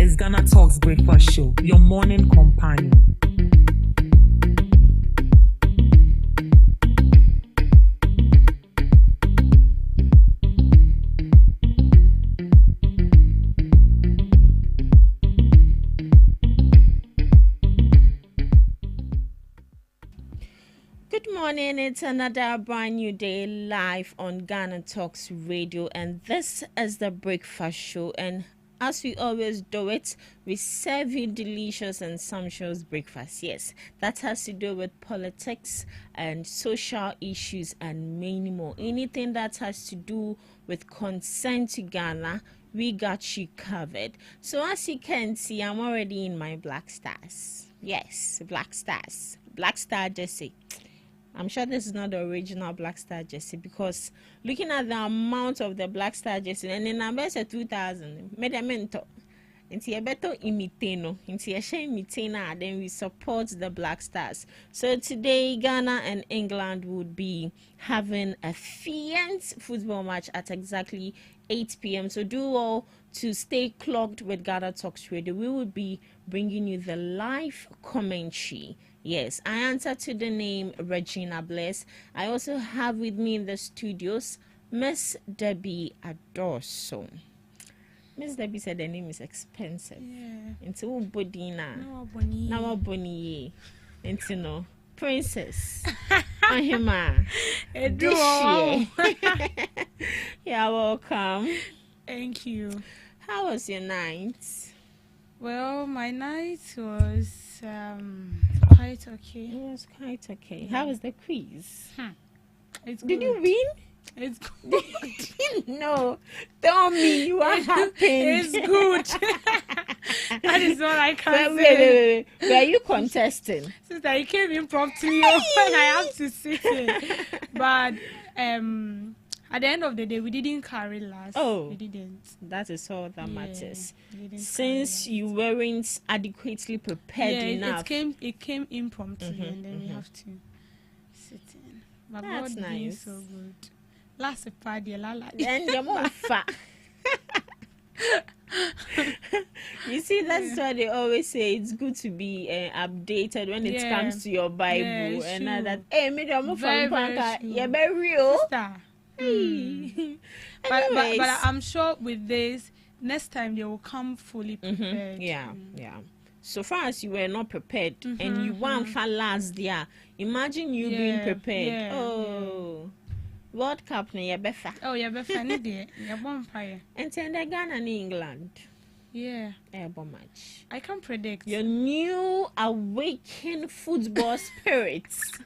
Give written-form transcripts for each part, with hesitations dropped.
is Ghana Talks Breakfast Show, your morning companion. Good morning, it's another brand new day live on Ghana Talks Radio, and this is the breakfast show. And as we always do it, we serve you delicious and sumptuous breakfast. Yes, that has to do with politics and social issues and many more. Anything that has to do with concern to Ghana, we got you covered. So as you can see, I'm already in my black stars. Yes, black stars. Black star jersey. I'm sure this is not the original Black Star jersey, because looking at the amount of the Black Star jersey, and the number is 2,000. Medamento. Into a better imitino. Into a shame imitina, then we support the Black Stars. So today, Ghana and England would be having a fierce football match at exactly 8 p.m. So do all to stay clogged with Ghana Talks Radio. We will be bringing you the live commentary. Yes, I answer to the name Regina Bless. I also have with me in the studios Miss Debbie Adorso. Miss Debbie said the name is expensive. Yeah. Into Bodina. No boni. Now Bonnie. Into no Princess. Ahima. This year. You're welcome. Thank you. How was your night? Well, my night was quite okay. It was quite okay. Yeah. How was the quiz? It's good. Did you win? It's good. No, tell me what happened. It's good. That is all I can say. Wait. Were you contesting? Sister, you came in promptly when I have to sit in. But at the end of the day, we didn't carry last. Oh, we didn't. That is all that matters. Since you weren't adequately prepared enough. It came impromptu, and then we have to sit in. But That's God nice. being so good. Last party, la. And you're more fat. You see, that's why they always say it's good to be updated when it comes to your Bible and all that. Hey, me don't move from Panka. You're very real. Hey. But I'm sure with this, next time they will come fully prepared. Yeah. So far as you were not prepared and you won for last year, imagine you being prepared. World Cup na yebefa. Oh, yebefa ni de. Yebonfire. And then the Ghana and England. Yeah. Airborne match. I can't predict. Your new awakened football spirits.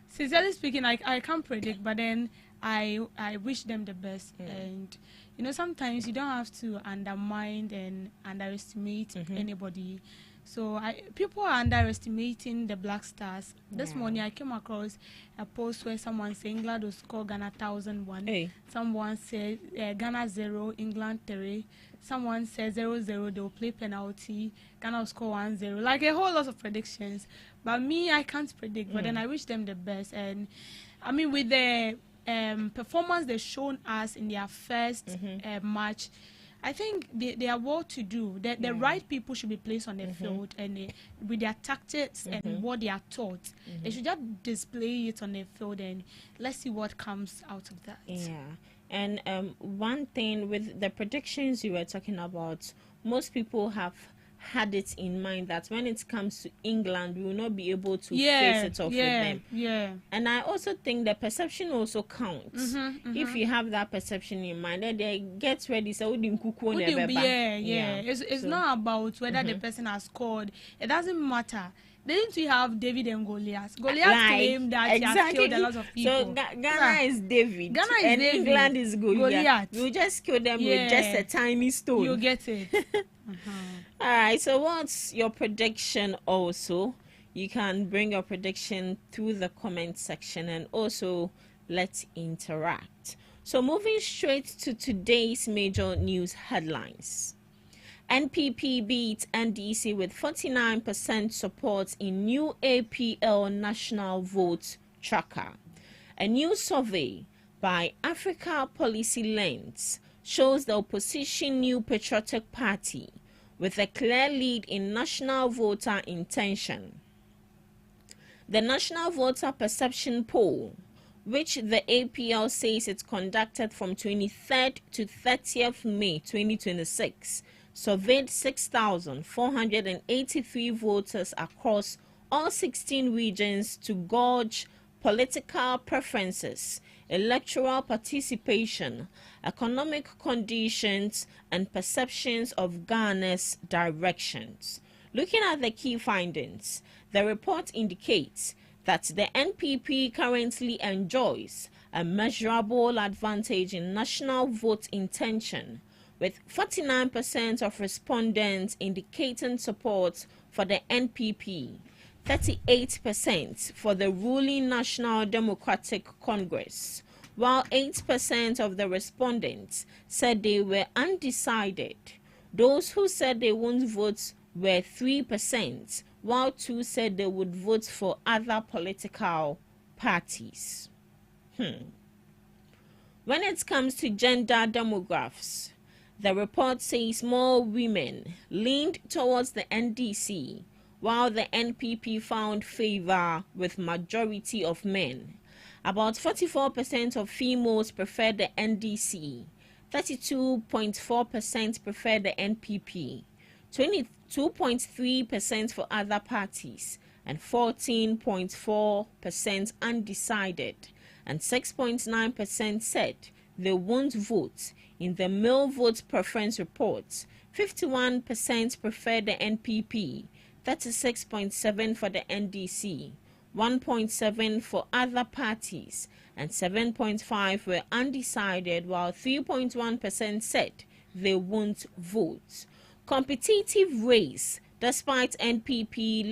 Sincerely speaking, I can't predict, but then I wish them the best. And you know, sometimes you don't have to undermine and underestimate anybody. So people are underestimating the Black Stars. This morning I came across a post where someone said England will score Ghana 1,001. Hey. Someone said Ghana 0, England 3. Someone said 0-0, they will play penalty. Ghana will score 1-0. Like a whole lot of predictions. But me, I can't predict. But then I wish them the best. And I mean, with the performance they've shown us in their first match, I think they are well to do. The right people should be placed on the field, and with their tactics and what they are taught, they should just display it on the field, and let's see what comes out of that. Yeah. And one thing with the predictions you were talking about, most people have had it in mind that when it comes to England, we will not be able to face it off with them. Yeah. And I also think the perception also counts. If you have that perception in mind, then they get ready. So It's not about whether the person has scored. It doesn't matter. Didn't we have David and Goliath? Goliath claimed that he has killed a lot of people. So Ghana is David. And David. England is Goliath. You just kill them with just a tiny stone. You get it. All right. So what's your prediction also? You can bring your prediction through the comment section, and also let's interact. So moving straight to today's major news headlines. NPP beats NDC with 49% support in new APL national vote tracker. A new survey by Africa Policy Lens shows the opposition New Patriotic Party with a clear lead in national voter intention. The National Voter Perception Poll, which the APL says it conducted from 23rd to 30th May 2026, surveyed 6,483 voters across all 16 regions to gauge political preferences, electoral participation, economic conditions, and perceptions of Ghana's directions. Looking at the key findings, the report indicates that the NPP currently enjoys a measurable advantage in national vote intention, with 49% of respondents indicating support for the NPP, 38% for the ruling National Democratic Congress, while 8% of the respondents said they were undecided. Those who said they won't vote were 3%, while 2 said they would vote for other political parties. When it comes to gender demographics, the report says more women leaned towards the NDC, while the NPP found favor with majority of men. About 44% of females preferred the NDC, 32.4% preferred the NPP, 22.3% for other parties, and 14.4% undecided, and 6.9% said they won't vote. In the male vote preference report, 51% preferred the NPP, 36.7% for the NDC, 1.7% for other parties, and 7.5% were undecided, while 3.1% said they won't vote. Competitive race, despite NPP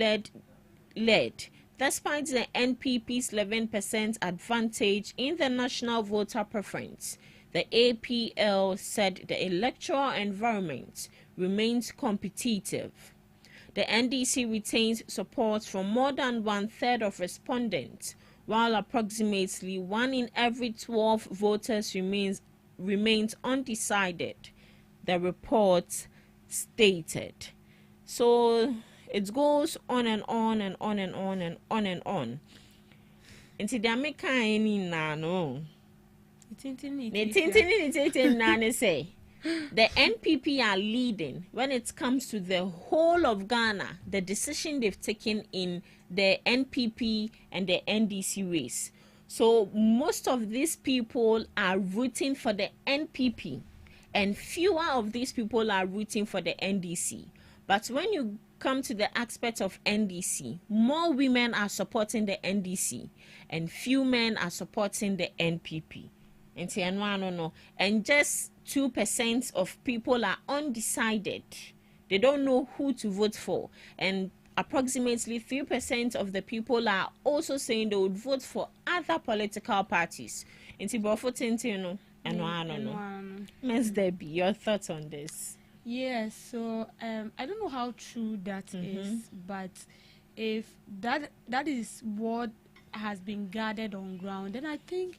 led, despite the NPP's 11% advantage in the national voter preference, the APL said the electoral environment remains competitive. The NDC retains support from more than 1/3 of respondents, while approximately 1 in every 12 voters remains undecided, the report stated. So it goes on and on and on and on and on and on. Nti de ameka any na no. Say the NPP are leading when it comes to the whole of Ghana, the decision they've taken in the NPP and the NDC race. So most of these people are rooting for the NPP, and fewer of these people are rooting for the NDC. But when you come to the aspect of NDC, more women are supporting the NDC, and few men are supporting the NPP. And just 2% of people are undecided. They don't know who to vote for. And approximately 3% of the people are also saying they would vote for other political parties. Ms. Debbie, your thoughts on this? Yes, so I don't know how true that is, but if that is what has been gathered on ground, then I think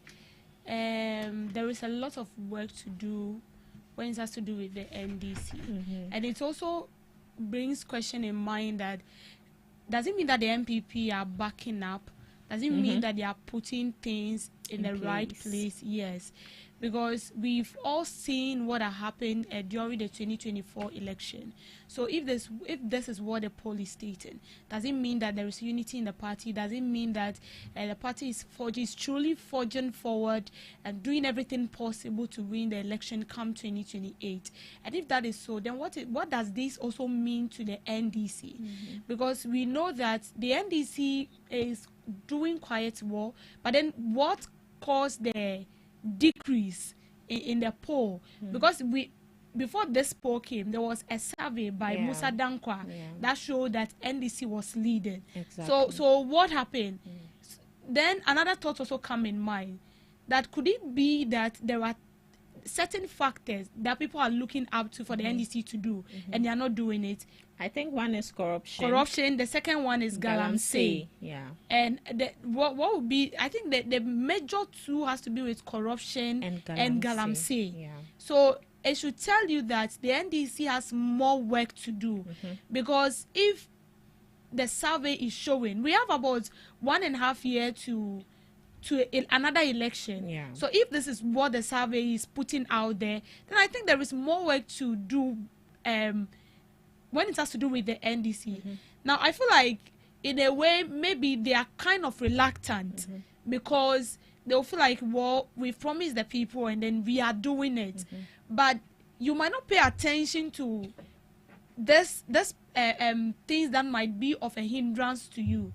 there is a lot of work to do when it has to do with the NDC. And it also brings question in mind that does it mean that the MPP are backing up? Does it mean that they are putting things in the right place? Yes. Because we've all seen what happened during the 2024 election. So if this is what the poll is stating, does it mean that there is unity in the party? Does it mean that the party is truly forging forward and doing everything possible to win the election come 2028? And if that is so, then what does this also mean to the NDC? Because we know that the NDC is doing quite well, but then what caused the decrease in the poll? Because before this poll came, there was a survey by Musa Dankwa that showed that NDC was leading. So what happened? Then another thought also come in mind, that could it be that there are certain factors that people are looking up to for the NDC to do, and they are not doing it? I think one is corruption. The second one is galamsey. And what would be? I think the major two has to be with corruption and galamsey. So it should tell you that the NDC has more work to do, because if the survey is showing we have about 1.5 years to another election. Yeah. So if this is what the survey is putting out there, then I think there is more work to do when it has to do with the NDC. Now I feel like in a way maybe they are kind of reluctant because they'll feel like, well, we've promised the people and then we are doing it. But you might not pay attention to this things that might be of a hindrance to you.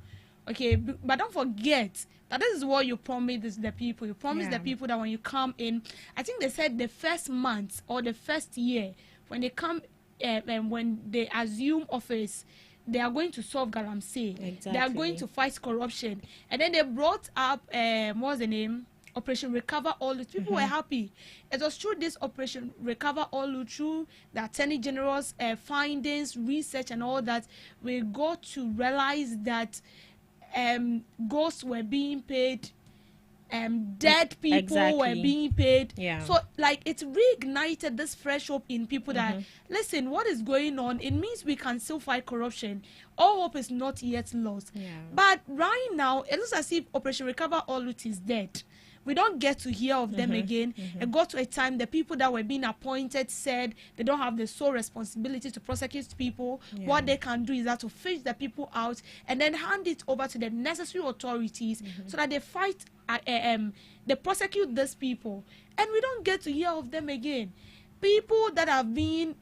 Okay, but don't forget that this is what you promised the people. You promised the people that when you come in, I think they said the first month or the first year when they come and when they assume office, they are going to solve galamsey. Exactly. They are going to fight corruption. And then they brought up what's the name? Operation Recover All Loot. People were happy. It was through this Operation Recover All Loot, through the Attorney General's findings, research, and all that, we got to realize that ghosts were being paid, dead people were being paid. Yeah. So like it reignited this fresh hope in people that listen, what is going on? It means we can still fight corruption. All hope is not yet lost. Yeah. But right now it looks as if Operation Recover All Loot is dead. We don't get to hear of them again. It got to a time the people that were being appointed said they don't have the sole responsibility to prosecute people. What they can do is that to fish the people out and then hand it over to the necessary authorities so that they fight, they prosecute these people. And we don't get to hear of them again. People that have been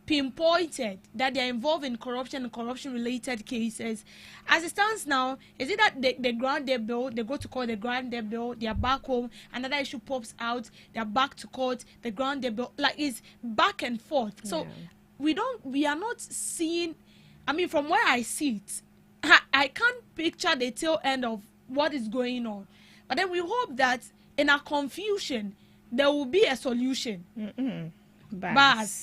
pinpointed that they are involved in corruption and corruption-related cases. As it stands now, is it that they grant their bill, they go to court, they grant their bill, they are back home, another issue pops out, they are back to court, they grant their bill, like it's back and forth. So we are not seeing, I mean, from where I see it, I can't picture the tail end of what is going on. But then we hope that in our confusion, there will be a solution. Bas.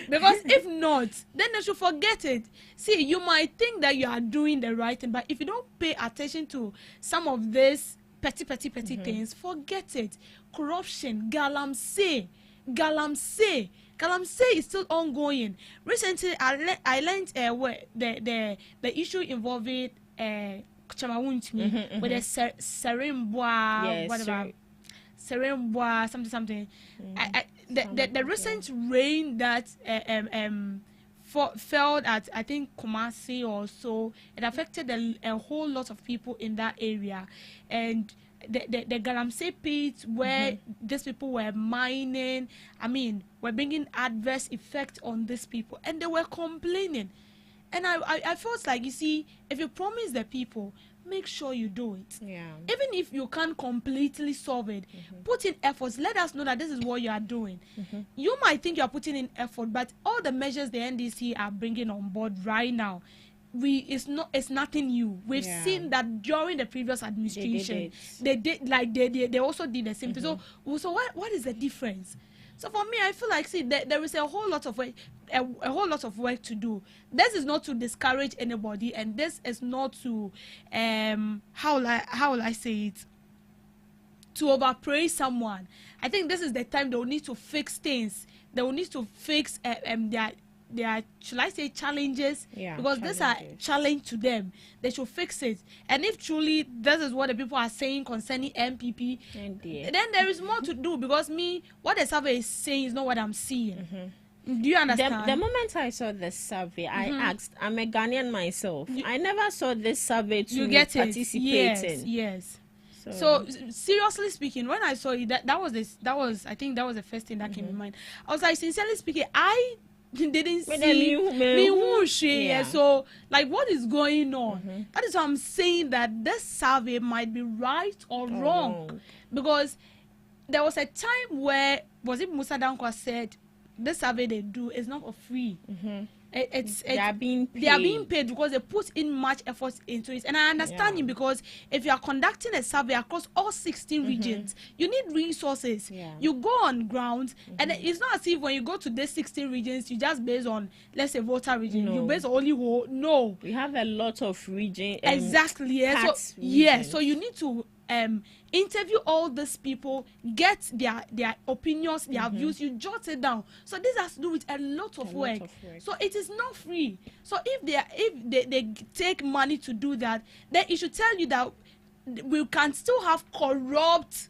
Because if not, then they should forget it. See, you might think that you are doing the right thing, but if you don't pay attention to some of these petty things, forget it. Corruption, galamsey is still ongoing. Recently, I learned where the issue involving Chamawuntmi with the Serembwa, whatever. Serembwa, something. The recent rain that fell at, I think, Kumasi or so, it affected a whole lot of people in that area. And the galamsey pits where these people were mining, I mean, were bringing adverse effect on these people. And they were complaining. And I felt like, you see, if you promise the people, make sure you do it. Yeah. Even if you can't completely solve it, put in efforts. Let us know that this is what you are doing. You might think you are putting in effort, but all the measures the NDC are bringing on board right now, it's nothing new. We've seen that during the previous administration, they also did the same thing. So what is the difference? So for me, I feel like, see, there is a whole lot of work, a whole lot of work to do. This is not to discourage anybody, and this is not to how will I say it, to overpraise someone. I think this is the time they will need to fix things. They will need to fix their should I say challenges, because these are challenge to them. They should fix it. And if truly this is what the people are saying concerning MPP, then there is more to do, because what the survey is saying is not what I'm seeing. Do you understand? The moment I saw the survey, I asked, I'm a Ghanaian myself. I never saw this survey to participating. Yes. So seriously speaking, when I saw it, that was I think that was the first thing that came in mind. I was like, sincerely speaking, I didn't see so like what is going on. That is why I'm saying that this survey might be right or wrong, because there was a time where, was it Musa Dankwa said, this survey they do is not for free. They are being paid because they put in much effort into it. And I understand him, because if you are conducting a survey across all 16 regions, you need resources. You go on ground, and it's not as if when you go to these 16 regions, you just based on, let's say, voter region. You base on only whole. No. We have a lot of region. Exactly. So you need to interview all these people, get their opinions, their views, you jot it down. So this has to do with a lot of work. So it is not free. So if they take money to do that, then it should tell you that we can still have corrupt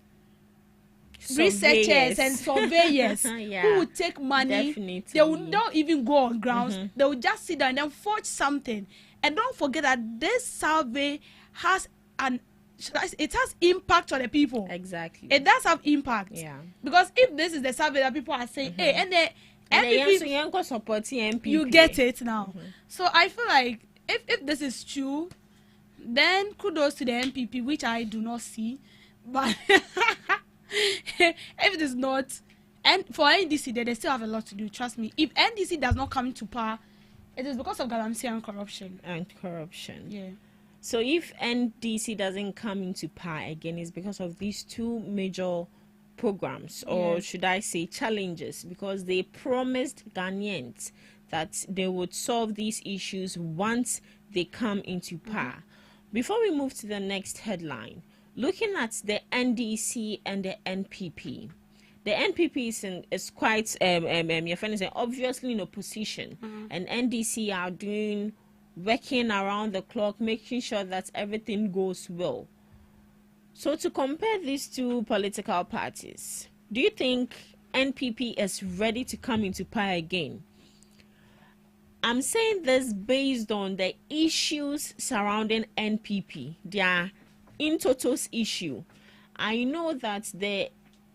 researchers and surveyors who would take money. Definitely. They would not even go on grounds. They would just sit down and then forge something. And don't forget that this survey has it has impact on the people. Exactly. It does have impact. Yeah. Because if this is the survey that people are saying, hey, and the MPP, you get it now. So I feel like if this is true, then kudos to the MPP, which I do not see. But if it is not, and for NDC, they still have a lot to do. Trust me. If NDC does not come to power, it is because of galamsey and corruption. Yeah. So if NDC doesn't come into power again, it's because of these two major programs, or should I say challenges, because they promised Ghanaians that they would solve these issues once they come into power. Before we move to the next headline, looking at the NDC and the NPP. The NPP is quite, your friend is obviously in opposition, and NDC are working around the clock, making sure that everything goes well. So to compare these two political parties, do you think NPP is ready to come into power again? I'm saying this based on the issues surrounding NPP, their in total's issue. I know that the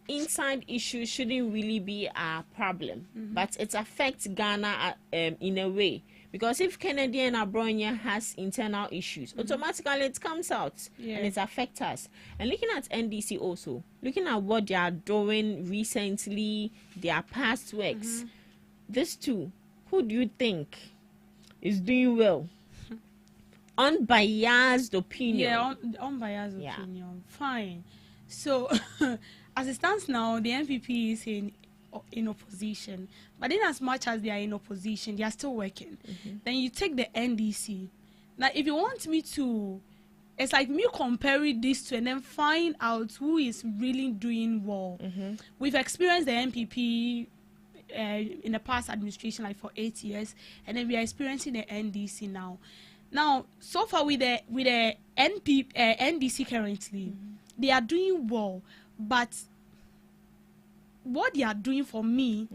inside issue shouldn't really be a problem, but it affects Ghana in a way. Because if Kennedy and Abronia has internal issues, automatically it comes out and it affects us. And looking at NDC also, looking at what they are doing recently, their past works, these two, who do you think is doing well? Unbiased opinion. Yeah, unbiased opinion. Fine. So, as it stands now, the NPP is in opposition, but in as much as they are in opposition, they are still working. Then you take the NDC. Now, if you want me to, it's like me comparing these two and then find out who is really doing well. We've experienced the NPP in the past administration, like for 8 years, and then we are experiencing the NDC now. Now, so far with the NDC currently, they are doing well, but what they are doing for me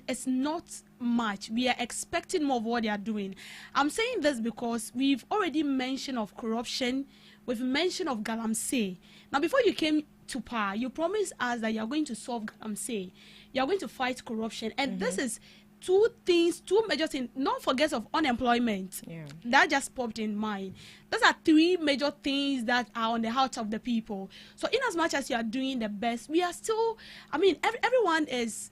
is not much. We are expecting more of what they are doing. I'm saying this because we've already mentioned of corruption, we've mentioned of galamsey. Now, before you came to power, you promised us that you are going to solve galamsey, you are going to fight corruption, and this is two major things. Don't forget of unemployment. That just popped in mind. Those are three major things that are on the heart of the people. So in as much as you are doing the best, we are still, I mean, everyone is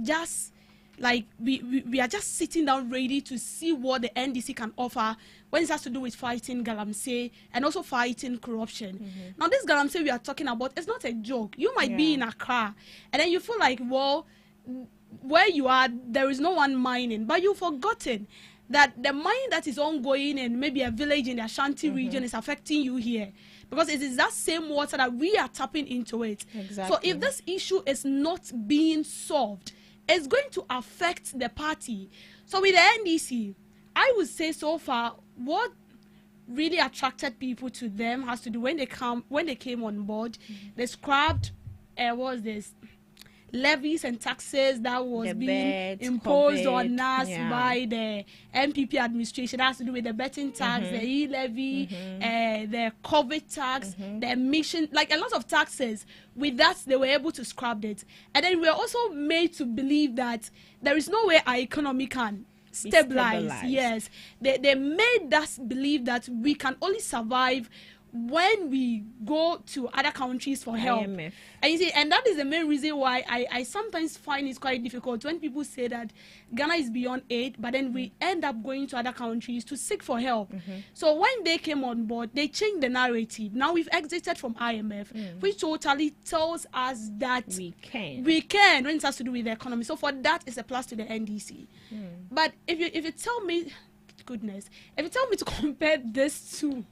just like we are just sitting down ready to see what the NDC can offer when it has to do with fighting galamsey and also fighting corruption. Now, this galamsey we are talking about is not a joke. You might be in a car and then you feel like, well, where you are, there is no one mining, but you've forgotten that the mining that is ongoing in maybe a village in the Ashanti region is affecting you here, because it is that same water that we are tapping into it. So if this issue is not being solved, it's going to affect the party. So with the NDC, I would say so far what really attracted people to them has to do when they came on board, they scrapped what was this, levies and taxes that was being imposed on us by the MPP administration. That has to do with the betting tax, the e-levy, the COVID tax, the emission, like a lot of taxes. With that, they were able to scrap it. And then we are also made to believe that there is no way our economy can stabilize. Yes, they made us believe that we can only survive when we go to other countries for help. And you see, and that is the main reason why I sometimes find it's quite difficult when people say that Ghana is beyond aid, but then we end up going to other countries to seek for help. So when they came on board, they changed the narrative. Now we've exited from IMF, which totally tells us that we can when it has to do with the economy. So for that, it's a plus to the NDC. But if you tell me, goodness, if you tell me to compare this to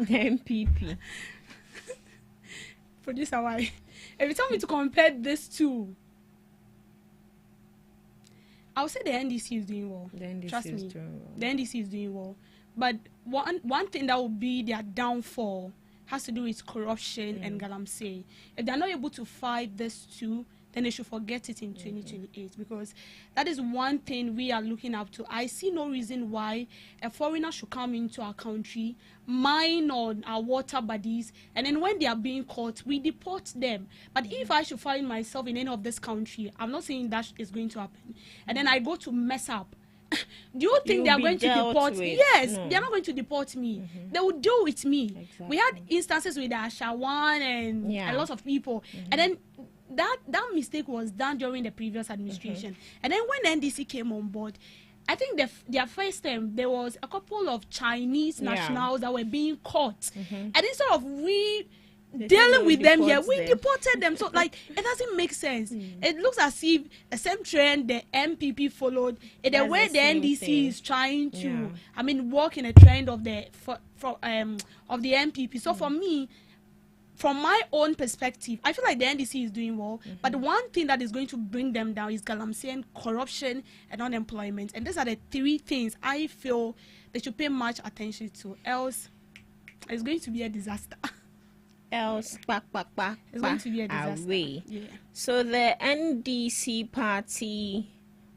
MPP. Producer, why? If you tell me to compare this two, I'll say the NDC is doing well. Trust me. The NDC is doing well. But one thing that will be their downfall has to do with corruption and galamsey. If they're not able to fight this two, then they should forget it in 2028, because that is one thing we are looking up to. I see no reason why a foreigner should come into our country, mine on our water bodies, and then when they are being caught, we deport them. But if I should find myself in any of this country, I'm not saying that is going to happen, and then I go to mess up, do you think they are going to deport me? Yes, they are not going to deport me. They will deal with me. Exactly. We had instances with Ashawan and a lot of people, and then that mistake was done during the previous administration. And then when NDC came on board, I think their first time there was a couple of Chinese nationals that were being caught, and instead of dealing with them here, we deported them. So like, it doesn't make sense. It looks as if the same trend the MPP followed, in the way the NDC is trying to walk in a trend of the MPP. So for me, from my own perspective, I feel like the NDC is doing well, but the one thing that is going to bring them down is galamsey, corruption, and unemployment. And these are the three things I feel they should pay much attention to. Else, it's going to be a disaster. It's going to be a disaster. Away. Yeah. So the NDC party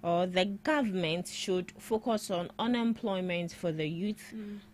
or the government should focus on unemployment for the youth,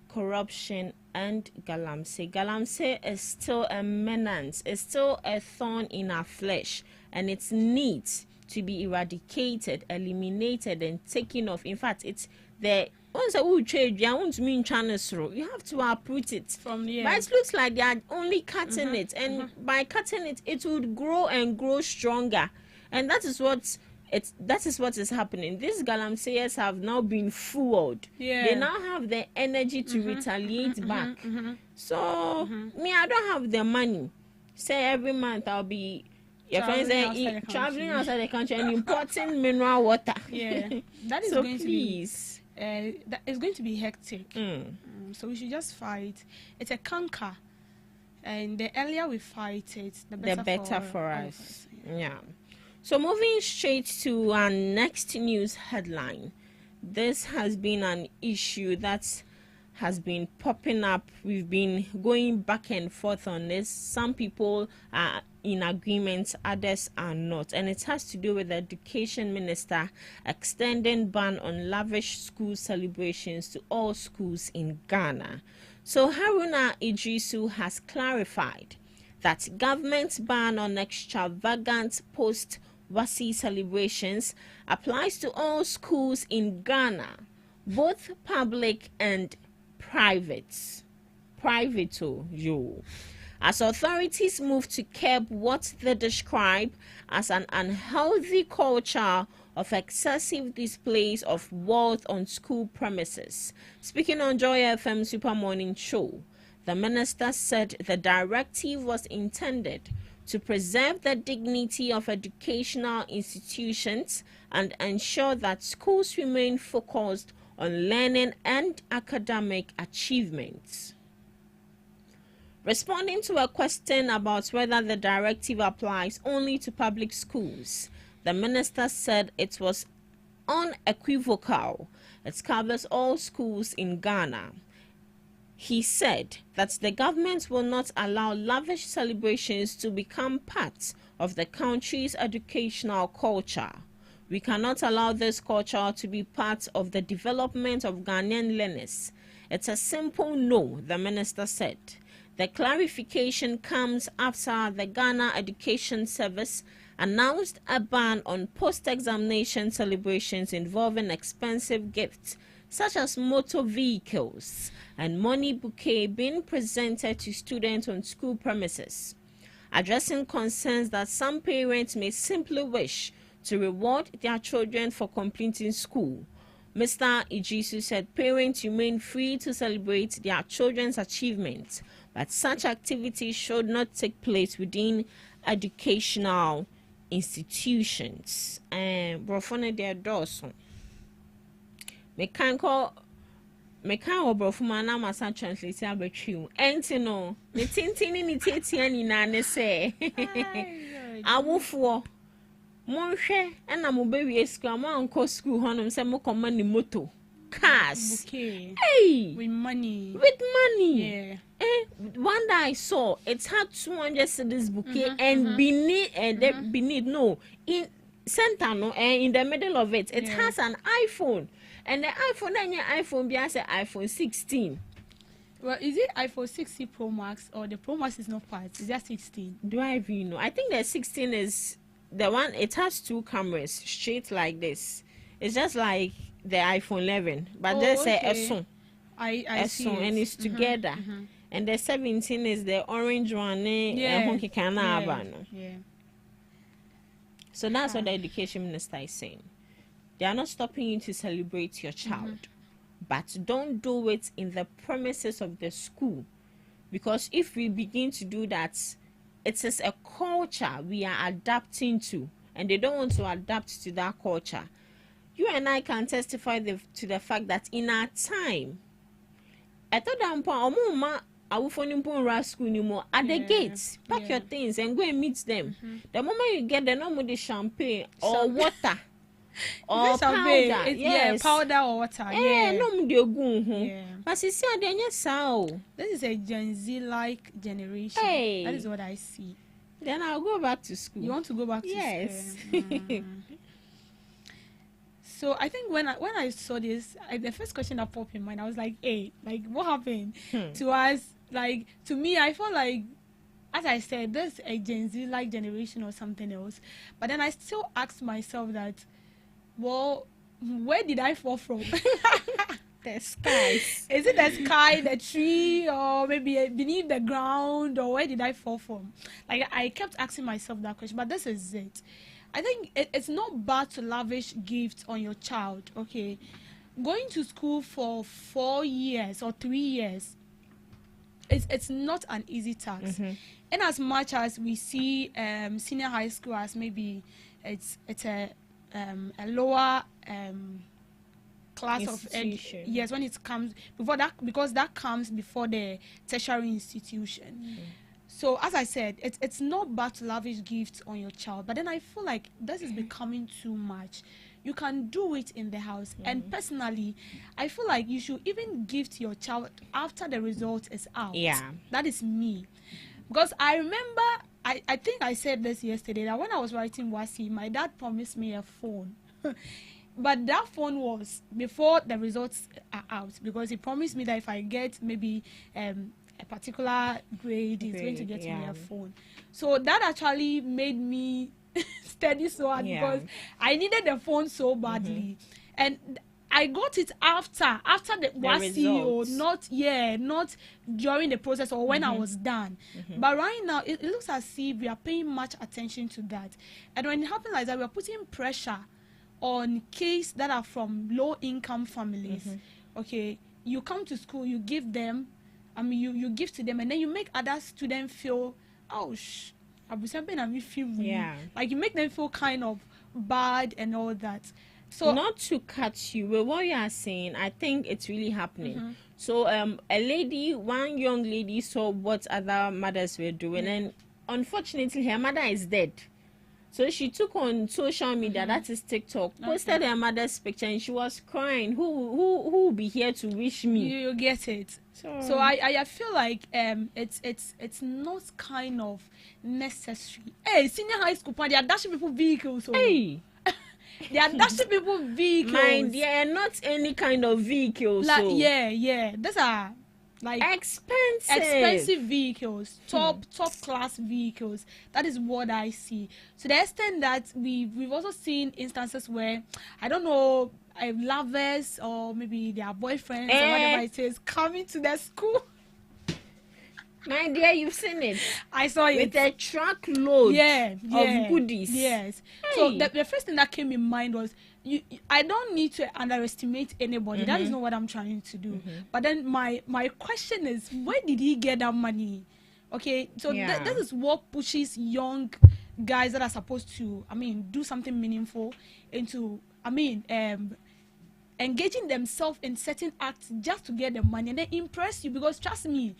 corruption, and galamsey. Galamsey is still a menace, it's still a thorn in our flesh, and it needs to be eradicated, eliminated, and taken off. In fact, it's the once you trade, you want to mean channels through, you have to uproot it from here. But it looks like they are only cutting it, and by cutting it, it would grow and grow stronger, and that is what is happening. These galamseyers have now been fooled. They now have the energy to retaliate back. So me, I don't have the money. Say every month I'll be traveling outside the country and importing mineral water. That is so going please. That is going to be hectic. So we should just fight. It's a canker, and the earlier we fight it, the better for us. So moving straight to our next news headline. This has been an issue that has been popping up. We've been going back and forth on this. Some people are in agreement, others are not. And it has to do with the education minister extending ban on lavish school celebrations to all schools in Ghana. So Haruna Idrisu has clarified that government's ban on extravagant post-Wasi celebrations applies to all schools in Ghana, both public and private. As authorities move to curb what they describe as an unhealthy culture of excessive displays of wealth on school premises. Speaking on Joy FM Super Morning Show, the minister said the directive was intended to preserve the dignity of educational institutions and ensure that schools remain focused on learning and academic achievements. Responding to a question about whether the directive applies only to public schools, the minister said it was unequivocal. It covers all schools in Ghana. He said that the government will not allow lavish celebrations to become part of the country's educational culture. We cannot allow this culture to be part of the development of Ghanaian learners. It's a simple no, the minister said. The clarification comes after the Ghana Education Service announced a ban on post-examination celebrations involving expensive gifts such as motor vehicles and money bouquet being presented to students on school premises. Addressing concerns that some parents may simply wish to reward their children for completing school, Mr. Ijisu said parents remain free to celebrate their children's achievements, but such activities should not take place within educational institutions. And Brofone de Dawson. me can obrofuma na masa translate abetwi enti no ne tintini ni tietia ni na ne se awofo monhwe na mo bewie school mo anko school honom se mo koma ni moto cars hey with money yeah. One that I saw, it had 200 cedis bouquet and beneath no in center no and in the middle of it has an iPhone, and the iPhone then your iPhone be as iPhone 16. Well, is it iPhone 60 Pro Max or the Pro Max is not part? Is that 16? Do I even know? I think the 16 is the one. It has 2 cameras straight like this. It's just like the iPhone 11, but there's a song. I see it. And it's together. And the 17 is the orange one. Yeah. So that's what the education minister is saying. They are not stopping you to celebrate your child, but don't do it in the premises of the school. Because if we begin to do that, it is a culture we are adapting to, and they don't want to adapt to that culture. You and I can testify to the fact that in our time, I thought that school anymore at the gates, pack your things and go and meet them. The moment you get there, no more the champagne or water or powder. Yes, powder or water. No more the go. But you see, this is a Gen Z like generation. That is what I see. Then I'll go back to school. You want to go back to school? Yes. So I think when I saw this, the first question that popped in mind, I was like, hey, like what happened to us? Like, to me, I felt like, as I said, there's a Gen Z like generation or something else. But then I still asked myself that, well, where did I fall from? The skies. Is it the sky, the tree, or maybe beneath the ground, or where did I fall from? Like, I kept asking myself that question, but this is it. I think it's not bad to lavish gifts on your child, okay? Going to school for 4 years or 3 years, it's not an easy task. And as much as we see senior high school as maybe it's a lower class of yes, when it comes before that, because that comes before the tertiary institution. So as I said, it's not bad to lavish gifts on your child, but then I feel like this is becoming too much. You can do it in the house. And personally, I feel like you should even gift your child after the result is out. Yeah. That is me. Because I remember, I think I said this yesterday, that when I was writing WASI, my dad promised me a phone. But that phone was before the results are out, because he promised me that if I get maybe a particular grade, he's going to get me a phone. So that actually made me study so hard, because I needed the phone so badly. And I got it after the WASI, not during the process or when I was done. But right now, it looks as if we are paying much attention to that. And when it happens like that, we are putting pressure on kids that are from low-income families. Okay, you come to school, you give them, you give to them, and then you make other students feel, like you make them feel kind of bad and all that. So not to cut you, but what you are saying, I think it's really happening. So one young lady saw what other mothers were doing, and unfortunately her mother is dead. So she took on social media, that is TikTok, posted her mother's picture, and she was crying. Who will be here to wish me? You get it. So I feel like it's not kind of necessary. Hey, senior high school, they are dashing people vehicles. Hey. They are dashing people vehicles. Mind, they are not any kind of vehicles. Like, these are like expensive vehicles, top class vehicles. That is what I see. To the extent that we've also seen instances where, I don't know, lovers or maybe their boyfriends or whatever it is coming to their school. My dear, you've seen it. I saw it. With a truckload of goodies. Yes. Hey. So the first thing that came in mind was, I don't need to underestimate anybody. That is not what I'm trying to do. But then my question is, where did he get that money? Okay, so this is what pushes young guys that are supposed to, do something meaningful into, engaging themselves in certain acts just to get the money and then impress you. Because trust me,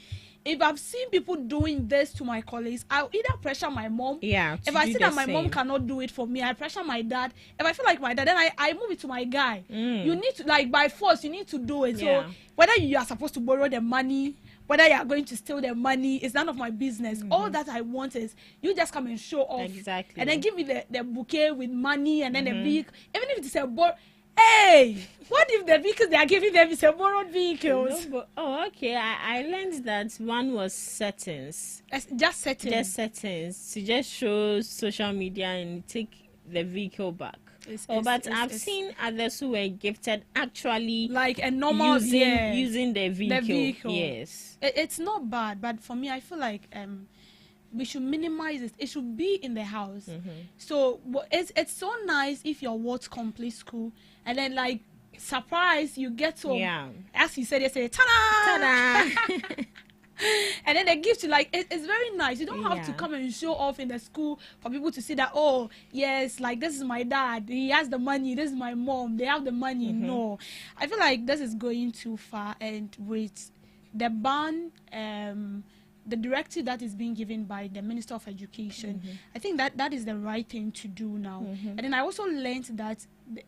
if I've seen people doing this to my colleagues, I'll either pressure my mom. If I see that my mom cannot do it for me, I pressure my dad. If I feel like my dad, then I move it to my guy. You need to, like, by force, you need to do it. So whether you are supposed to borrow the money, whether you are going to steal the money, it's none of my business. All that I want is you just come and show off. Exactly. And then give me the bouquet with money and then the vehicle. Even if it's a hey, what if the vehicles they are giving them is a borrowed vehicles? No, but, okay. I learned that one was settings. Just settings. Just settings to just show social media and take the vehicle back. But I've seen others who were gifted actually like a normal using the vehicle. The vehicle. Yes, it's not bad, but for me, I feel like we should minimize it. It should be in the house. So it's so nice if your words complete school and then like surprise you get to as you said yesterday, ta-da! And then they give you like it's very nice. You don't have to come and show off in the school for people to see that, oh yes, like this is my dad, he has the money, this is my mom, they have the money. No, I feel like this is going too far. And with the ban, the directive that is being given by the Minister of Education, I think that is the right thing to do now. And then I also learned that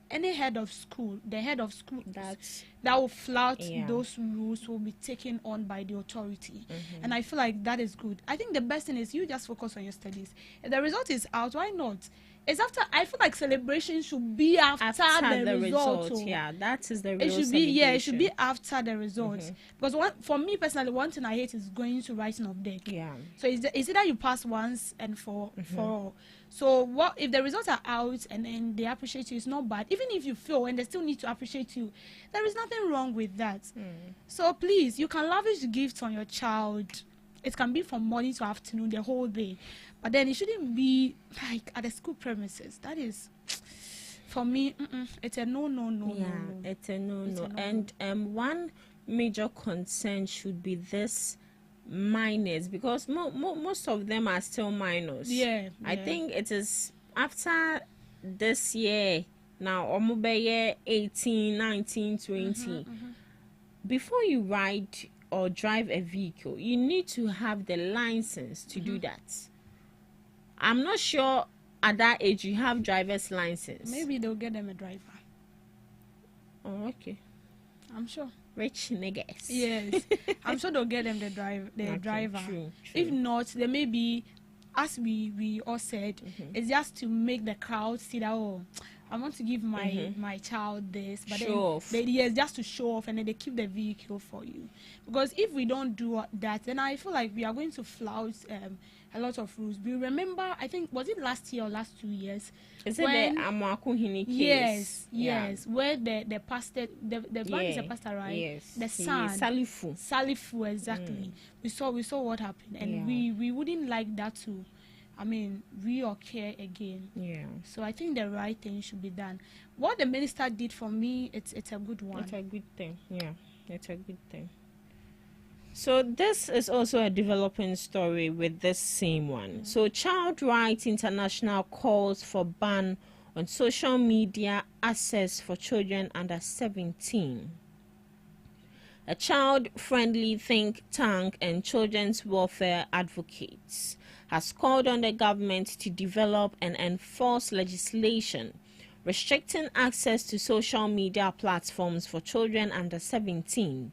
any head of school, the head of school that will flout those rules will be taken on by the authority. And I feel like that is good. I think the best thing is you just focus on your studies. If the result is out, why not? It's after. I feel like celebration should be after the result. Yeah, that is the real it should celebration. be it should be after the results. Because for me personally, one thing I hate is going to writing of deck. Yeah. So it's either you pass once and for all. So what if the results are out and then they appreciate you? It's not bad. Even if you fail and they still need to appreciate you, there is nothing wrong with that. So please, you can lavish gifts on your child. It can be from morning to afternoon, the whole day. But then it shouldn't be like at the school premises. That is, for me, it's a no. It's a no. And one major concern should be this minors, because most of them are still minors. I think it is after this year now, or maybe 18, 19, 20. Before you ride or drive a vehicle, you need to have the license to do that. I'm not sure at that age you have driver's license. Maybe they'll get them a driver. Oh, okay. I'm sure. Rich niggas. Yes. I'm sure they'll get them the driver. True. If not, there may be, as we all said, it's just to make the crowd see that, oh, I want to give my child this, but just to show off, and then they keep the vehicle for you. Because if we don't do that, then I feel like we are going to flout a lot of rules. We remember, I think, was it last year or last 2 years? Is it the Amakuhini case? Yes, where the pastor, the man is a pastor, right? Yes. The son, Salifu, exactly. We saw what happened, and we wouldn't like that to, reoccur again. Yeah. So I think the right thing should be done. What the minister did for me, it's a good one. It's a good thing. Yeah, it's a good thing. So this is also a developing story with this same one. So Child Rights International calls for ban on social media access for children under 17. A child-friendly think tank and children's welfare advocates has called on the government to develop and enforce legislation restricting access to social media platforms for children under 17.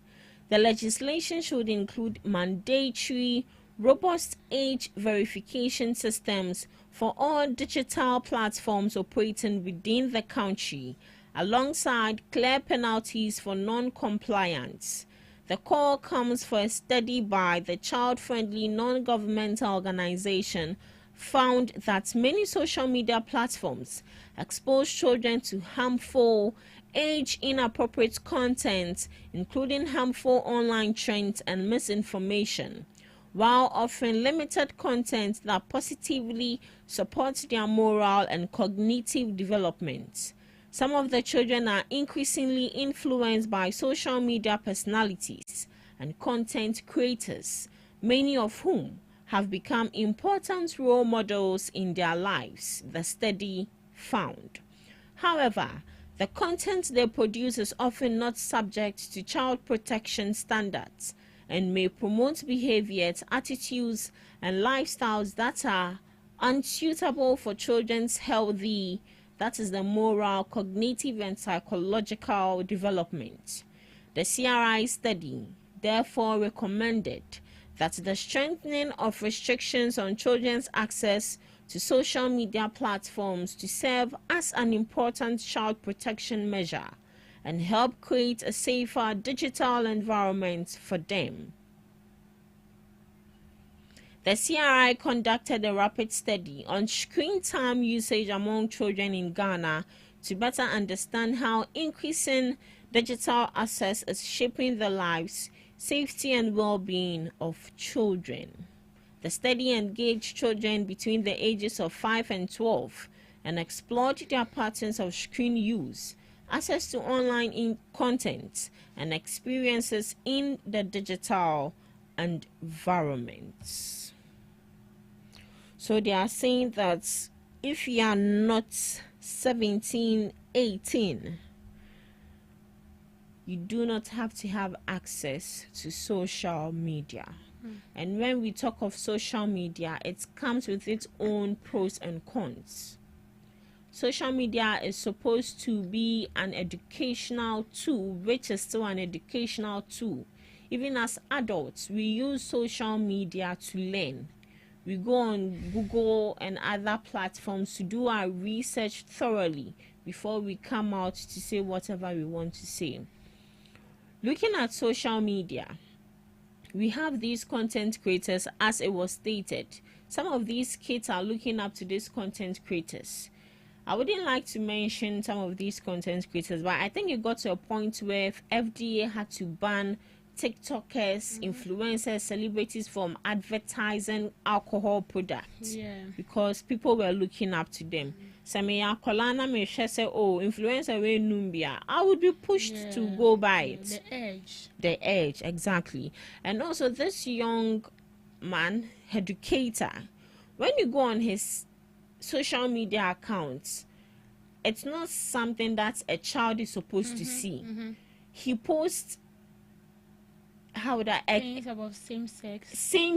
The legislation should include mandatory, robust age verification systems for all digital platforms operating within the country, alongside clear penalties for non-compliance. The call comes for a study by the child-friendly non-governmental organization found that many social media platforms expose children to harmful, age-inappropriate content, including harmful online trends and misinformation, while offering limited content that positively supports their moral and cognitive development. Some of the children are increasingly influenced by social media personalities and content creators, many of whom have become important role models in their lives, the study found. However, The content they produce is often not subject to child protection standards and may promote behaviors, attitudes, and lifestyles that are unsuitable for children's healthy, that is the moral, cognitive, and psychological development. The CRI study therefore recommended that the strengthening of restrictions on children's access to social media platforms to serve as an important child protection measure and help create a safer digital environment for them. The CRI conducted a rapid study on screen time usage among children in Ghana to better understand how increasing digital access is shaping the lives, safety, and well-being of children. The study engaged children between the ages of 5 and 12 and explored their patterns of screen use, access to online content, and experiences in the digital environment. So they are saying that if you are not 17, 18, you do not have to have access to social media. And when we talk of social media, it comes with its own pros and cons. Social media is supposed to be an educational tool, which is still an educational tool. Even as adults, we use social media to learn. We go on Google and other platforms to do our research thoroughly before we come out to say whatever we want to say. Looking at social media, we have these content creators, as it was stated. Some of these kids are looking up to these content creators. I wouldn't like to mention some of these content creators, but I think it got to a point where FDA had to ban TikTokers, influencers, celebrities from advertising alcohol products because people were looking up to them. Oh, influencer we numbia, I would be pushed to go by it. The edge, exactly. And also this young man, educator, when you go on his social media accounts, it's not something that a child is supposed to see. He posts things about same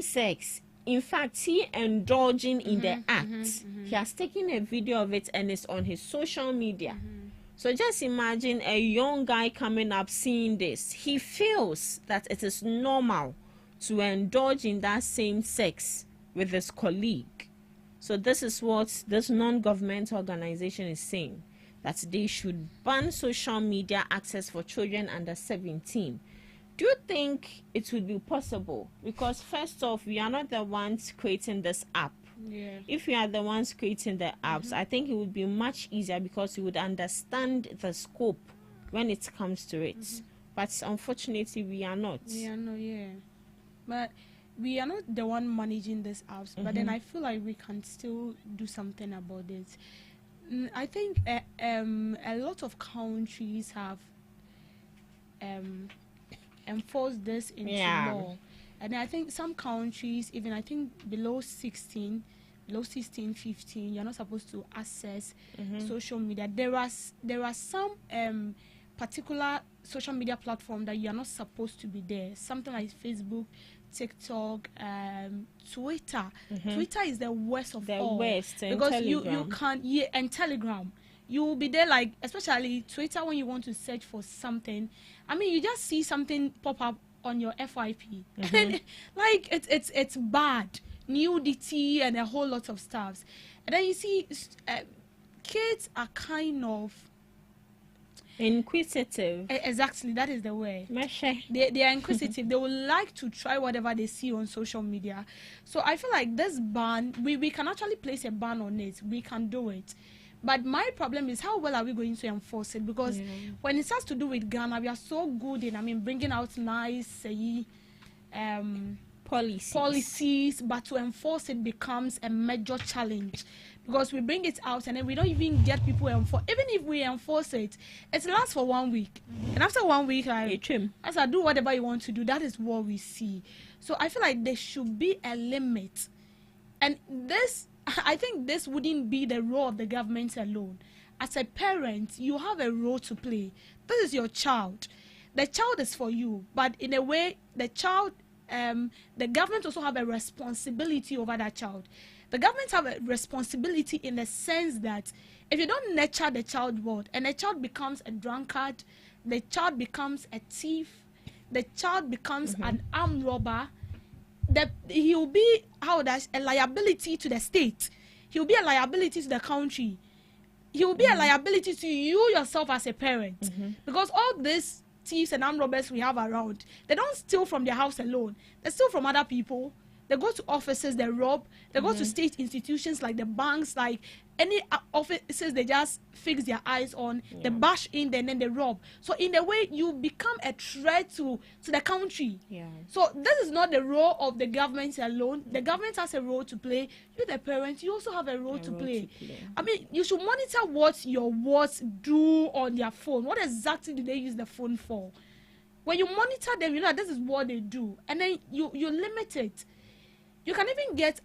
sex. In fact, he indulging in the act. He has taken a video of it and it's on his social media. So just imagine a young guy coming up seeing this. He feels that it is normal to indulge in that same sex with his colleague. So this is what this non-government organization is saying, that they should ban social media access for children under 17. Do you think it would be possible? Because first off, we are not the ones creating this app. If we are the ones creating the apps, I think it would be much easier because we would understand the scope when it comes to it. But unfortunately, we are not. But we are not the one managing these apps. But then I feel like we can still do something about it. I think a lot of countries have enforced this into law, and I think some countries, even I think below 16, 15, you're not supposed to access social media. There are some particular social media platform that you're not supposed to be there, something like Facebook, TikTok, Twitter. Twitter is the worst of all, because you can't, and Telegram. You will be there, like, especially Twitter, when you want to search for something. I mean, you just see something pop up on your FYP. And, like, it's bad. Nudity and a whole lot of stuff. And then you see kids are kind of inquisitive. Exactly, that is the word. They are inquisitive. They would like to try whatever they see on social media. So I feel like this ban, we can actually place a ban on it. We can do it. But my problem is, how well are we going to enforce it? Because when it has to do with Ghana, we are so good in, bringing out nice policies, but to enforce it becomes a major challenge. Because we bring it out and then we don't even get people enforce. Even if we enforce it, it lasts for 1 week. And after 1 week, as I do whatever you want to do, that is what we see. So I feel like there should be a limit. And I think this wouldn't be the role of the government alone. as a parent, you have a role to play. This is your child. The child is for you, but in a way, the child, the government also have a responsibility over that child. The government have a responsibility in the sense that if you don't nurture the child well, and the child becomes a drunkard, the child becomes a thief, the child becomes an armed robber, that he will be a liability to the state. He will be a liability to the country. He will be a liability to you yourself as a parent, because all these thieves and armed robbers we have around, they don't steal from their house alone. They steal from other people. They go to offices, they rob. They go to state institutions like the banks, like any offices they just fix their eyes on. They bash in there and then they rob. So in a way, you become a threat to the country. So this is not the role of the government alone. The government has a role to play. You, the parents, you also have a role to play. I mean, you should monitor what your wards do on their phone. What exactly do they use the phone for? When you monitor them, you know this is what they do, and then you limit it. You can even get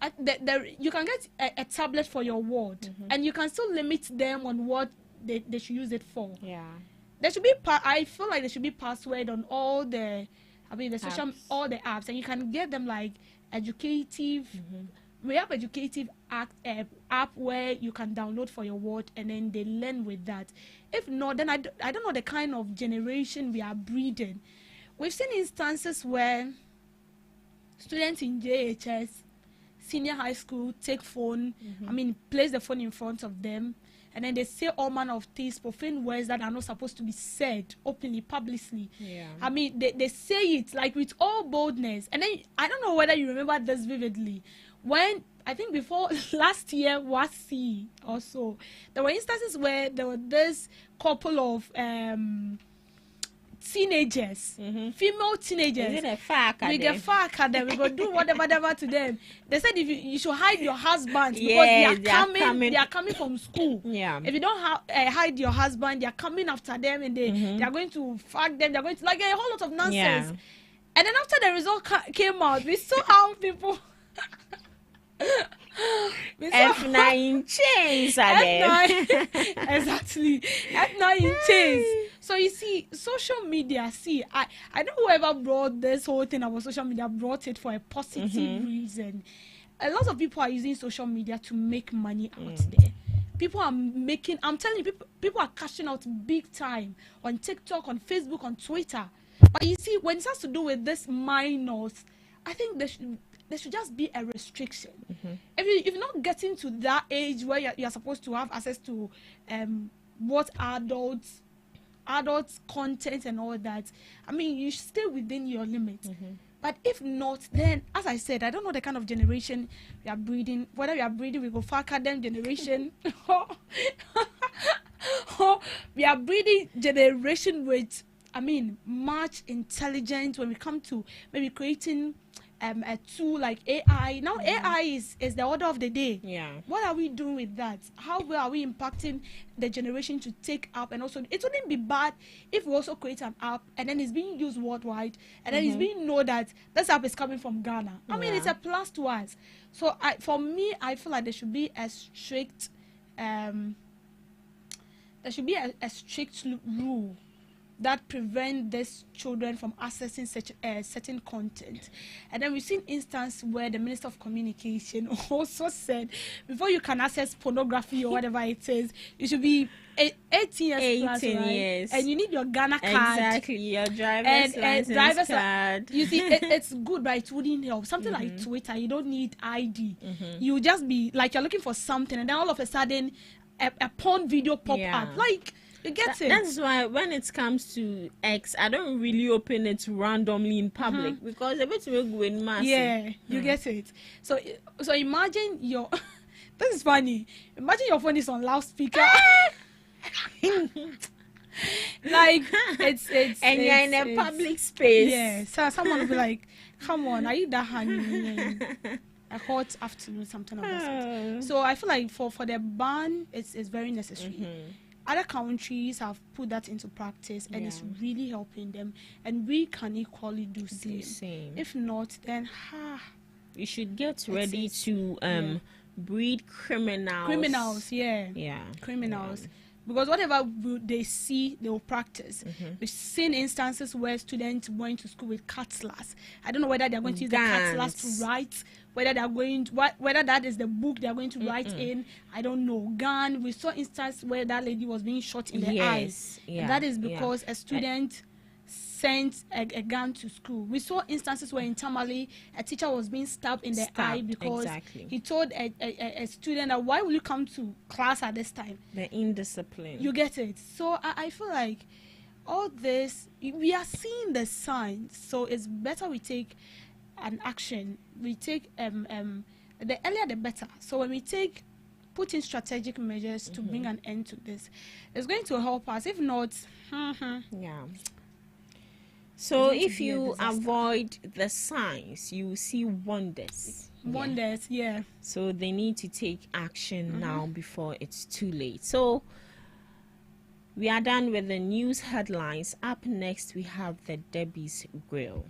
you can get a tablet for your ward, and you can still limit them on what they should use it for. There should be I feel like there should be password on all the social all the apps, and you can get them like educative. We have educative app where you can download for your ward, and then they learn with that. If not, then I don't know the kind of generation we are breeding. We've seen instances where students in JHS, senior high school, take phone, place the phone in front of them, and then they say all manner of things, profane words that are not supposed to be said openly, publicly. I mean, they say it like with all boldness. And then, I don't know whether you remember this vividly. When, I think before last year, WASI also, there were instances where there were this couple of teenagers, female teenagers. Is it a fuck? We get fuck at them. We go do whatever to them. They said if you should hide your husband because they are coming from school. If you don't hide your husband, they are coming after them, and they are going to fuck them. They are going to like a whole lot of nonsense. And then after the result came out, we saw how people. F9 in chains, exactly. F9 in chains. So you see, social media. See, I know whoever brought this whole thing about social media brought it for a positive reason. A lot of people are using social media to make money out there. People are making. I'm telling you, people are cashing out big time on TikTok, on Facebook, on Twitter. But you see, when it has to do with this minors, I think there should just be a restriction. If you're not getting to that age where you're supposed to have access to what adult content and all that, I mean, you should stay within your limits. But if not, then, as I said, I don't know the kind of generation we are breeding. Whether we are breeding, we go fuck at them generation. We are breeding generation with, I mean, much intelligence when we come to maybe creating a tool like AI. Now AI is the order of the day. What are we doing with that? How well are we impacting the generation to take up? And also, it wouldn't be bad if we also create an app and then it's being used worldwide, and then it's being known that this app is coming from Ghana. I mean, it's a plus to us. So for me, I feel like there should be a strict rule that prevent these children from accessing such certain content. And then we've seen instance where the Minister of Communication also said, before you can access pornography or whatever it is, you should be 18 years plus, right? And you need your Ghana card. Exactly, your driver's license card. You see, it's good, but it wouldn't help. Something like Twitter, you don't need ID. You just be like you're looking for something, and then all of a sudden, a porn video pop up. Like, you get it. That's why when it comes to X, I don't really open it randomly in public because a bit will go in mass. You get it. So imagine your. This is funny. Imagine your phone is on loudspeaker. Like it's and you're in a public space. Yeah. So someone will be like, "Come on, are you that honey?" A hot afternoon, something like that. So I feel like for the ban, it's very necessary. Other countries have put that into practice, and it's really helping them, and we can equally do the same. If not, then we should get ready to breed criminals. Criminals. because whatever they see, they will practice. We've seen instances where students went to school with cutlass. I don't know whether they're going to use the cutlass to write, whether they're going to, whether that is the book they're going to write in. I don't know. Gun. We saw instances where that lady was being shot in the eyes. And that is because a student sent a gun to school. We saw instances where in Tamale a teacher was being stabbed in the eye because he told a student that, why will you come to class at this time? The indiscipline. You get it. So I feel like all this, we are seeing the signs, so it's better we take an action. We take the earlier the better. So when we put in strategic measures to bring an end to this, it's going to help us. If not, So if you avoid the signs, you will see wonders. Wonders, yeah. So they need to take action now before it's too late. So we are done with the news headlines. Up next, we have the Debbie's Grill.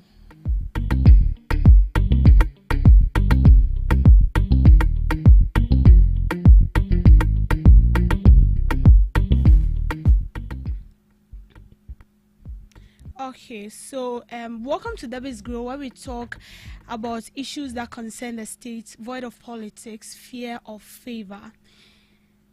Okay, so welcome to Debbie's Grill, where we talk about issues that concern the state, void of politics, fear of favor.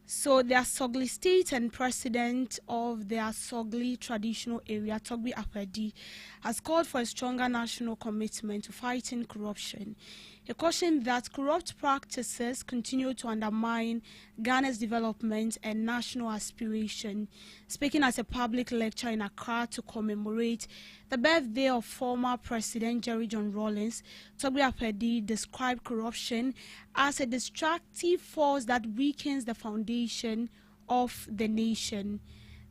So the Asogli State and President of the Asogli Traditional Area, Togbi Apedi, has called for a stronger national commitment to fighting corruption. He cautioned that corrupt practices continue to undermine Ghana's development and national aspiration. Speaking at a public lecture in Accra to commemorate the birthday of former President Jerry John Rawlings, Togbi Apedi described corruption as a destructive force that weakens the foundation of the nation.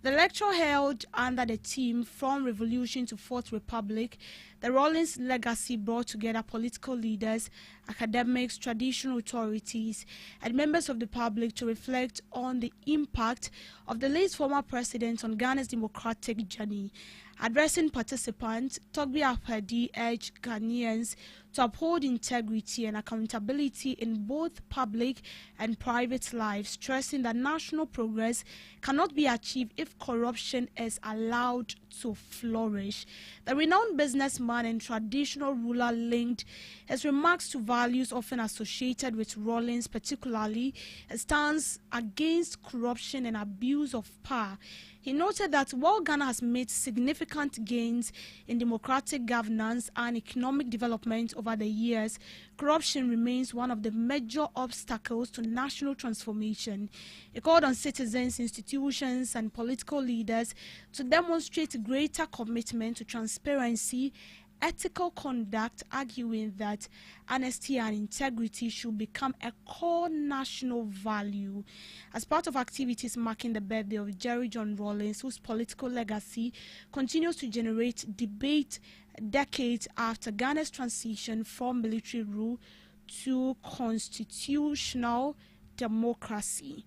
The lecture held under the theme From Revolution to Fourth Republic, the Rawlings legacy brought together political leaders, academics, traditional authorities, and members of the public to reflect on the impact of the late former president on Ghana's democratic journey. Addressing participants, Togbi Apedi urged Ghanaians to uphold integrity and accountability in both public and private lives, stressing that national progress cannot be achieved if corruption is allowed to flourish. The renowned businessman and traditional ruler linked his remarks to values often associated with Rawlings, particularly a stance against corruption and abuse of power. He noted that while Ghana has made significant gains in democratic governance and economic development over the years, corruption remains one of the major obstacles to national transformation. He called on citizens, institutions, and political leaders to demonstrate greater commitment to transparency, ethical conduct, arguing that honesty and integrity should become a core national value. As part of activities marking the birthday of Jerry John Rawlings, whose political legacy continues to generate debate decades after Ghana's transition from military rule to constitutional democracy.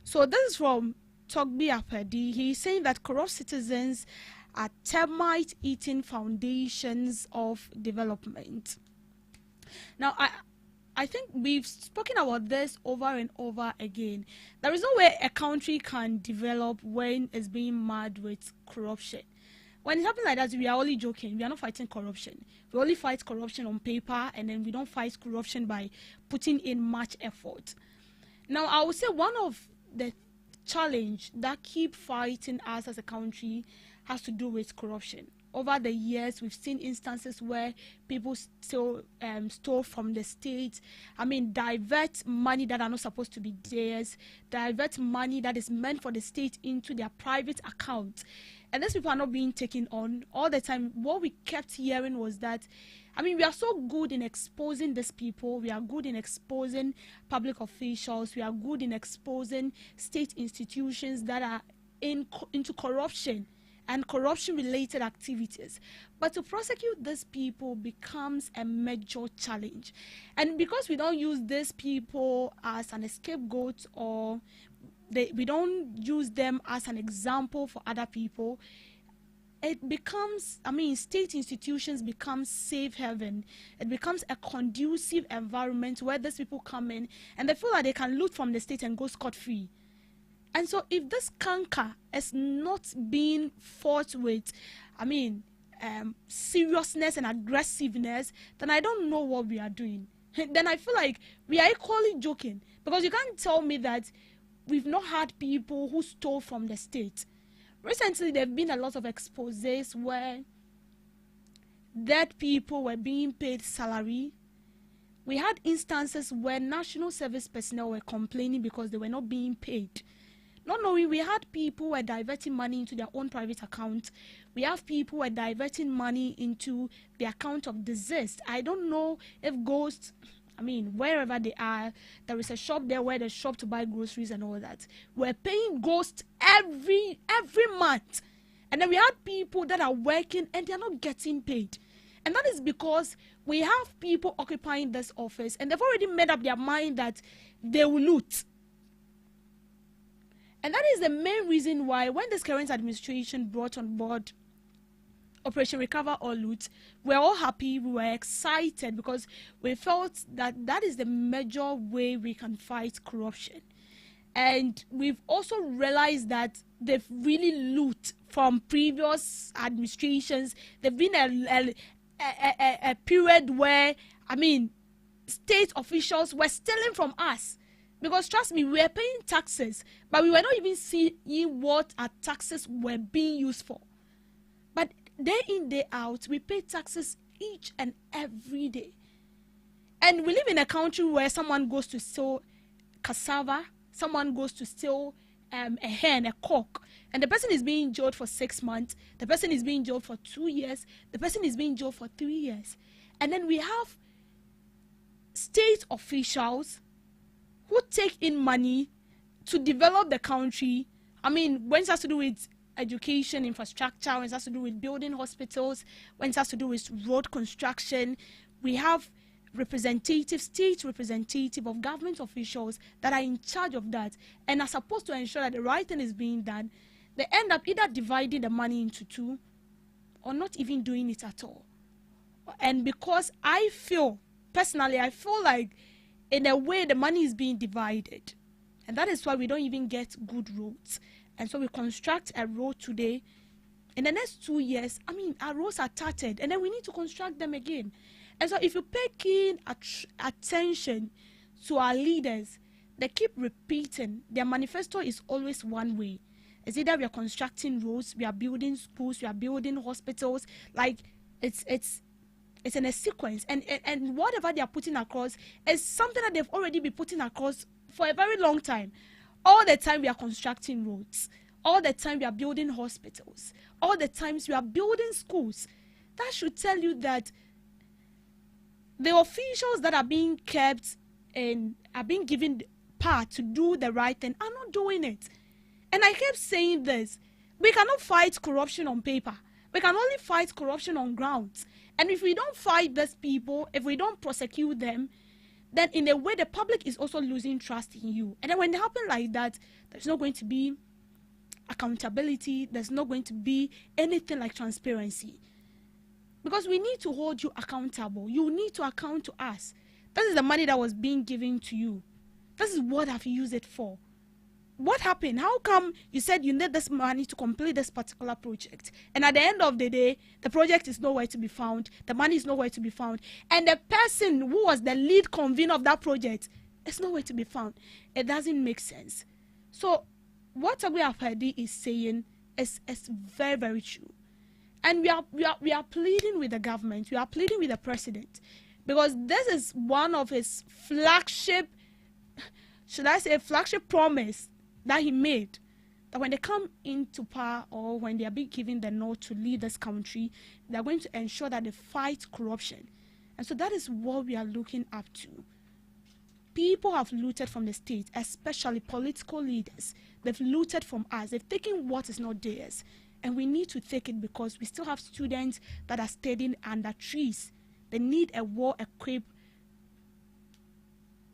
So this is from Togbi Apedi. He's saying that corrupt citizens are termite-eating foundations of development. Now, I think we've spoken about this over and over again. There is no way a country can develop when it's being mad with corruption. When it happens like that, we are only joking. We are not fighting corruption. We only fight corruption on paper, and then we don't fight corruption by putting in much effort. Now, I would say one of the challenge that keep fighting us as a country has to do with corruption. Over the years, we've seen instances where people still stole from the state. Divert money that are not supposed to be theirs, divert money that is meant for the state into their private account. And these people are not being taken on all the time. What we kept hearing was that, we are so good in exposing these people. We are good in exposing public officials. We are good in exposing state institutions that are into corruption and corruption-related activities. But to prosecute these people becomes a major challenge. And because we don't use these people as an scapegoat, or we don't use them as an example for other people, it becomes, state institutions become safe haven. It becomes a conducive environment where these people come in and they feel like they can loot from the state and go scot-free. And so if this canker is not being fought with, seriousness and aggressiveness, then I don't know what we are doing. Then I feel like we are equally joking, because you can't tell me that we've not had people who stole from the state. Recently, there have been a lot of exposés where dead people were being paid salary. We had instances where national service personnel were complaining because they were not being paid. Not knowing, we had people who were diverting money into their own private account. We have people who were diverting money into the account of deceased. I don't know if ghosts, wherever they are, there is a shop there where they shop to buy groceries and all that. We're paying ghosts every month. And then we had people that are working and they're not getting paid. And that is because we have people occupying this office and they've already made up their mind that they will loot. And that is the main reason why when this current administration brought on board Operation Recover or Loot, we're all happy, we were excited, because we felt that that is the major way we can fight corruption. And we've also realized that they've really loot from previous administrations. There've been a period where, state officials were stealing from us. Because trust me, we were paying taxes, but we were not even seeing what our taxes were being used for. But day in, day out, we pay taxes each and every day. And we live in a country where someone goes to steal cassava, someone goes to steal a hen, a cock, and the person is being jailed for 6 months, the person is being jailed for 2 years, the person is being jailed for 3 years. And then we have state officials who take in money to develop the country. When it has to do with education, infrastructure, when it has to do with building hospitals, when it has to do with road construction, we have state representative of government officials that are in charge of that and are supposed to ensure that the right thing is being done. They end up either dividing the money into two or not even doing it at all. And because personally, I feel like in a way the money is being divided, and that is why we don't even get good roads. And so we construct a road today. In the next 2 years, our roads are tattered, and then we need to construct them again. And so if you pay keen attention to our leaders, they keep repeating their manifesto is always one way. It's either we are constructing roads, we are building schools, we are building hospitals. Like it's in a sequence, and whatever they are putting across is something that they've already been putting across for a very long time. All the time we are constructing roads, all the time we are building hospitals, all the times we are building schools. That should tell you that the officials that are being kept and are being given power to do the right thing are not doing it. And I kept saying this, we cannot fight corruption on paper. We can only fight corruption on grounds. And if we don't fight these people, if we don't prosecute them, then in a way the public is also losing trust in you. And then when it happens like that, there's not going to be accountability. There's not going to be anything like transparency. Because we need to hold you accountable. You need to account to us. This is the money that was being given to you. This is what have you used it for. What happened? How come you said you need this money to complete this particular project? And at the end of the day, the project is nowhere to be found. The money is nowhere to be found. And the person who was the lead convener of that project is nowhere to be found. It doesn't make sense. So what Abu Apadi is saying is very, very true. And we are pleading with the government. We are pleading with the president. Because this is one of his flagship, flagship promise that he made, that when they come into power or when they are being given the nod to lead this country, they are going to ensure that they fight corruption. And so that is what we are looking up to. People have looted from the state, especially political leaders. They've looted from us. They've taken what is not theirs. And we need to take it because we still have students that are studying under trees. They need a well-equipped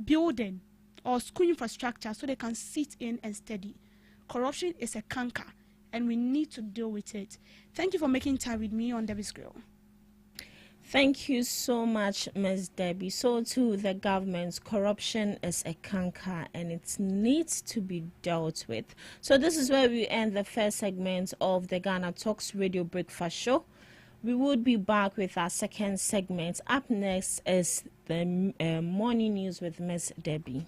building or school infrastructure so they can sit in and study. Corruption is a canker, and we need to deal with it. Thank you for making time with me on Debbie's Grill. Thank you so much, Ms. Debbie. So too, the government's corruption is a canker and it needs to be dealt with. So this is where we end the first segment of the Ghana Talks Radio Breakfast Show. We would be back with our second segment. Up next is the morning news with Ms. Debbie.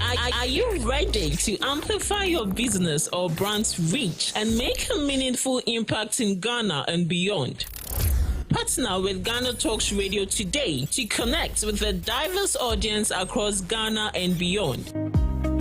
Are you ready to amplify your business or brand's reach and make a meaningful impact in Ghana and beyond? Partner with Ghana Talks Radio today to connect with a diverse audience across Ghana and beyond.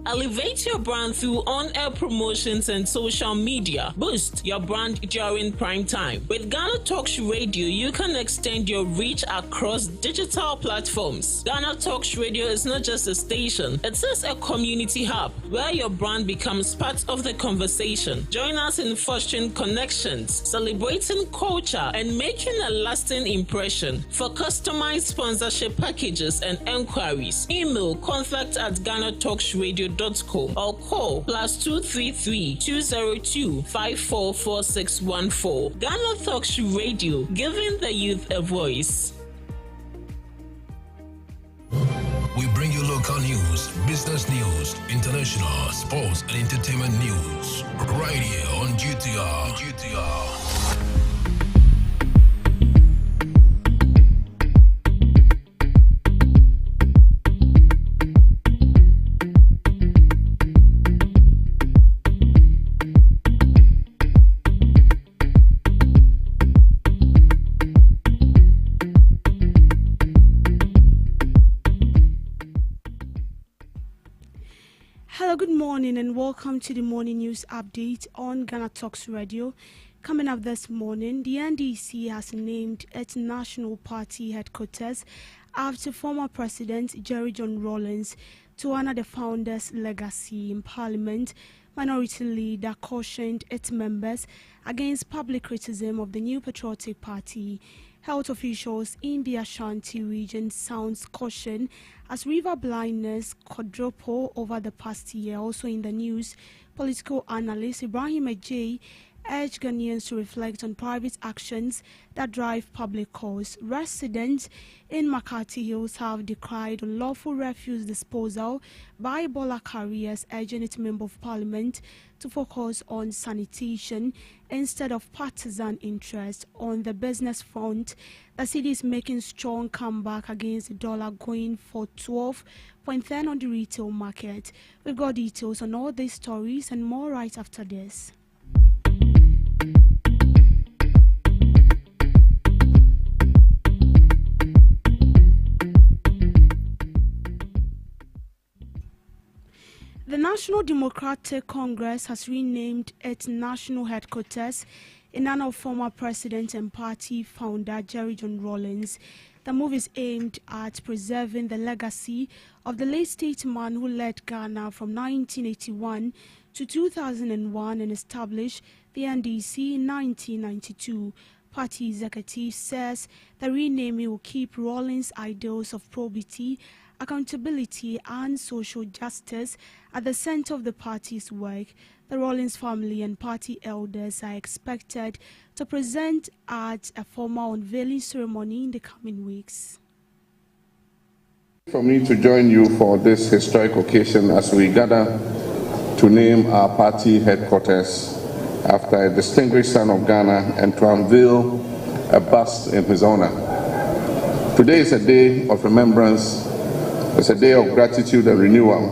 Elevate your brand through on-air promotions and social media. Boost your brand during prime time. With Ghana Talks Radio, you can extend your reach across digital platforms. Ghana Talks Radio is not just a station, it is a community hub where your brand becomes part of the conversation. Join us in fostering connections, celebrating culture, and making a lasting impression. For customized sponsorship packages and enquiries, email contact@GhanaTalksRadio.com or call +233 202 544614. Ghana Talks Radio, giving the youth a voice. We bring you local news, business news, international, sports, and entertainment news right here on GTR. Hello, good morning and welcome to the morning news update on Ghana Talks Radio. Coming up this morning, the NDC has named its national party headquarters after former President Jerry John Rawlings to honor the founder's legacy in Parliament. Minority Leader cautioned its members against public criticism of the new patriotic party. Health officials in the Ashanti region sounds caution as river blindness quadrupled over the past year. Also in the news, political analyst Ibrahim Ajay urged Ghanaians to reflect on private actions that drive public cause. Residents in Makati Hills have decried unlawful refuse disposal by Bola carriers, urging its Member of Parliament to focus on sanitation instead of partisan interest. On the business front, the city is making strong comeback against the dollar, going for 12.10 on the retail market. We've got details on all these stories and more right after this. The National Democratic Congress has renamed its national headquarters in honor of former President and party founder Jerry John Rawlings. The move is aimed at preserving the legacy of the late statesman who led Ghana from 1981 to 2001 and established the NDC in 1992. Party executive says the renaming will keep Rawlings' ideals of probity, accountability and social justice at the center of the party's work. The Rawlings family and party elders are expected to present at a formal unveiling ceremony in the coming weeks. For me to join you for this historic occasion as we gather to name our party headquarters after a distinguished son of Ghana and to unveil a bust in his honor. Today is a day of remembrance. It's a day of gratitude and renewal.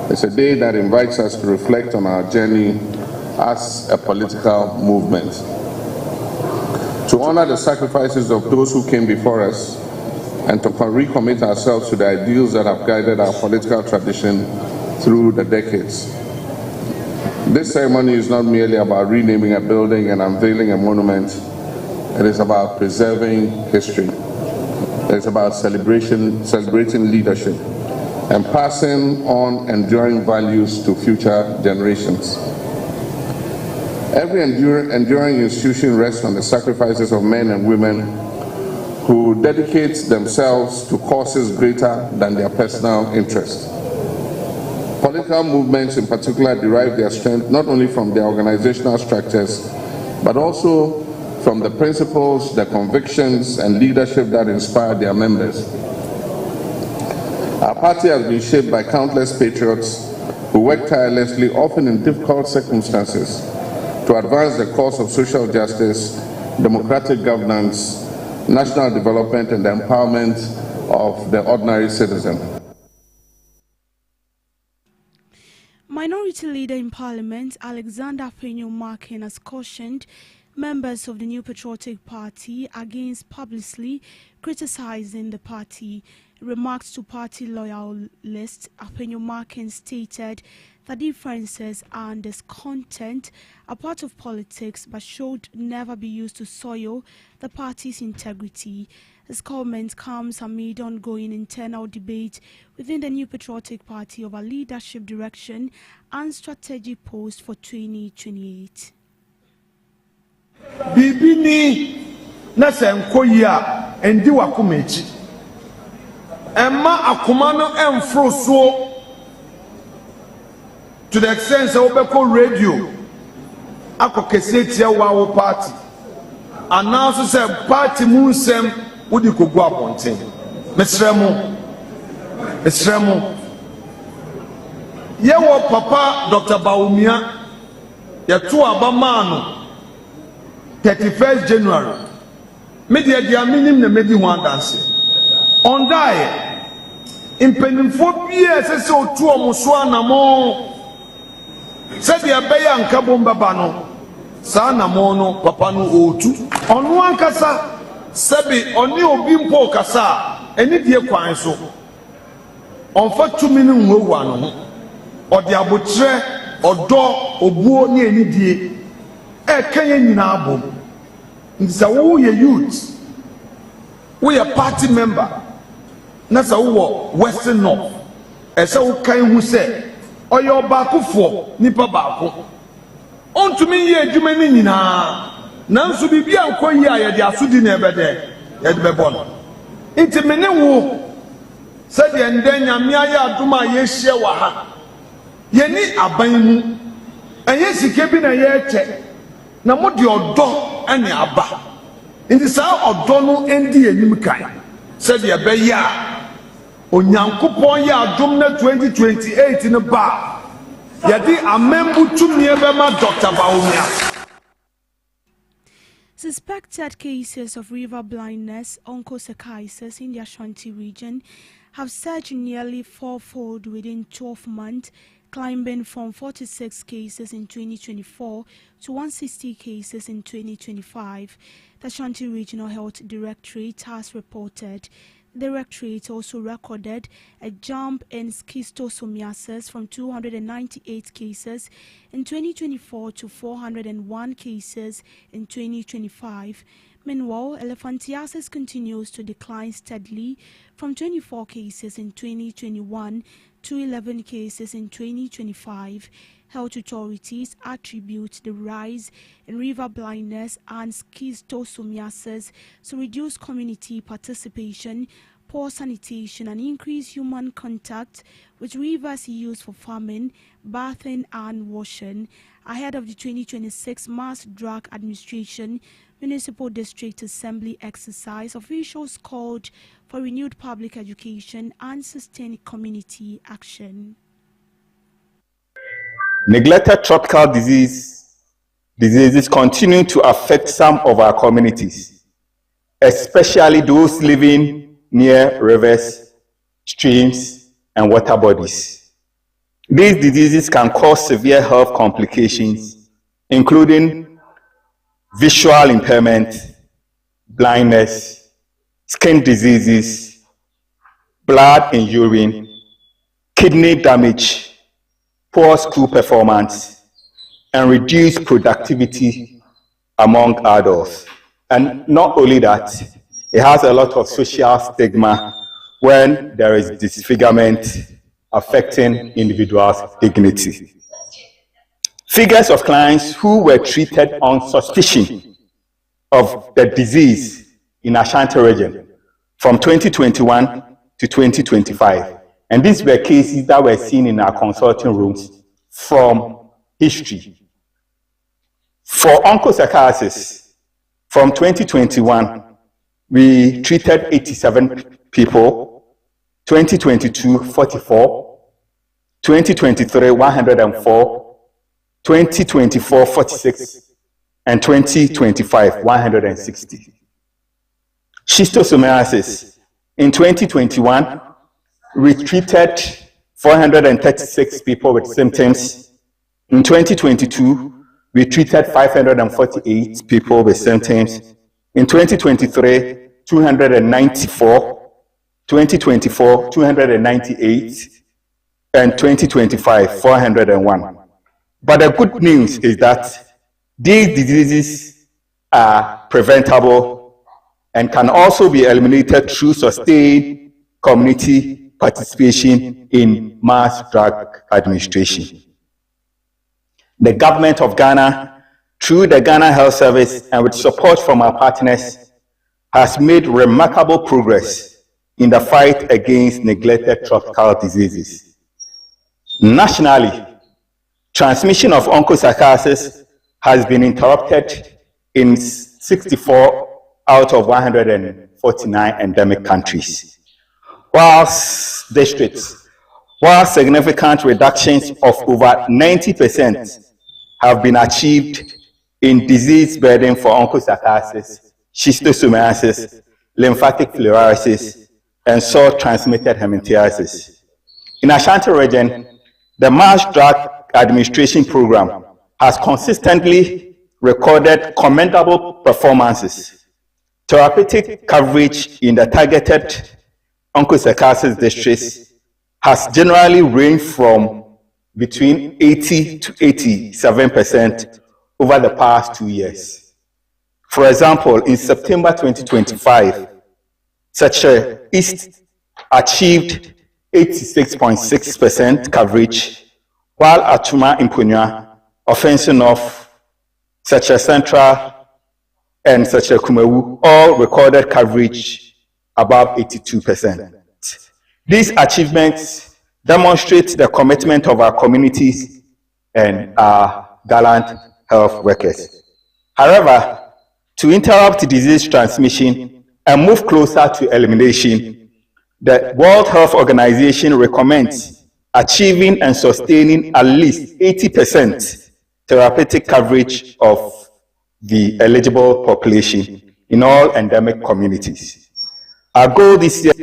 It's a day that invites us to reflect on our journey as a political movement, to honor the sacrifices of those who came before us, and to recommit ourselves to the ideals that have guided our political tradition through the decades. This ceremony is not merely about renaming a building and unveiling a monument. It is about preserving history. It's about celebrating leadership and passing on enduring values to future generations. Every enduring institution rests on the sacrifices of men and women who dedicate themselves to causes greater than their personal interests. Political movements in particular derive their strength not only from their organizational structures, but also from the principles, the convictions, and leadership that inspired their members. Our party has been shaped by countless patriots who work tirelessly, often in difficult circumstances, to advance the cause of social justice, democratic governance, national development, and the empowerment of the ordinary citizen. Minority Leader in Parliament Alexander Penyo-Markin has cautioned members of the New Patriotic Party against publicly criticizing the party. Remarks to party loyalists, Penyo-Markin stated that differences and discontent are part of politics but should never be used to soil the party's integrity. His comment comes amid ongoing internal debate within the New Patriotic Party over leadership direction and strategy post for 2028. Bibini na senkoya endi wakumechi. Emma akumano enfroso to the extent that obeko radio ako kesetia wa party. Announce say party munsem wodi kogu abonten. Mesremo yewo papa Dr. Baumia yeto abamano 31st January. Media dia minim na medi ho dance. On die impenimfo bia sese otu omuso anamo se dia beya nka bomba no sa anamo no papa no otu onu ankasa sebi oni obi mpo kasa eni die kwan so onfa tumi ne nwowu ano odi abotre odo obuo ne eni die kanye nyina abom nsa wo ye youth we a party member na sa wo western north esa wo kan hu se oyo baakofo nipa baako ontumi ye adwuma ni nyina nanso bibia nkoyi a ye de asodi na ebede ye de bebo no nti mene wo se de ndenya me aye aduma ye hye wa ha ye ni aban mu enye sike bi na ye che na modi odo ane aba ndi sa odo no endi enim kan se de be ya onyankopon ya adom na 2028 ne ba yadi amembu tumi ebe ma Dr. Baumia. Suspected cases of river blindness, onchocerciasis in the Ashanti region have surged nearly fourfold within 12 months, climbing from 46 cases in 2024 to 160 cases in 2025. The Ashanti Regional Health Directorate has reported. The Directorate also recorded a jump in schistosomiasis from 298 cases in 2024 to 401 cases in 2025. Meanwhile, elephantiasis continues to decline steadily from 24 cases in 2021 to 11 cases in 2025. Health authorities attribute the rise in river blindness and schistosomiasis to reduced community participation, poor sanitation, and increased human contact with rivers used for farming, bathing, and washing. Ahead of the 2026 Mass Drug Administration Municipal District Assembly exercise, officials called for renewed public education and sustained community action. Neglected tropical diseases continue to affect some of our communities, especially those living near rivers, streams, and water bodies. These diseases can cause severe health complications, including visual impairment, blindness, skin diseases, blood in urine, kidney damage, poor school performance, and reduced productivity among adults. And not only that, it has a lot of social stigma when there is disfigurement affecting individuals' dignity. Figures of clients who were treated on suspicion of the disease in Ashanti region from 2021 to 2025. And these were cases that were seen in our consulting rooms from history. For onchocerciasis, From 2021, we treated 87 people, 2022, 44, 2023, 104, 2024, 46, and 2025, 160. Schistosomiasis. In 2021, we treated 436 people with symptoms. In 2022, we treated 548 people with symptoms. In 2023, 294, 2024, 298, and 2025, 401. But the good news is that these diseases are preventable and can also be eliminated through sustained community participation in mass drug administration. The government of Ghana, through the Ghana Health Service and with support from our partners, has made remarkable progress in the fight against neglected tropical diseases. Nationally, transmission of onchocerciasis has been interrupted in 64 out of 149 endemic countries, while significant reductions of over 90% have been achieved in disease burden for onchocerciasis, schistosomiasis, lymphatic filariasis, and soil-transmitted hemoptysis. In Ashanti region, the mass drug administration program has consistently recorded commendable performances. Therapeutic coverage in the targeted onchocerciasis districts has generally ranged from between 80 to 87% over the past 2 years. For example, in September 2025, Sacha East achieved 86.6% coverage, while Atuma Impunya, Offensive North, Sacha Central, and Sacha Kumewu all recorded coverage above 82%. These achievements demonstrate the commitment of our communities and our gallant health workers. However, to interrupt disease transmission and move closer to elimination, the World Health Organization recommends achieving and sustaining at least 80% therapeutic coverage of the eligible population in all endemic communities. Our goal this year.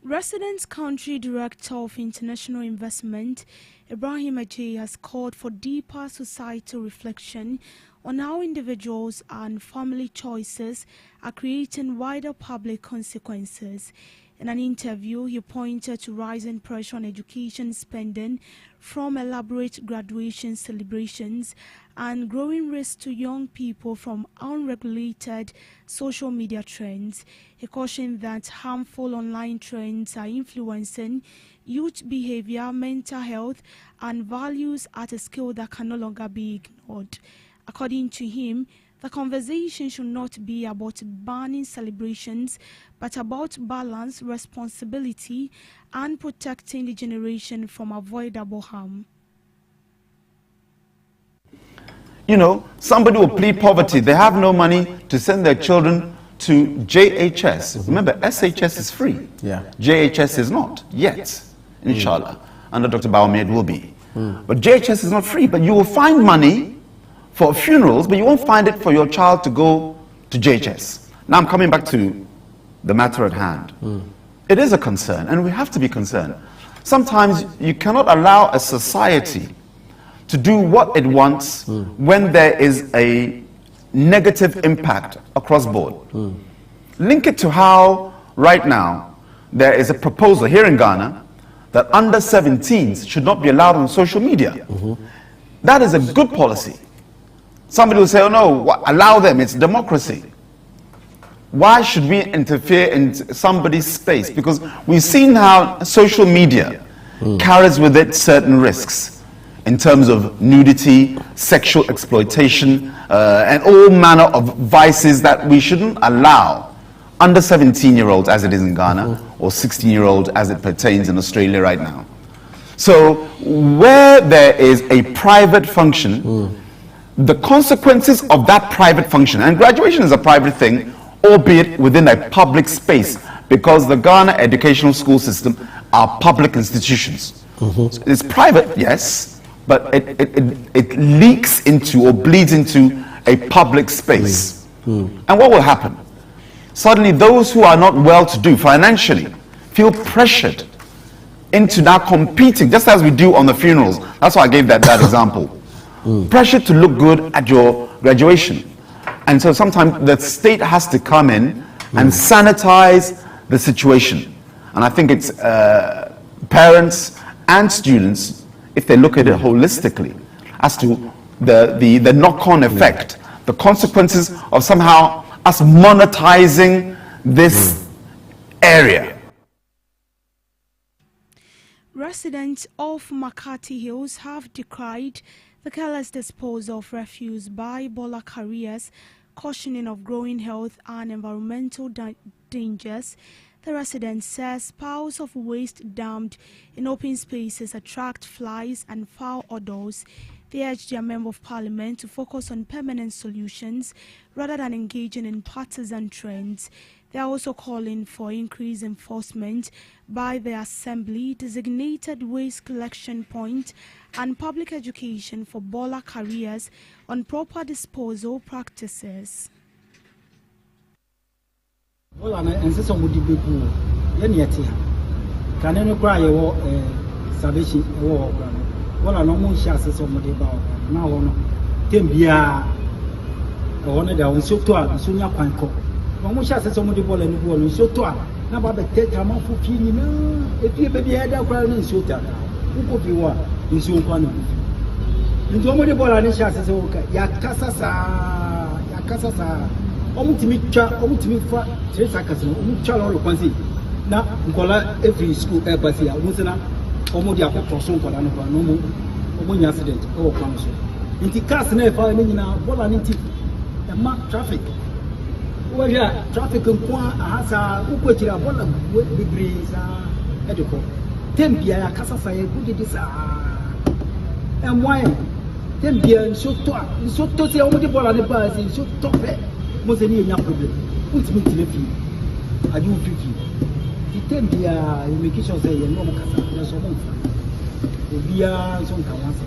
Resident Country Director of International Investment, Ibrahim Ajay, has called for deeper societal reflection on how individuals and family choices are creating wider public consequences. In an interview, he pointed to rising pressure on education spending from elaborate graduation celebrations and growing risk to young people from unregulated social media trends. He cautioned that harmful online trends are influencing youth behavior, mental health, and values at a scale that can no longer be ignored. According to him, the conversation should not be about banning celebrations, but about balance, responsibility, and protecting the generation from avoidable harm. You know, somebody will plead poverty. They have no money to send their children to JHS. Remember, SHS is free. Yeah. JHS is not yet, inshallah. Under Dr. Bawumia it will be. But JHS is not free, but you will find money for funerals, but you won't find it for your child to go to JHS. Now I'm coming back to the matter at hand. It is a concern, and we have to be concerned. Sometimes you cannot allow a society to do what it wants when there is a negative impact across board. Link it to how right now there is a proposal here in Ghana that under 17s should not be allowed on social media. That is a good policy. Somebody will say, oh no, allow them, it's democracy. Why should we interfere in somebody's space? Because we've seen how social media carries with it certain risks in terms of nudity, sexual exploitation, and all manner of vices that we shouldn't allow under 17-year-olds as it is in Ghana, or 16-year-olds as it pertains in Australia right now. So where there is a private function, the consequences of that private function, and graduation is a private thing, albeit within a public space, because the Ghana educational school system are public institutions. It's private, yes, but it leaks into or bleeds into a public space. And what will happen? Suddenly those who are not well-to-do financially feel pressured into now competing, just as we do on the funerals. That's why I gave that example. Pressure to look good at your graduation. And so sometimes the state has to come in and sanitize the situation. And I think it's parents and students, if they look at it holistically, as to the knock-on effect, the consequences of somehow us monetizing this area. Residents of Makati Hills have decried the careless disposal of refuse by Bola carriers, cautioning of growing health and environmental dangers. The resident says piles of waste dumped in open spaces attract flies and foul odors. They urge their member of parliament to focus on permanent solutions rather than engaging in partisan trends. They are also calling for increased enforcement by the assembly, designated waste collection point, and public education for Bola carriers on proper disposal practices. Well, and so some would be cool. Can any cry or salvation or well, I know more shots as somebody about now on Timbia or one of the so to Sunya Panko. No shots as somebody ball and go on so to now about the take a month for feeling if you baby had a crown in Sota. Who could be one in Supan? In somebody ball and shots as okay. Yakasasa. Omutimi fa 3 seconds umutchala lo kwanzi na nkola every school airport ya musina omudi akoko so nkola no kwa no mu omunya accident e wo kwan so nti cars na fa ni nyina bola ni nti e ma traffic wo ya traffic nko ahasa ukwechira bola bibiri sa edeko tempia ya kasasa ya gudi sa e moyen tempia so to se omudi bola ni ba se so to fe mo se ni enya problem ultimate lefi aju fifi itembia make sure say you no kasa na so mo obia so nka wanse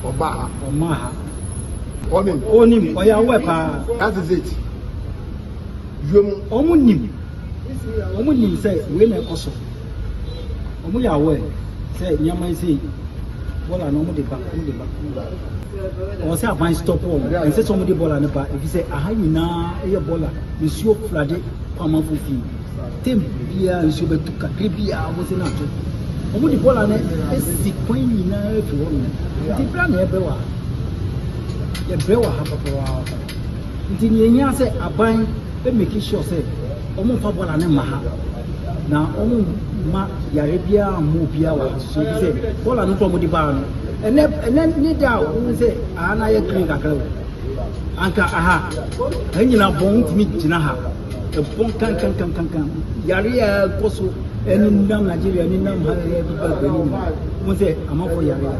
oba omaha onim oya wepa that is it yom omunim say we na ekoso omu ya we say nyama say bola no mo de ba or say I stop all and say somebody ball and if you say aha nyina e bola nsuo flade kwama fufi tem bia nsuo betuka bia wo se na to omo di bola na esi kwan nyina efi ho no ti bra na ebewa ha papa wa nti nyenya say aban e make sure say omo fa bola na maha na omo ma yare bia mo bia wa so bi say bola no to mo di ba no and then need out who say ana ye clean kakra anka aha anyina bon timi gina ha e bon kan yare ya koso eni ndam Nigeria ni ndam ha ya bi ba ni mo say amafo yare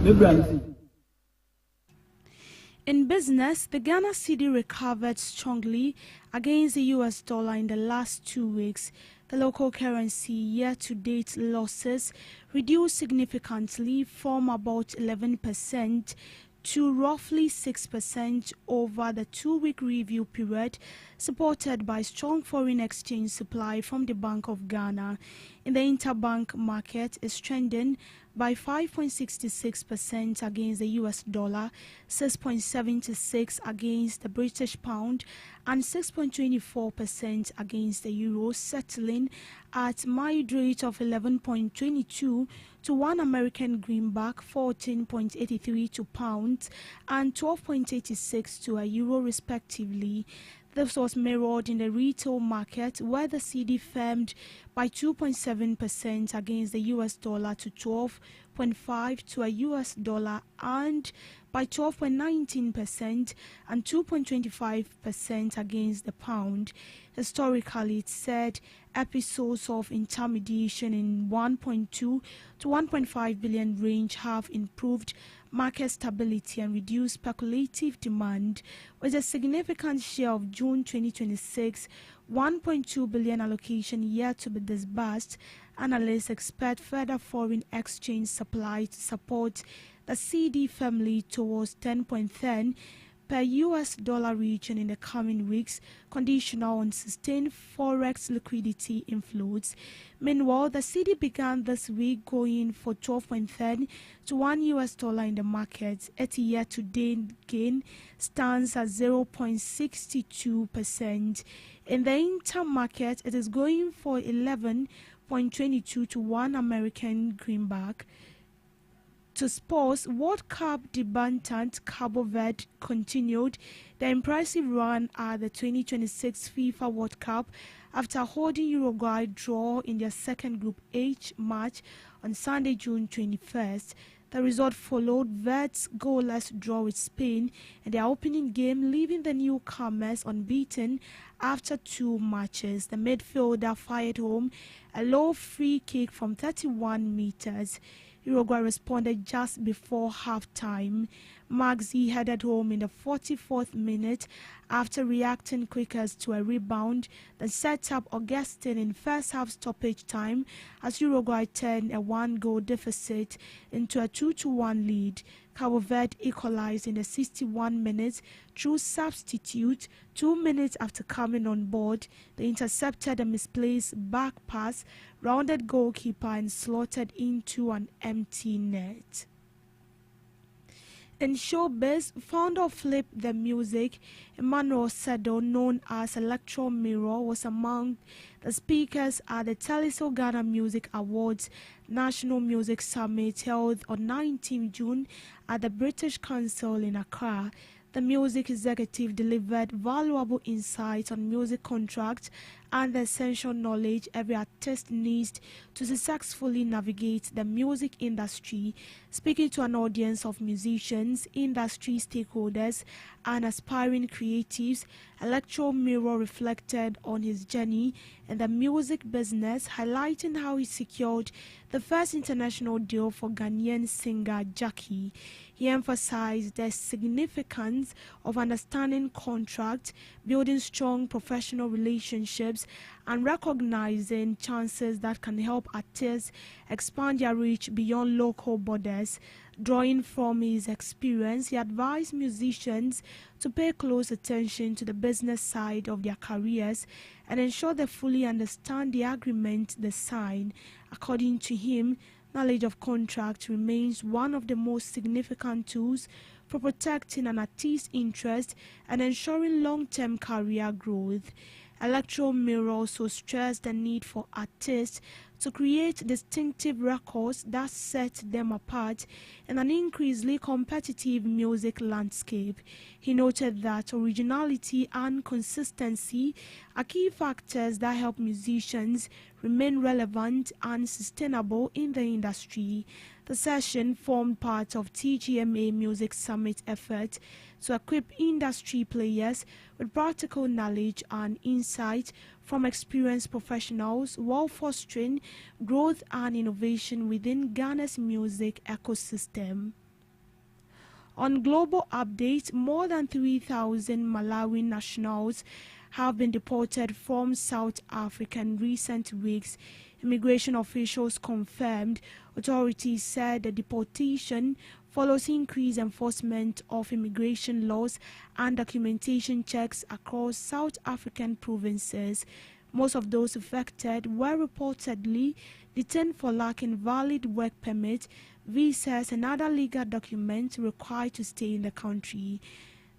me brand. In business, the Ghana cedi recovered strongly against the US dollar in the last 2 weeks. The local currency year-to-date losses reduced significantly from about 11% to roughly 6% over the 2-week review period, supported by strong foreign exchange supply from the Bank of Ghana. In the interbank market, is trending by 5.66% against the US dollar, 6.76 against the British pound, and 6.24% against the euro, settling at mild rate of 11.22 to 1 American greenback, 14.83 to pounds, and 12.86 to a euro respectively. This was mirrored in the retail market, where the cedi firmed by 2.7% against the US dollar to 12.5 to a US dollar, and by 12.19% and 2.25% against the pound. Historically, it said episodes of intermediation in 1.2 to 1.5 billion range have improved market stability and reduced speculative demand, with a significant share of June 2026 1.2 billion allocation yet to be disbursed. Analysts expect further foreign exchange supply to support the CD family towards 10.10 per US dollar region in the coming weeks, conditional on sustained forex liquidity inflows. Meanwhile, the CD began this week going for 12.10 to 1 US dollar in the market. Its year-to-date gain stands at 0.62%. In the intermarket, it is going for 11.22 to 1 American greenback. To sports, World Cup debutant Cabo Verde continued their impressive run at the 2026 FIFA World Cup after holding Uruguay draw in their second Group H match on Sunday, June 21st. The result followed Verde's goalless draw with Spain in their opening game, leaving the newcomers unbeaten after 2 matches. The midfielder fired home a low free kick from 31 meters. Uruguay responded just before half-time. Maxi headed home in the 44th minute after reacting quicker to a rebound that set up Augustin in first half stoppage time as Uruguay turned a 1-goal deficit into a 2-1 lead. Cabo Verde equalized in the 61 minutes through substitute. 2 minutes after coming on board, they intercepted a misplaced back pass, rounded goalkeeper and slotted into an empty net. In showbiz, founder of Flip the Music, Emmanuel Sedo, known as Electro Mirror, was among the speakers at the Teleso Ghana Music Awards National Music Summit held on 19 June at the British Council in Accra. The music executive delivered valuable insights on music contracts and the essential knowledge every artist needs to successfully navigate the music industry. Speaking to an audience of musicians, industry stakeholders, and aspiring creatives, Electro Mirror reflected on his journey in the music business, highlighting how he secured the first international deal for Ghanaian singer Jackie. He emphasized the significance of understanding contracts, building strong professional relationships, and recognizing chances that can help artists expand their reach beyond local borders. Drawing from his experience, he advised musicians to pay close attention to the business side of their careers and ensure they fully understand the agreement they sign. According to him, knowledge of contract remains one of the most significant tools for protecting an artist's interest and ensuring long-term career growth. Electro Mirror also stressed the need for artists to create distinctive records that set them apart in an increasingly competitive music landscape. He noted that originality and consistency are key factors that help musicians remain relevant and sustainable in the industry. The session formed part of TGMA Music Summit effort to equip industry players with practical knowledge and insight from experienced professionals while fostering growth and innovation within Ghana's music ecosystem. On global updates, more than 3,000 Malawi nationals have been deported from South Africa in recent weeks. Immigration officials confirmed. Authorities said the deportation follows increased enforcement of immigration laws and documentation checks across South African provinces. Most of those affected were reportedly detained for lacking valid work permits, visas, and other legal documents required to stay in the country.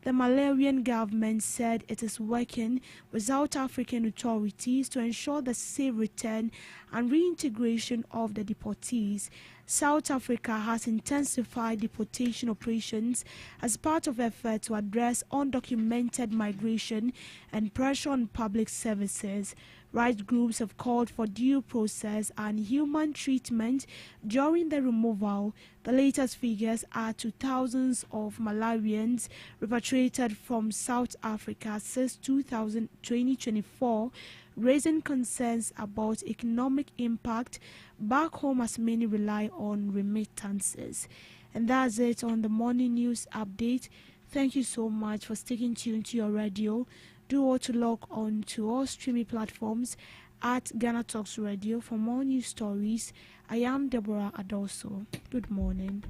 The Malawian government said it is working with South African authorities to ensure the safe return and reintegration of the deportees. South Africa has intensified deportation operations as part of efforts to address undocumented migration and pressure on public services. Rights groups have called for due process and human treatment during the removal. The latest figures are to thousands of Malawians repatriated from South Africa since 2024, raising concerns about economic impact back home as many rely on remittances. And that's it on the morning news update. Thank you so much for sticking tuned to your radio. Do all to log on to all streaming platforms at Ghana Talks Radio for more news stories. I am Deborah Adoso. Good morning.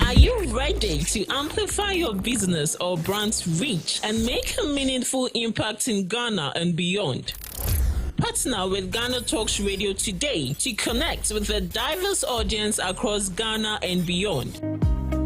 Are you ready to amplify your business or brand's reach and make a meaningful impact in Ghana and beyond? Partner with Ghana Talks Radio today to connect with a diverse audience across Ghana and beyond.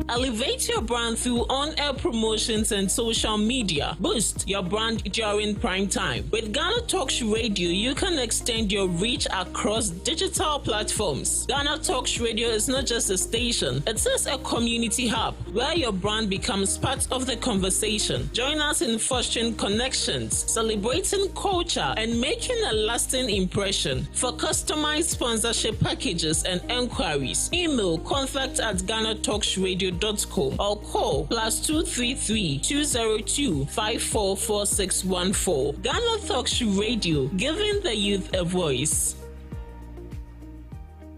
Elevate your brand through on-air promotions and social media. Boost your brand during prime time. With Ghana Talks Radio, you can extend your reach across digital platforms. Ghana Talks Radio is not just a station, it is a community hub where your brand becomes part of the conversation. Join us in fostering connections, celebrating culture, and making a lasting impression. For customized sponsorship packages and enquiries, email contact@GhanaTalksRadio.com or call +233 202 544614. Ghana Talks Radio, giving the youth a voice.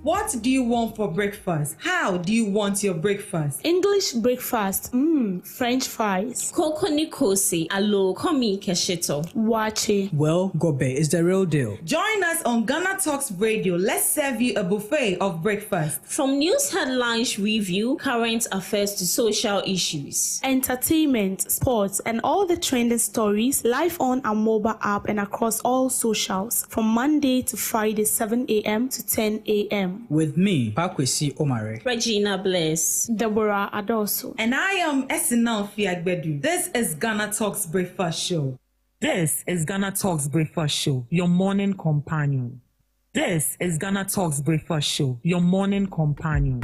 What do you want for breakfast? How do you want your breakfast? English breakfast, French fries. Koko Nikosi, alo komi kesheto. Wache. Well, Gobe is the real deal. Join us on Ghana Talks Radio. Let's serve you a buffet of breakfast. From news headlines review, current affairs to social issues. Entertainment, sports, and all the trending stories live on our mobile app and across all socials from Monday to Friday, 7 a.m. to 10 a.m. With me, Pakwesi Omare, Regina Bliss, Deborah Adoso, and I am Esinal Fiagbedu. This is Ghana Talks Breakfast Show. This is Ghana Talks Breakfast Show, your morning companion. This is Ghana Talks Breakfast Show, your morning companion.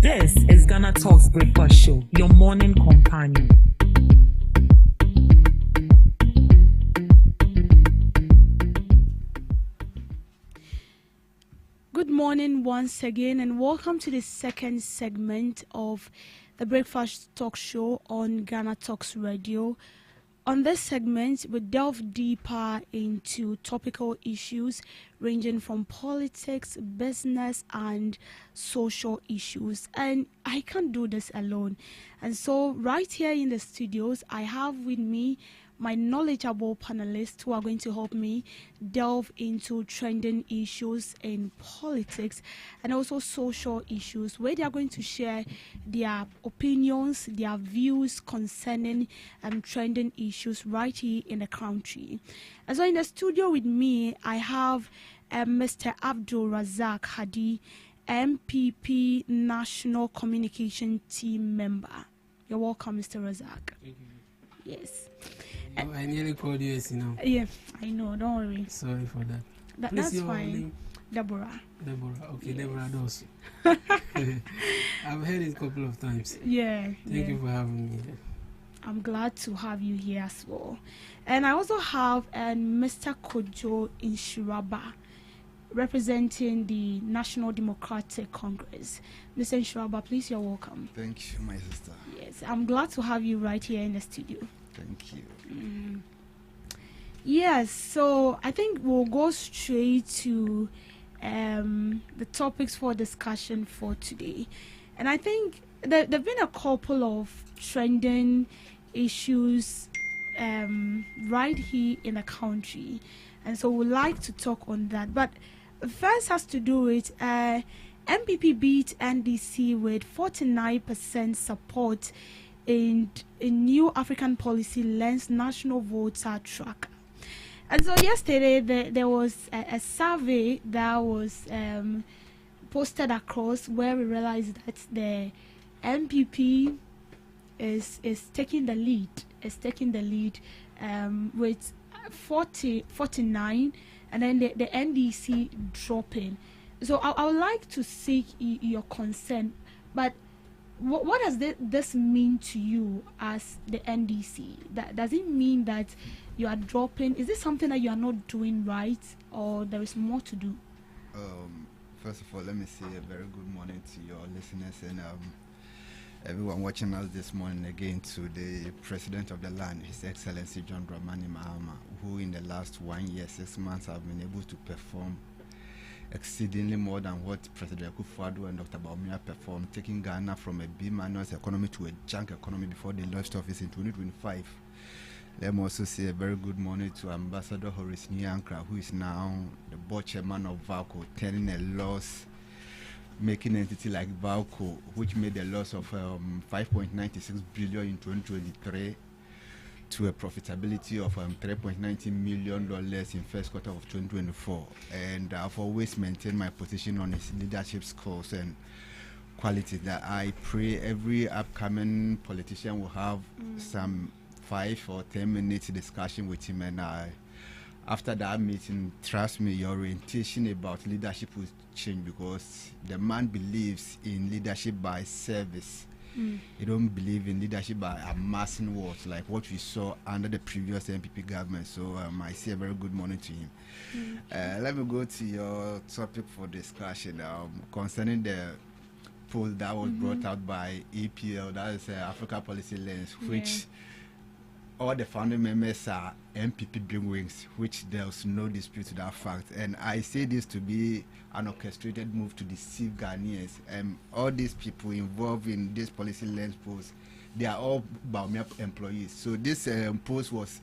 This is Ghana Talks Breakfast Show, your morning companion. Good morning once again, and welcome to the second segment of the Breakfast Talk Show on Ghana Talks Radio. On this segment, we delve deeper into topical issues ranging from politics, business, and social issues. And I can't do this alone. And so right here in the studios, I have with me my knowledgeable panelists who are going to help me delve into trending issues in politics and also social issues, where they are going to share their opinions, their views concerning trending issues right here in the country. And so in the studio with me, I have Mr. Abdul Razak Hadi, MPP National Communication Team member. You're welcome, Mr. Razak. Thank you. Yes. I nearly called you as you know. Yeah, I know. Don't worry. Sorry for that. That's fine. Deborah. Okay, Yes. Deborah Adoso. I've heard it a couple of times. Yeah. Thank you for having me. I'm glad to have you here as well. And I also have Mr. Kojo Inshiraba, representing the National Democratic Congress. Mr. Inshiraba, please, you're welcome. Thank you, my sister. Yes, I'm glad to have you right here in the studio. Thank you. Yes, so I think we'll go straight to the topics for discussion for today. And I think there have been a couple of trending issues right here in the country. And so we'd like to talk on that. But first has to do with MPP beat NDC with 49% support in new African policy lens national voter tracker. And so yesterday there was a survey that was posted across where we realized that the MPP is taking the lead. With 49, and then the NDC dropping. So I would like to seek your consent. But what does this mean to you as the NDC? Does it mean that you are dropping? Is this something that you are not doing right, or there is more to do? First of all, let me say a very good morning to your listeners and everyone watching us this morning, again to the President of the land, His Excellency John Dramani Mahama, who in the last 1 year, 6 months have been able to perform exceedingly more than what President Akufo-Addo and Dr. Bawumia performed, taking Ghana from a B-minus economy to a junk economy before they left office in 2025. Let me also say a very good morning to Ambassador Horace Nyankra, who is now the board chairman of VALCO, turning a loss, making an entity like VALCO, which made a loss of 5.96 billion in 2023, to a profitability of $3.19 million in first quarter of 2024. And I've always maintained my position on his leadership skills and qualities, that I pray every upcoming politician will have some 5 or 10 minutes discussion with him, and after that meeting, trust me, your orientation about leadership will change, because the man believes in leadership by service. You don't believe in leadership by amassing words like what we saw under the previous MPP government. So I say a very good morning to him. Let me go to your topic for discussion concerning the poll that was brought out by APL, that is Africa Policy Lens, which all the founding members are MPP bringwings, which there's no dispute to that fact. And I say this to be an orchestrated move to deceive Ghanaians. All these people involved in this policy lens post, they are all Bawumia employees. So this post was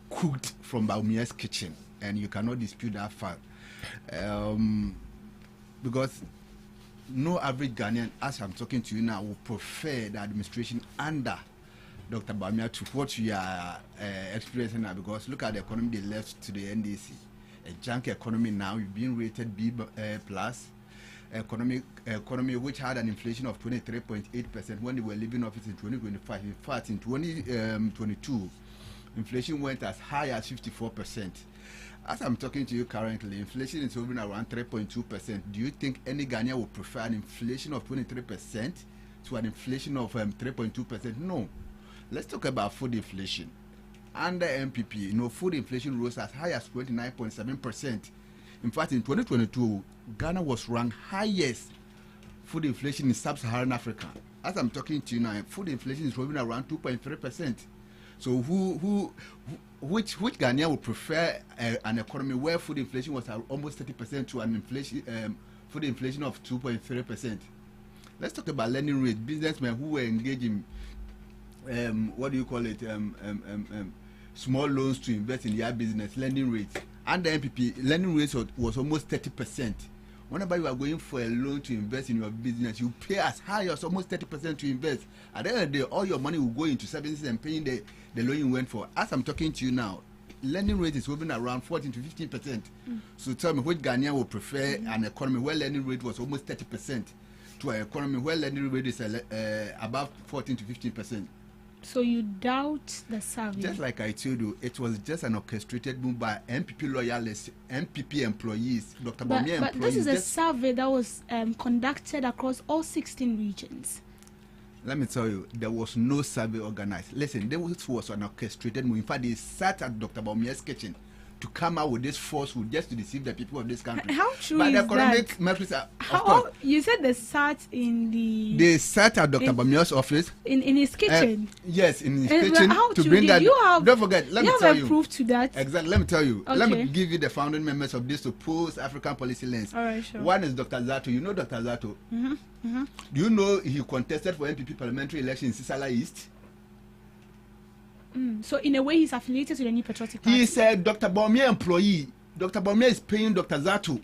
cooked from Bawumia's kitchen, and you cannot dispute that fact. Because no average Ghanaian, as I'm talking to you now, will prefer the administration under Dr. Bawumia to what we are experiencing now, because look at the economy they left to the NDC. A junk economy now, you've been rated B plus. Economy which had an inflation of 23.8% when they were leaving office in 2025. In fact, in 2022, inflation went as high as 54%. As I'm talking to you currently, inflation is hovering around 3.2%. Do you think any Ghanaian would prefer an inflation of 23% to an inflation of 3.2%? No. Let's talk about food inflation. Under MPP, food inflation rose as high as 29.7%. In fact, in 2022, Ghana was ranked highest food inflation in sub-Saharan Africa. As I'm talking to you now, food inflation is hovering around 2.3%. So which Ghanaian would prefer an economy where food inflation was almost 30% to an food inflation of 2.3%? Let's talk about lending rates. Businessmen who were engaging small loans to invest in their business, lending rates. Under MPP, lending rates was almost 30%. Whenever you are going for a loan to invest in your business, you pay as high as almost 30% to invest. At the end of the day, all your money will go into services and paying the loan you went for. As I'm talking to you now, lending rate is moving around 14 to 15%. So tell me, which Ghanaian will prefer an economy where lending rate was almost 30% to an economy where lending rate is above 14 to 15%? So you doubt the survey? Just like I told you, it was just an orchestrated move by MPP loyalists, MPP employees, Dr. Bawumia employees. But this is a survey that was conducted across all 16 regions. Let me tell you, there was no survey organized. Listen, this was an orchestrated move. In fact, they sat at Dr. Bawumia's kitchen to come out with this falsehood just to deceive the people of this country. How true but is the economic that? metrics are, How you said they sat in the... They sat at Dr. Bamia's office. In his kitchen? Yes, in his kitchen. How to bring that. Don't forget, let me tell you. You have a proof to that? Exactly, let me tell you. Okay. Let me give you the founding members of this supposed African policy lens. All right, sure. One is Dr. Zato. You know Dr. Zato? Do you know he contested for NPP parliamentary election in Sisala East? So in a way, he's affiliated to the New Patriotic Party. He said Dr. Bawumia employee. Dr. Bawumia is paying Dr. Zato.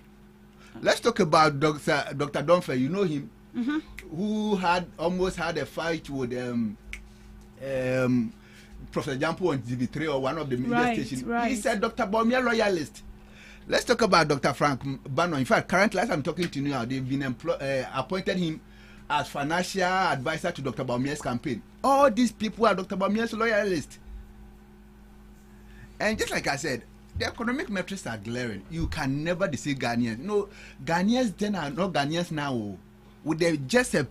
Let's talk about Dr. Donfe. You know him, who almost had a fight with Professor Jampo on TV3 or one of the media stations. Right. He said Dr. Bawumia loyalist. Let's talk about Dr. Frank Bano. In fact, currently, as I'm talking to you now, they've been appointed him as financial advisor to Dr. Bawumia's campaign. All these people are Dr. Bawumia's loyalists. And just like I said, the economic metrics are glaring. You can never deceive Ghanaians. No, Ghanaians then are not Ghanaians now. With just a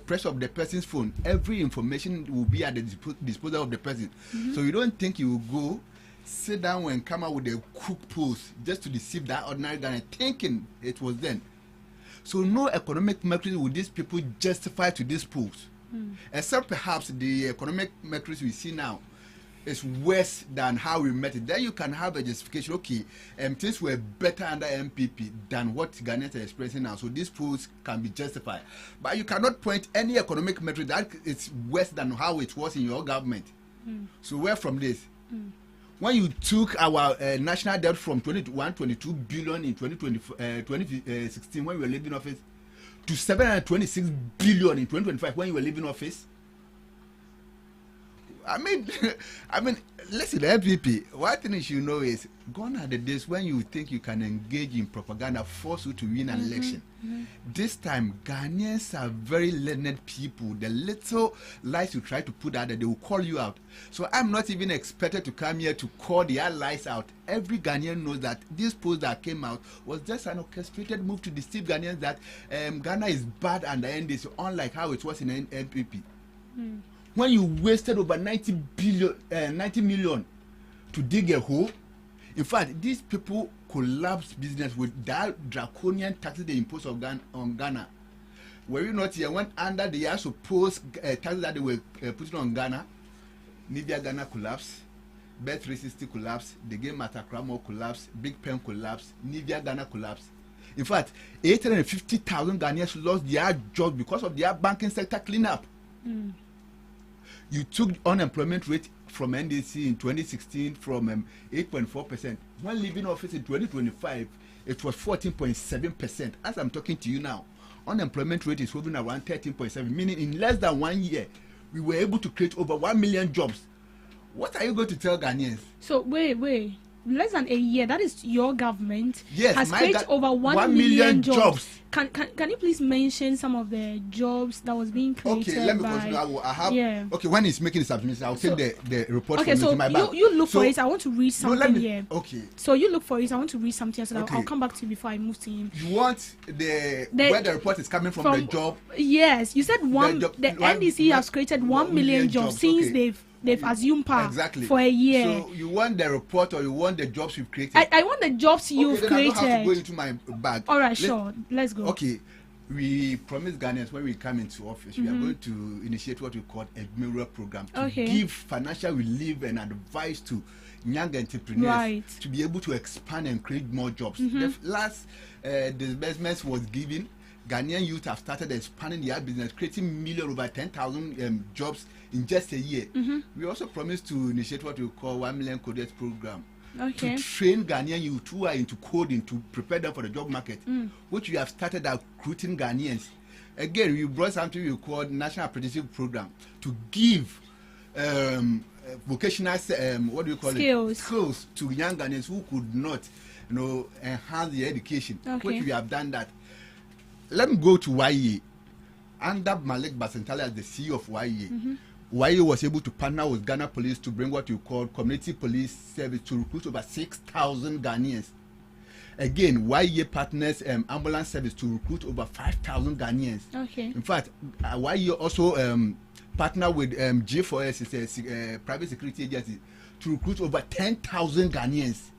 press of the person's phone, every information will be at the disposal of the person. So you don't think you will go sit down and come out with a cook post just to deceive that ordinary Ghanaian, thinking it was then. So no economic metrics will these people justify to this post, except perhaps the economic metrics we see now is worse than how we met it. Then you can have a justification. Okay, things were better under MPP than what Ghanaians are experiencing now. So this post can be justified. But you cannot point any economic metric that it's worse than how it was in your government. So where from this? When you took our national debt from 22 billion in 2016 when we were leaving office to 726 billion in 2025 when you were leaving office. I mean, listen, MPP, one thing you should know is gone are the days when you think you can engage in propaganda, force you to win an election. This time, Ghanaians are very learned people. The little lies you try to put out there, they will call you out. So I'm not even expected to come here to call their lies out. Every Ghanaian knows that this post that came out was just an orchestrated move to deceive Ghanaians that Ghana is bad under NDC, unlike how it was in NPP. When you wasted over 90 million to dig a hole, in fact, these people collapsed business with that draconian taxes they imposed on Ghana. Were you not here when under the supposed taxes that they were putting on Ghana, Nivea Ghana collapsed, Bet 360 collapsed, the game at Akramo collapsed, Big Pen collapsed, Nivea Ghana collapsed. In fact, 850,000 Ghanaians lost their jobs because of their banking sector cleanup. You took unemployment rate from NDC in 2016 from 8.4%. When leaving office in 2025, it was 14.7%. As I'm talking to you now, unemployment rate is hovering around 13.7%, meaning in less than 1 year, we were able to create over 1 million jobs. What are you going to tell Ghanaians? So, wait. Less than a year, that is your government, yes, has created over 1 million jobs. Can you please mention some of the jobs that was being created? Okay, let me continue. I have. Okay, when he's making the submission, I'll take the report from so my bag. you look for it. I want to read something here. Okay. So you look for it. I want to read something else. So I'll come back to you before I move to him. You want where the report is coming from the job? Yes, you said the NDC has created 1 million jobs since they've assumed power for a year. So you want the report or you want the jobs you've created? I want the jobs you've created. I don't have to go into my bag. All right, sure. Let's go. Okay. We promise Ghanaians when we come into office, we are going to initiate what we call a mirror program to give financial relief and advice to young entrepreneurs to be able to expand and create more jobs. The last disbursements was given. Ghanaian youth have started expanding their business, creating over 10,000 jobs in just a year. We also promised to initiate what we call 1 million coders program. To train Ghanaian youth who are into coding to prepare them for the job market, which we have started recruiting Ghanaians. Again, we brought something we call National Apprenticeship Program to give vocational skills to young Ghanaians who could not, enhance their education. Which we have done that. Let me go to YE. Under Malik Basentale as the CEO of YE. YE was able to partner with Ghana Police to bring what you call community police service to recruit over 6,000 Ghanaians. Again, YE partners ambulance service to recruit over 5,000 Ghanaians. In fact, YE also partner with G4S, it's a private security agency, to recruit over 10,000 Ghanaians.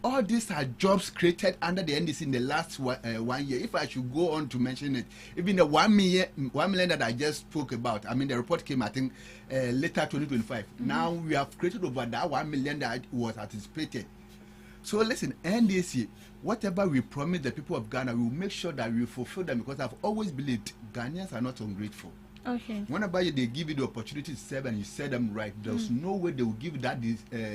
All these are jobs created under the NDC in the last 1 year. If I should go on to mention it, even the 1 million that I just spoke about, I mean, the report came, I think, later 2025. Now we have created over that 1 million that was anticipated. So listen, NDC, whatever we promise the people of Ghana, we will make sure that we fulfill them, because I've always believed Ghanaians are not ungrateful. Okay. Whenever they give you the opportunity to serve and you serve them right, there's no way they will give that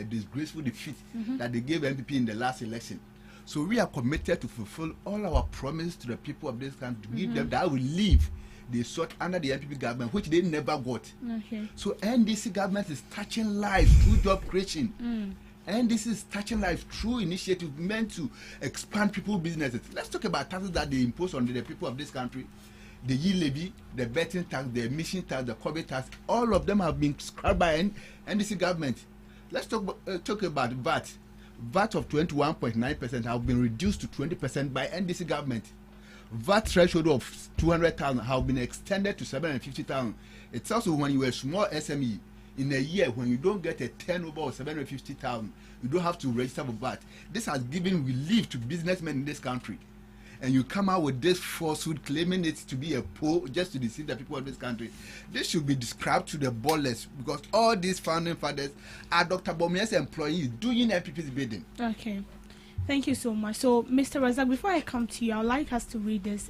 disgraceful defeat that they gave MPP in the last election. So we are committed to fulfill all our promises to the people of this country, to give them that relief they sought under the MPP government, which they never got. Okay. So NDC government is touching lives through job creation. And this is touching life through initiative meant to expand people's businesses. Let's talk about taxes that they impose on the people of this country. The yield levy, the betting tax, the emission tax, the COVID tax, all of them have been scrapped by NDC government. Let's talk about VAT. VAT of 21.9% have been reduced to 20% by NDC government. VAT threshold of 200,000 have been extended to 750,000. It's also when you are a small SME, in a year when you don't get a turnover of 750,000, you don't have to register for VAT. This has given relief to businessmen in this country. And you come out with this falsehood claiming it to be a poll just to deceive the people of this country. This should be described to the ballers, because all these founding fathers are Dr. Bawumia's employees doing MPP's bidding. Okay. Thank you so much. So, Mr. Razak, before I come to you, I would like us to read this.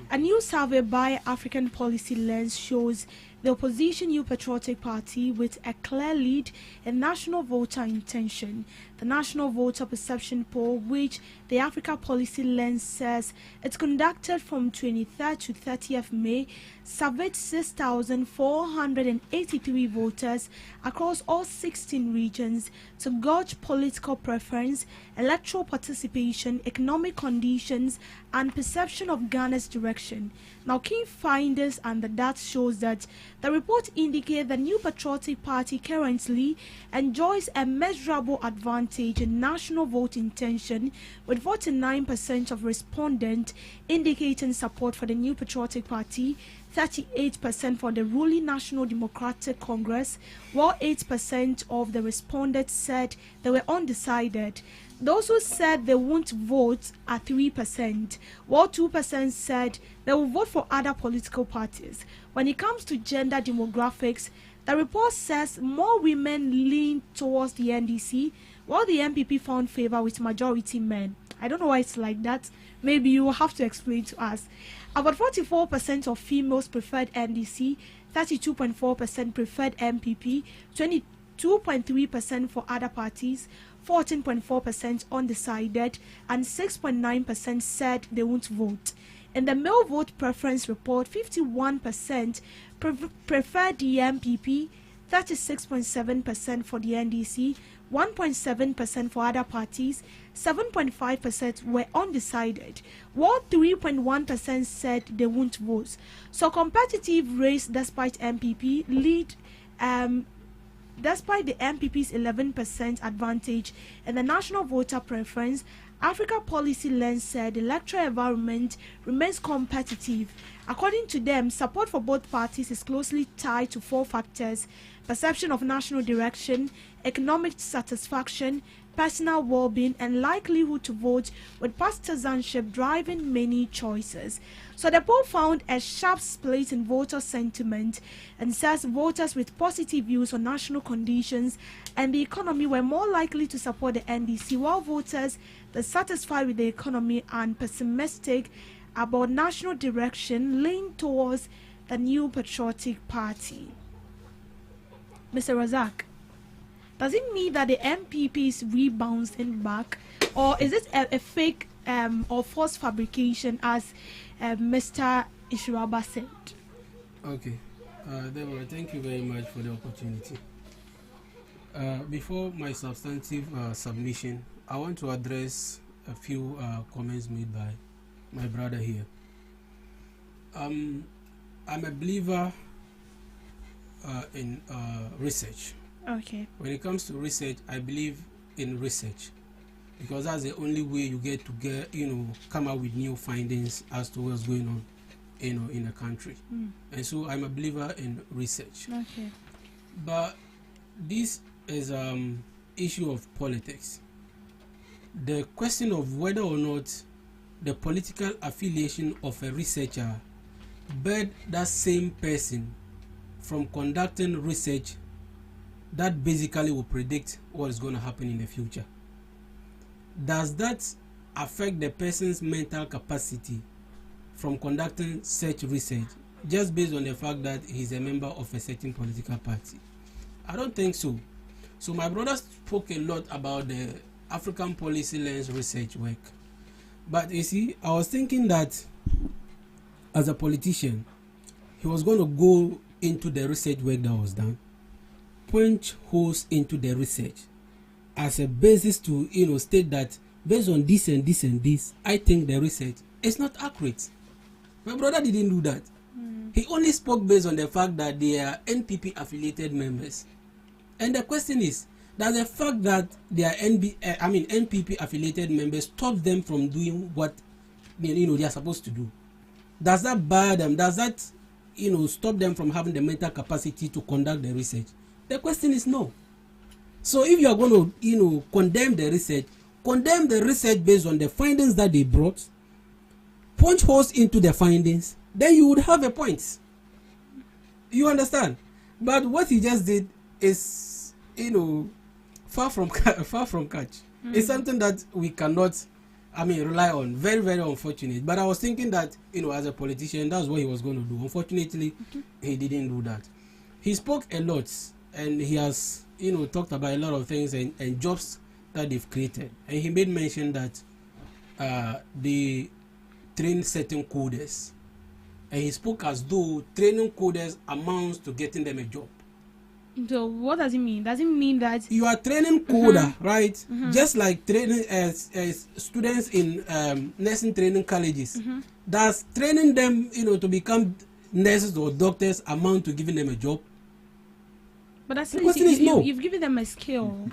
A new survey by African Policy Lens shows the opposition New Patriotic Party with a clear lead in national voter intention. The National Voter Perception Poll, which the Africa Policy Lens says it's conducted from 23rd to 30th May, surveyed 6,483 voters across all 16 regions to gauge political preference, electoral participation, economic conditions, and perception of Ghana's direction. Now, key findings under that shows that the report indicates the New Patriotic Party currently enjoys a measurable advantage in national vote intention, with 49% of respondents indicating support for the New Patriotic Party, 38% for the ruling National Democratic Congress, while 8% of the respondents said they were undecided. Those who said they won't vote are 3%, while 2% said they will vote for other political parties. When it comes to gender demographics, the report says more women lean towards the NDC, while the MPP found favor with majority men. I don't know why it's like that. Maybe you will have to explain to us. About 44% of females preferred NDC, 32.4% preferred MPP, 22.3% for other parties, 14.4% undecided, and 6.9% said they won't vote. In the male vote preference report, 51% preferred the MPP, 36.7% for the NDC, 1.7% for other parties, 7.5% were undecided, while 3.1% said they won't vote. So competitive race despite MPP lead despite the MPP's 11% advantage in the national voter preference. Africa Policy Lens said the electoral environment remains competitive. According to them, support for both parties is closely tied to 4 factors: perception of national direction, economic satisfaction, personal well-being, and likelihood to vote, with partisanship driving many choices. So the poll found a sharp split in voter sentiment and says voters with positive views on national conditions and the economy were more likely to support the NDC, while voters dissatisfied with the economy and pessimistic about national direction lean towards the New Patriotic Party. Mr. Razak, does it mean that the MPP is rebounding back, or is it a fake or false fabrication, as Mr. Ishiraba said? Okay, Deborah, thank you very much for the opportunity. Before my substantive submission, I want to address a few comments made by my brother here. I'm a believer in research. Okay. When it comes to research, I believe in research, because that's the only way you get come up with new findings as to what's going on, in the country. And so I'm a believer in research. Okay. But this is issue of politics. The question of whether or not the political affiliation of a researcher barred that same person from conducting research that basically will predict what is going to happen in the future. Does that affect the person's mental capacity from conducting such research just based on the fact that he's a member of a certain political party? I don't think so. So my brother spoke a lot about the African policy lens research work. But you see, I was thinking that as a politician, he was going to go into the research work that was done, punch holes into the research as a basis to, state that based on this and this and this, I think the research is not accurate. My brother didn't do that. He only spoke based on the fact that they are NPP affiliated members. And the question is, does the fact that they are NPP affiliated members stop them from doing what they are supposed to do? Does that bar them? Does that stop them from having the mental capacity to conduct the research? The question is no. So if you are going to condemn the research based on the findings that they brought, punch holes into the findings, then you would have a point. You understand? But what he just did is far from catch. It's something that we cannot rely on. Very, very unfortunate. But I was thinking that as a politician, that's what he was going to do. Unfortunately, he didn't do that. He spoke a lot, and he has talked about a lot of things and jobs that they've created. And he made mention that they train certain coders, and he spoke as though training coders amounts to getting them a job. So what does it mean? Does it mean that you are training coder, right? Just like training as students in nursing training colleges? Does training them, to become nurses or doctors amount to giving them a job? But that's the question is no. You've given them a skill.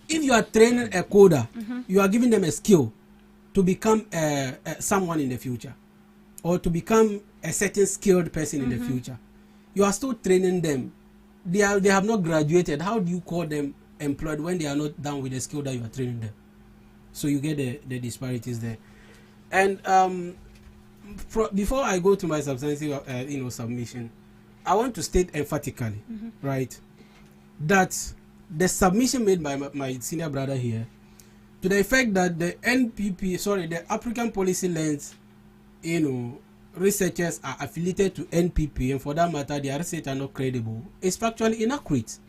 If you are training a coder, you are giving them a skill to become someone in the future, or to become a certain skilled person in the future. You are still training them. They have not graduated. How do you call them employed when they are not done with the skill that you are training them? So you get the disparities there. And before I go to my substantive submission, I want to state emphatically, right, that the submission made by my senior brother here, to the effect that the African policy lens, researchers are affiliated to NPP, and for that matter their research are not credible, is factually inaccurate,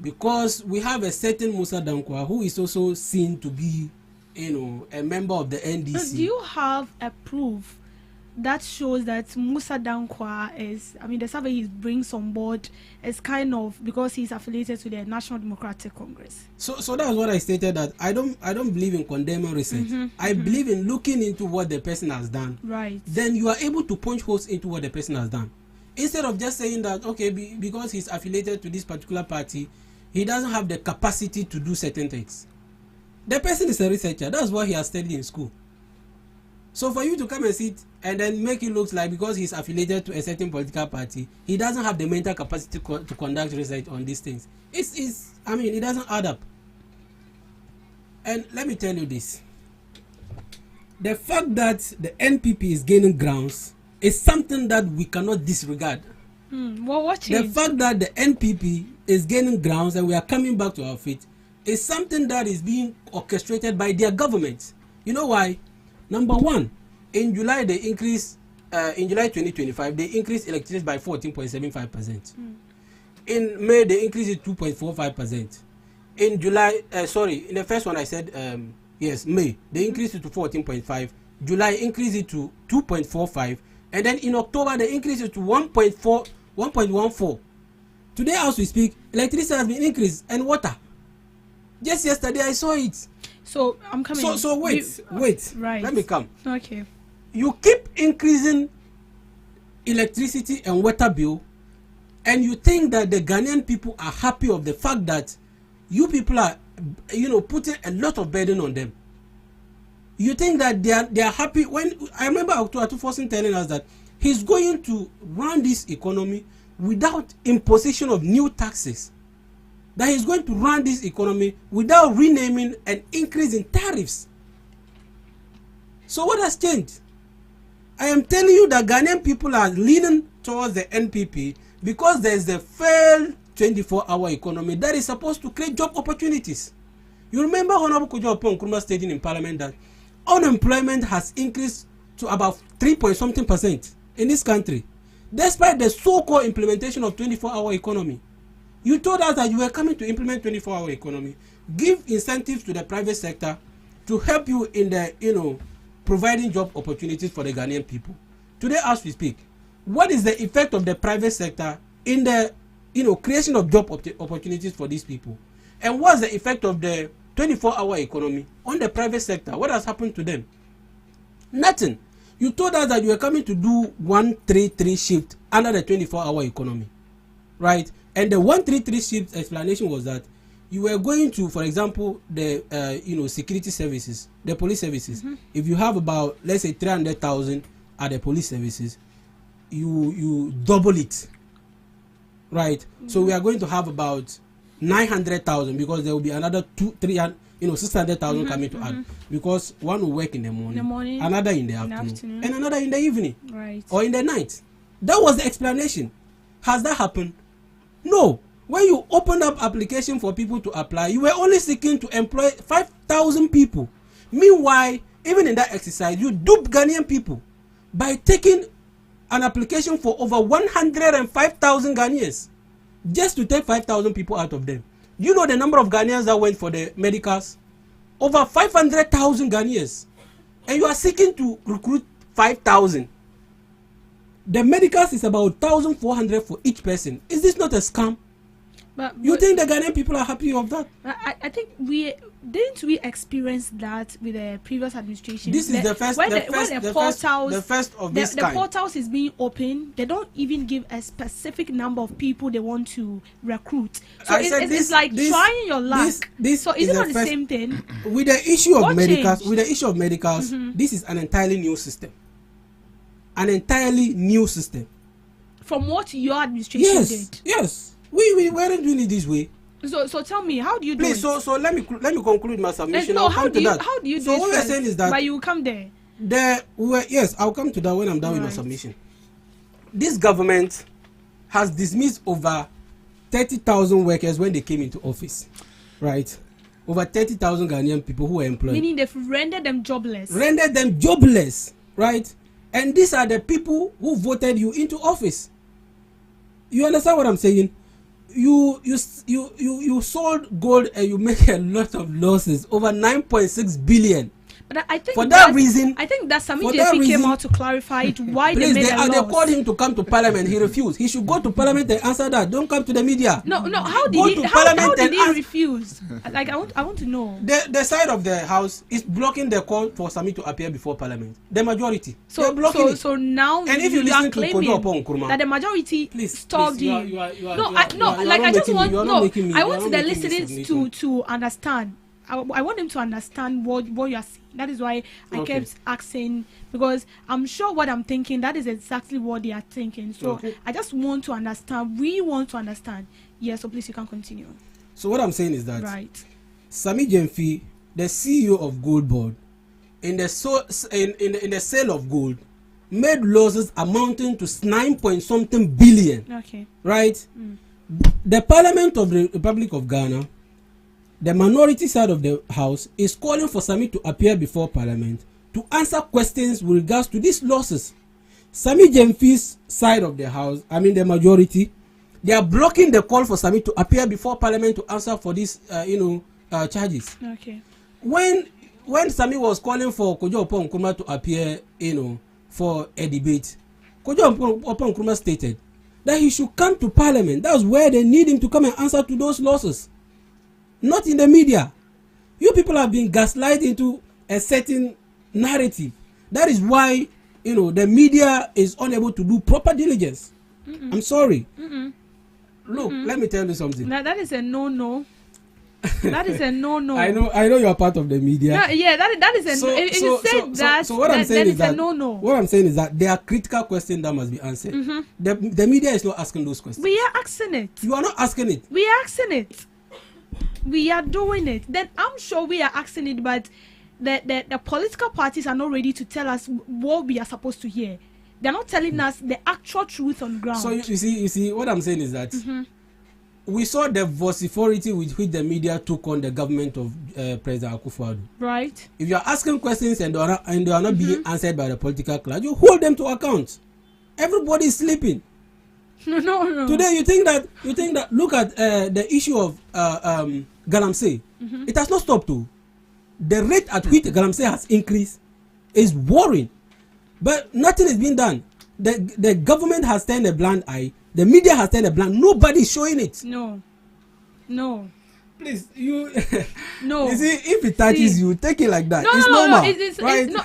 because we have a certain Musa Dankwa who is also seen to be a member of the NDC. So do you have a proof that shows that Musa Dankwa is, the survey he brings on board is kind of because he's affiliated to the National Democratic Congress? So that's what I stated, that I don't believe in condemning research. I believe in looking into what the person has done. Right. Then you are able to punch holes into what the person has done, instead of just saying that because he's affiliated to this particular party, he doesn't have the capacity to do certain things. The person is a researcher. That's what he has studied in school. So for you to come and sit and then make it look like because he's affiliated to a certain political party, he doesn't have the mental capacity to conduct research on these things, it doesn't add up. And let me tell you this. The fact that the NPP is gaining grounds is something that we cannot disregard. The fact that the NPP is gaining grounds and we are coming back to our feet is something that is being orchestrated by their government. You know why? Number one, in July they increased, in July 2025, they increased electricity by 14.75%. In May, they increased it 2.45%. In July, in the first one I said, May, they increased it to 14.5. July increased it to 2.45. And then in October, they increased it to 1.14. Today, as we speak, electricity has been increased, and water. Just yesterday, I saw it. So I'm coming. So wait. Right. Let me come. Okay. You keep increasing electricity and water bill, and you think that the Ghanaian people are happy of the fact that you people are, putting a lot of burden on them. You think that they are happy when I remember Dr. Atufosin telling us that he's going to run this economy without imposition of new taxes. that he's going to run this economy without renaming an increase in tariffs. So what has changed? I am telling you that Ghanaian people are leaning towards the NPP because there is a failed 24-hour economy that is supposed to create job opportunities. You remember Honorable Kojo Oppong Nkrumah stating in Parliament that unemployment has increased to about 3.something% in this country, despite the so-called implementation of 24-hour economy. You told us that you were coming to implement 24-hour economy, give incentives to the private sector to help you in the, providing job opportunities for the Ghanaian people. Today, as we speak, what is the effect of the private sector in the, creation of job opportunities for these people? And what's the effect of the 24-hour economy on the private sector? What has happened to them? Nothing. You told us that you were coming to do 133 shift under the 24-hour economy, right? And the 133 shift explanation was that you were going to, for example, the security services, the police services. If you have about, let's say, 300,000 at the police services, you double it, right? So we are going to have about 900,000 because there will be another 600,000 coming to add, because one will work in the morning, another in the afternoon, and another in the evening, right, or in the night. That was the explanation. Has that happened? No. When you opened up application for people to apply, you were only seeking to employ 5,000 people. Meanwhile, even in that exercise, you duped Ghanaian people by taking an application for over 105,000 Ghanaians just to take 5,000 people out of them. You know the number of Ghanaians that went for the medicals? Over 500,000 Ghanaians. And you are seeking to recruit 5,000. The medicals is about 1,400 for each person. Is this not a scam? But you think the Ghanaian people are happy of that? I think we experience that with the previous administration. This is the first of this kind. The portals is being open. They don't even give a specific number of people they want to recruit. So it's like trying your luck. So is it not the same thing? With the issue of medicals, this is an entirely new system. An entirely new system. From what your administration did. Yes. We weren't doing it this way. So tell me, how do you do it? So let me conclude my submission. How do you do so it? So what we're saying is that, but you come there. Yes, I'll come to that when I'm done with my submission. This government has dismissed over 30,000 workers when they came into office, right? Over 30,000 Ghanaian people who were employed. Meaning they've rendered them jobless. Right? And these are the people who voted you into office. You understand what I'm saying? You sold gold and you make a lot of losses, over 9.6 billion. But I think for that reason, I think that Sami JP came out to clarify it why they made a loss. They called him to come to Parliament. He refused. He should go to Parliament and answer that. Don't come to the media. No. How did he refuse? Like I want to know. The side of the House is blocking the call for Sami to appear before Parliament. The majority. So blocking so now, and if you listen to Kojo Oppong Nkrumah, that the majority stopped you. I want the listeners to understand. I want them to understand what you are saying. That is why I kept asking, because I'm sure what I'm thinking, that is exactly what they are thinking. So I just want to understand. We want to understand. Yes, so please you can continue. So what I'm saying is that Sami Jemfi, the CEO of Gold Board, in the sale of gold, made losses amounting to 9-point-something billion. Okay. Right? The Parliament of the Republic of Ghana, the minority side of the House, is calling for Sami to appear before Parliament to answer questions with regards to these losses. Sami Jemfi's side of the House, the majority, they are blocking the call for Sami to appear before Parliament to answer for these, charges. Okay. When Sami was calling for Kojo Oppong Nkrumah to appear, for a debate, Kojo Oppong Nkrumah stated that he should come to Parliament. That's where they need him to come and answer to those losses. Not in the media. You people have been gaslighted into a certain narrative. That is why, the media is unable to do proper diligence. I'm sorry. Look, let me tell you something. Now, that is a no-no. That is a no-no. I know you are part of the media. No, yeah, that is a no. If you said that, so what I'm saying is that a no-no. What I'm saying is that there are critical questions that must be answered. The media is not asking those questions. We are asking it. You are not asking it. We are asking it. We are doing it. Then I'm sure we are asking it, but the political parties are not ready to tell us what we are supposed to hear. They're not telling us the actual truth on ground. So you see, what I'm saying is that we saw the vociferity with which the media took on the government of President Akufo-Addo. Right. If you are asking questions and they are not being answered by the political class, you hold them to account. Everybody is sleeping. No. Today you think that look at the issue of Galamsey. It has not stopped too. The rate at which Galamsey has increased is worrying, but nothing is being done. The government has turned a blind eye. The media has turned a blind. Nobody is showing it. No. Please, you. No. You see, if it touches you, take it like that. No, it's no, normal.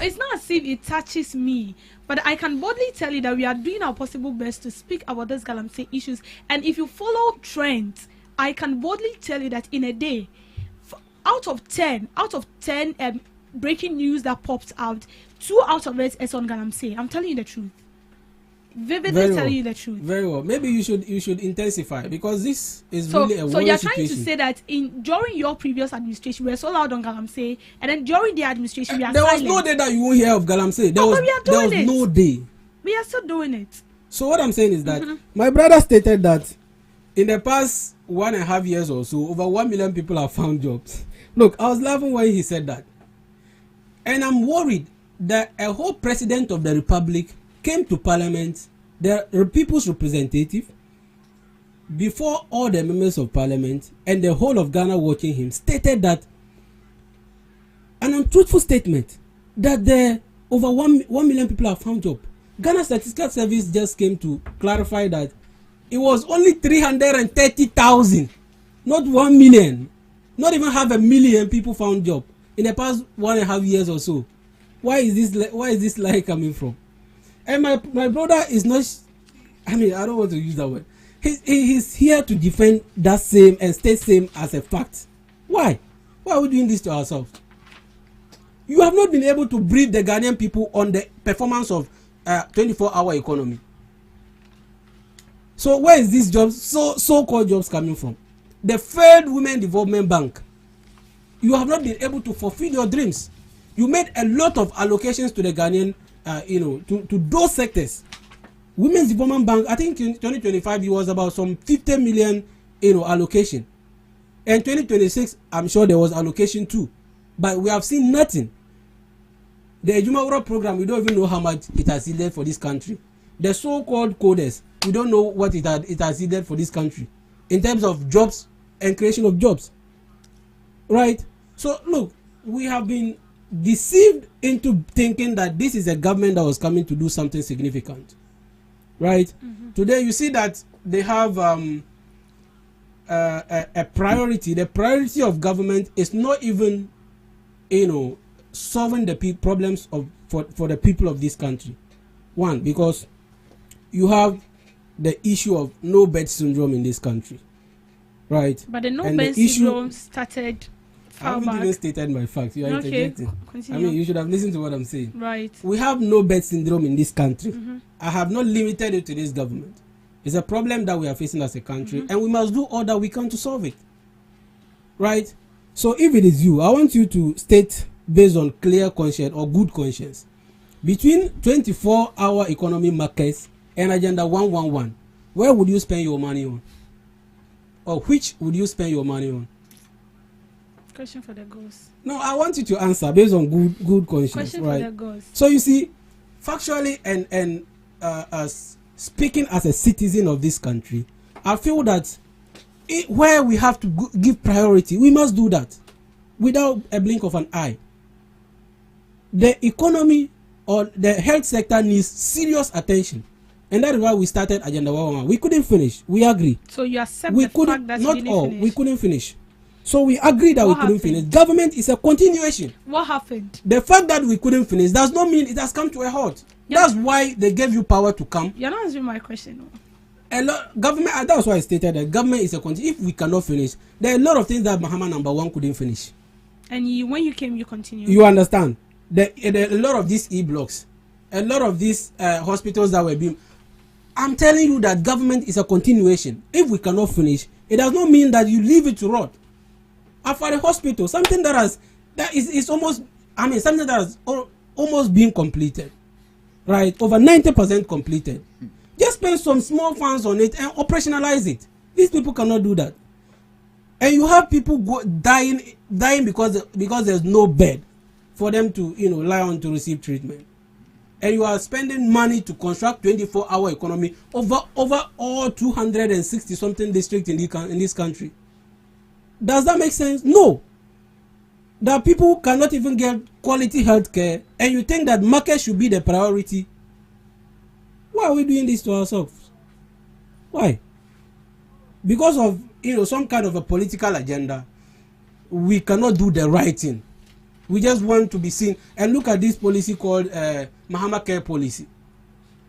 It's not as if it touches me. But I can boldly tell you that we are doing our possible best to speak about these Galamsey issues. And if you follow trends, I can boldly tell you that in a day, out of 10 breaking news that pops out, 2 out of it is on Galamsey. I'm telling you the truth. Vividly telling you the truth. Very well. Maybe you should intensify, because this is really a worrying situation. So you're trying to say that during your previous administration we were so loud on Galamsey, and then during the administration we are there silent. was no day that you won't hear of Galamsey. There was no day. We are still doing it. So what I'm saying is that my brother stated that in the past 1.5 years or so, over 1 million people have found jobs. Look, I was laughing when he said that, and I'm worried that a whole president of the republic came to parliament, the people's representative, before all the members of parliament and the whole of Ghana watching him, stated that an untruthful statement that the over 1 million people have found job. Ghana Statistical Service just came to clarify that it was only 330,000, not 1 million, not even 500,000 people found job in the past 1.5 years or so. Where is this lie coming from? And my brother is not, I mean, I don't want to use that word. He's here to defend that same and state same as a fact. Why? Why are we doing this to ourselves? You have not been able to brief the Ghanaian people on the performance of 24-hour economy. So where is these jobs, so-called jobs coming from? The failed Women Development Bank. You have not been able to fulfill your dreams. You made a lot of allocations to the Ghanaian, to those sectors. Women's Development Bank, I think in 2025 it was about some 50 million, allocation. And 2026, I'm sure there was allocation too. But we have seen nothing. The Ejumawura program, we don't even know how much it has yielded for this country. The so-called coders, we don't know what it has yielded for this country in terms of jobs and creation of jobs. Right? So look, we have been deceived into thinking that this is a government that was coming to do something significant. Right? Today you see that they have a priority. The priority of government is not even solving the problems for the people of this country. One, because you have the issue of no bed syndrome in this country, right? But the no bed syndrome started I haven't even stated my facts. You are interjecting. I mean, you should have listened to what I'm saying. Right. We have no bed syndrome in this country. I have not limited it to this government. It's a problem that we are facing as a country, and we must do all that we can to solve it. Right? So if it is you, I want you to state based on clear conscience or good conscience, between 24-hour economy markets and Agenda 111, where would you spend your money on? Or which would you spend your money on? Question for the ghost. No, I want you to answer based on good conscience. Question right? for the ghost. So you see, factually and speaking as a citizen of this country, I feel that where we have to give priority, we must do that without a blink of an eye. The economy or the health sector needs serious attention, and that is why we started Agenda 111. We couldn't finish. We agree. So you accept the fact that not all. We couldn't finish. So we agree that we couldn't finish. Government is a continuation. What happened? The fact that we couldn't finish does not mean it has come to a halt. That's why they gave you power to come. You're not answering my question. Government, that's why I stated that government is a continuation. If we cannot finish, there are a lot of things that Mahama number 1 couldn't finish. And when you came, you continued. You understand? A lot of these e-blocks, a lot of these hospitals that were being... I'm telling you that government is a continuation. If we cannot finish, it does not mean that you leave it to rot. for the hospital, something that is almost, something that has almost been completed, right? Over 90% completed. Just spend some small funds on it and operationalize it. These people cannot do that. And you have people dying because there's no bed for them to lie on to receive treatment. And you are spending money to construct 24-hour economy over all 260 something districts in this country. Does that make sense? No. That people cannot even get quality health care, and you think that market should be the priority. Why are we doing this to ourselves? Why? Because of some kind of a political agenda, we cannot do the right thing. We just want to be seen. And look at this policy called Mahama Care Policy.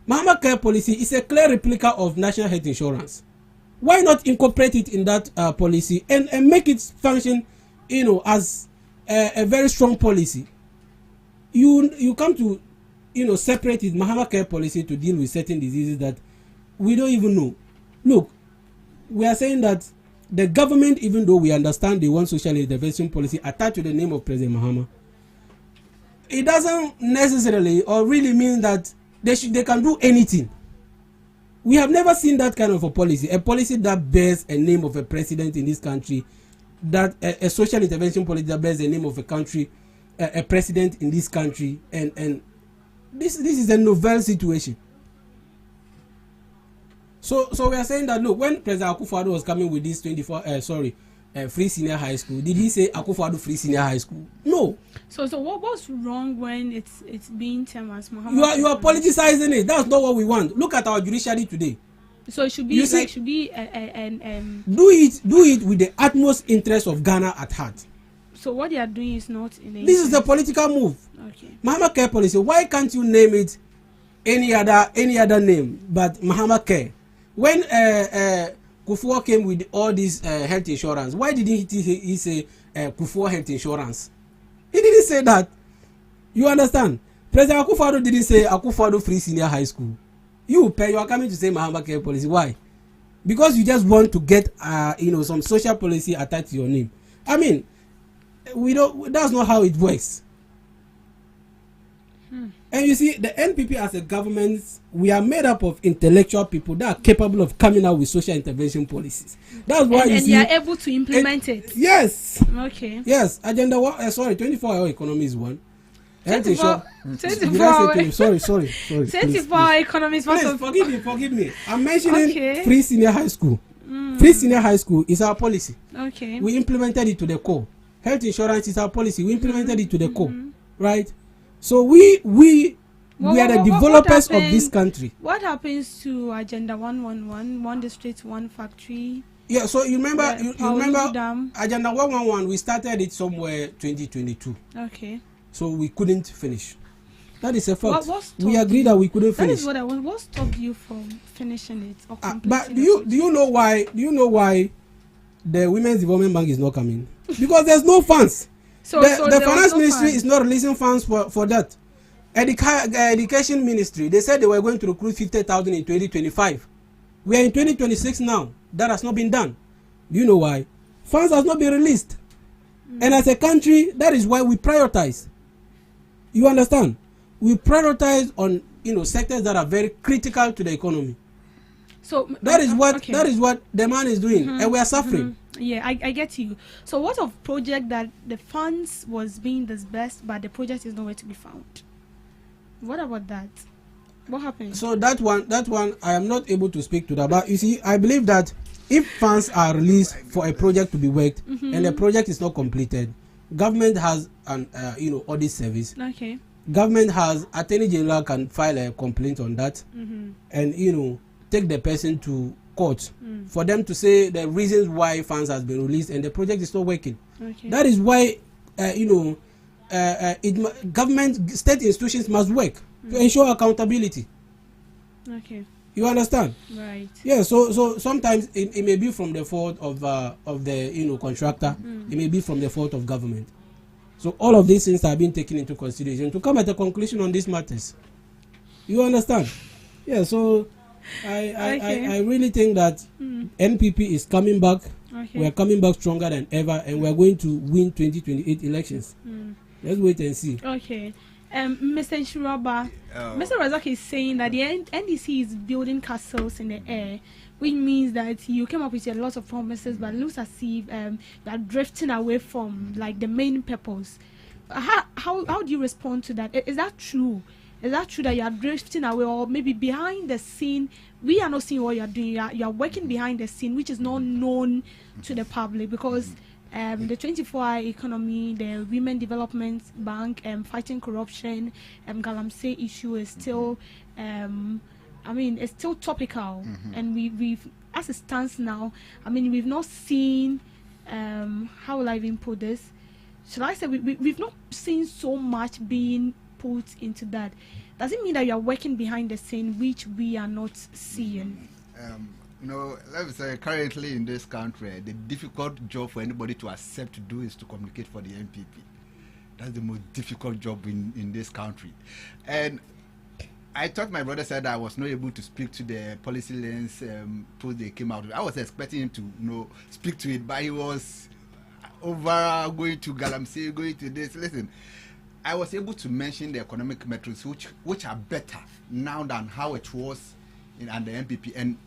Mahama Care Policy is a clear replica of National Health Insurance. Why not incorporate it in that policy and make it function, as a very strong policy? You come to, separate it, Mahama Care Policy, to deal with certain diseases that we don't even know. Look, we are saying that the government, even though we understand they want social intervention policy attached to the name of President Mahama, it doesn't necessarily or really mean that they can do anything. We have never seen that kind of a policy that bears a name of a president in this country, that a social intervention policy that bears the name of a country, a president in this country, and this is a novel situation. So we are saying that, look, when President Akufo-Addo was coming with this free senior high school, did he say Akufo-Addo free senior high school? No. So what's wrong when it's being termed as Muhammad? You are politicizing it. That's not what we want. Look at our judiciary today. So it should be do it with the utmost interest of Ghana at heart. So what they are doing is not in this is a political move. Okay. Mahama Care Policy. Why can't you name it any other name but Mahama Care? When Kufuor came with all this health insurance, why didn't he say Kufuor health insurance? He didn't say that. You understand? President Akufo-Addo didn't say Akufo-Addo free senior high school. You are coming to say Mahama Care Policy. Why? Because you just want to get some social policy attached to your name. I mean, that's not how it works. And you see, the NPP as a government, we are made up of intellectual people that are capable of coming out with social intervention policies. That's why you are able to implement it. Yes. Okay. Yes. Agenda 24-hour economy is one. 24 24-hour economy is forgive me. I'm mentioning free senior high school. Free senior high school is our policy. Okay. We implemented it to the core. Health insurance is our policy. We implemented it to the core. Right? So we are the developers of this country. What happens to Agenda 111, one district, one factory? Yeah, so you remember Agenda 111, we started it somewhere 2022. Okay. So we couldn't finish. That is a fact. We agree that we couldn't finish. That is what I want. What stopped you from finishing it or completing but do you know why the Women's Development Bank is not coming? Because there's no funds. The finance ministry is not releasing funds for that. Education ministry, they said they were going to recruit 50,000 in 2025. We are in 2026 now. That has not been done. Do you know why? Funds has not been released. And as a country, that is why we prioritize. You understand? We prioritize on sectors that are very critical to the economy. So that is what the man is doing, and we are suffering. Yeah, I get you. So what of project that the funds was being disbursed, but the project is nowhere to be found? What about that? What happened? So that one I am not able to speak to that. But you see, I believe that if funds are released for a project to be worked and the project is not completed, government has an audit service. Okay. Government has Attorney General can file a complaint on that, and take the person to court for them to say the reasons why funds has been released and the project is not working. Okay. That is why government state institutions must work to ensure accountability. Okay. You understand? Right. Yeah. So sometimes it may be from the fault of the contractor. It may be from the fault of government. So all of these things are being taken into consideration to come at a conclusion on these matters. You understand? Yeah. So I really think that NPP is coming back Okay. We are coming back stronger than ever, and we are going to win 2028 elections. Let's wait and see. Okay. Mr. Nshiraba, Mr. Razak is saying that the NDC is building castles in the air, which means that you came up with a lot of promises, but it looks as if you are drifting away from like the main purpose. How do you respond to that? Is that true? Is that true that you are drifting away, or maybe behind the scene we are not seeing what you are doing? You are working behind the scene, which is not known to the public, because the 24-hour economy, the Women Development Bank, fighting corruption, Galamsey issue is still, it's still topical, and we've, as it stands now, we've not seen, how will I even put this? Should I say we've not seen so much being put into that? Does it mean that you are working behind the scene, which we are not seeing? No, let me say, currently in this country, the difficult job for anybody to accept to do is to communicate for the MPP. That's the most difficult job in this country. And I thought my brother said I was not able to speak to the policy lens post they came out with. I was expecting him to speak to it, but he was over going to Galamsey, going to this. Listen, I was able to mention the economic metrics which are better now than how it was under MPP, and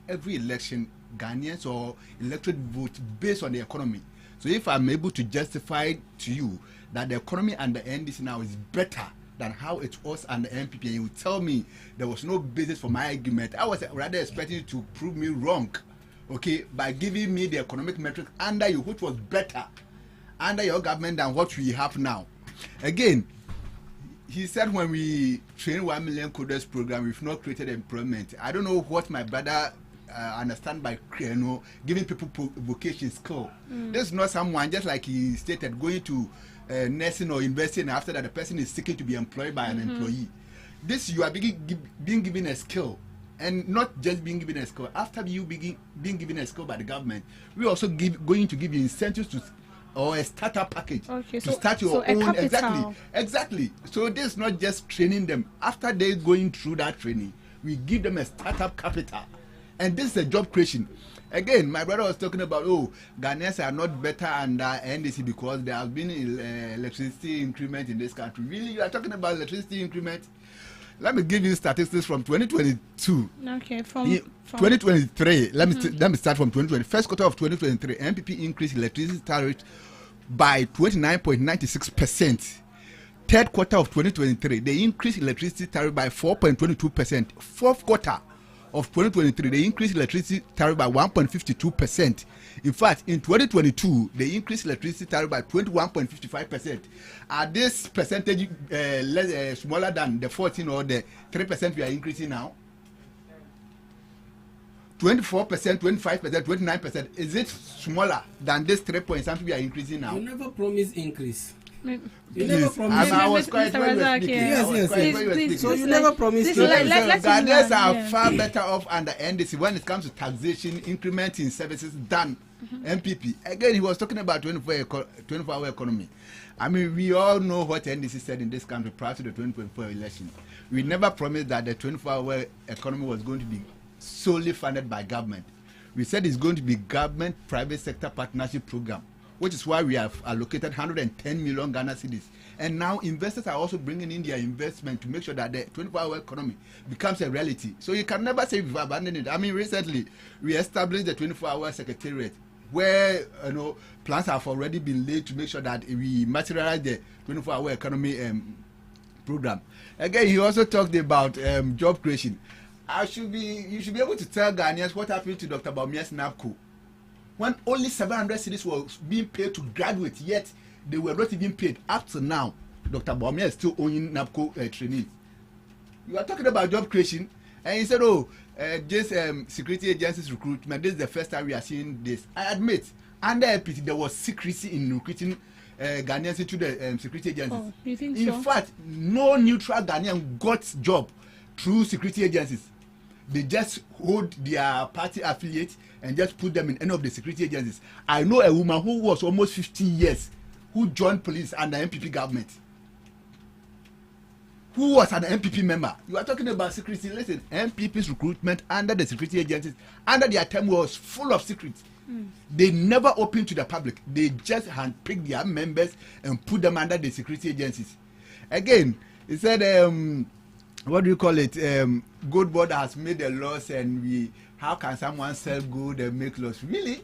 every election Ghanaians or electorate vote based on the economy. So if I'm able to justify to you that the economy under NDC now is better than how it was under MPP, and you tell me there was no basis for my argument, I was rather expecting you to prove me wrong, okay, by giving me the economic metric under you, which was better under your government than what we have now. Again, he said when we train 1 million coders program, we've not created employment. I don't know what my brother understand by giving people vocation skill. This is not someone, just like he stated, going to nursing or investing, and after that the person is seeking to be employed by an employee. This, you are being given a skill, and not just being given a skill. After you being given a skill by the government, we also going to give you incentives to, or a startup package to start your own. Exactly. So this is not just training them. After they going through that training, we give them a startup capital, and this is a job creation. Again, my brother was talking about, Ghanaians are not better under NDC because there has been electricity increment in this country. Really, you are talking about electricity increment? Let me give you statistics from 2022. Okay, from 2023. Let me start from 2020. First quarter of 2023, MPP increased electricity tariff by 29.96%. Third quarter of 2023, they increased electricity tariff by 4.22%. Fourth quarter of 2023, they increased electricity tariff by 1.52%. In fact, in 2022, they increased electricity tariff by 21.55%. Are this percentage smaller than the 14 or the 3% we are increasing now? 24%, 25%, 29%. Is it smaller than this 3 point something we are increing now? You never promised increase. You never promised. I was quite Yes. So you never promised. Ghanaians are far better off under NDC when it comes to taxation, increment in services than MPP. Again, he was talking about 24-hour economy. We all know what NDC said in this country prior to the 2024 election. We never promised that the 24-hour economy was going to be solely funded by government. We said it's going to be government private sector partnership program, which is why we have allocated 110 million Ghana cedis. And now investors are also bringing in their investment to make sure that the 24-hour economy becomes a reality. So you can never say we've abandoned it. Recently we established the 24-hour secretariat, where plans have already been laid to make sure that we materialize the 24-hour economy program. Again, he also talked about job creation. You should be able to tell Ghanaians what happened to Dr. Bawumia's NAPCO. When only 700 cedis were being paid to graduate, yet they were not even paid. Up to now, Dr. Bawumia is still owning NAPCO trainees. You are talking about job creation, and he said, this security agencies recruitment, this is the first time we are seeing this. I admit, under APT, there was secrecy in recruiting Ghanaians into the security agencies. You think in fact, no neutral Ghanaian got job through security agencies. They just hold their party affiliates and just put them in any of the security agencies. I know a woman who was almost 15 years who joined police under MPP government. who was an MPP member. You are talking about secrecy. Listen, MPP's recruitment under the security agencies, under their term was full of secrets. They never opened to the public. They just handpicked their members and put them under the security agencies. Again, he said, what do you call it? Gold board has made a loss, and how can someone sell gold and make loss? Really?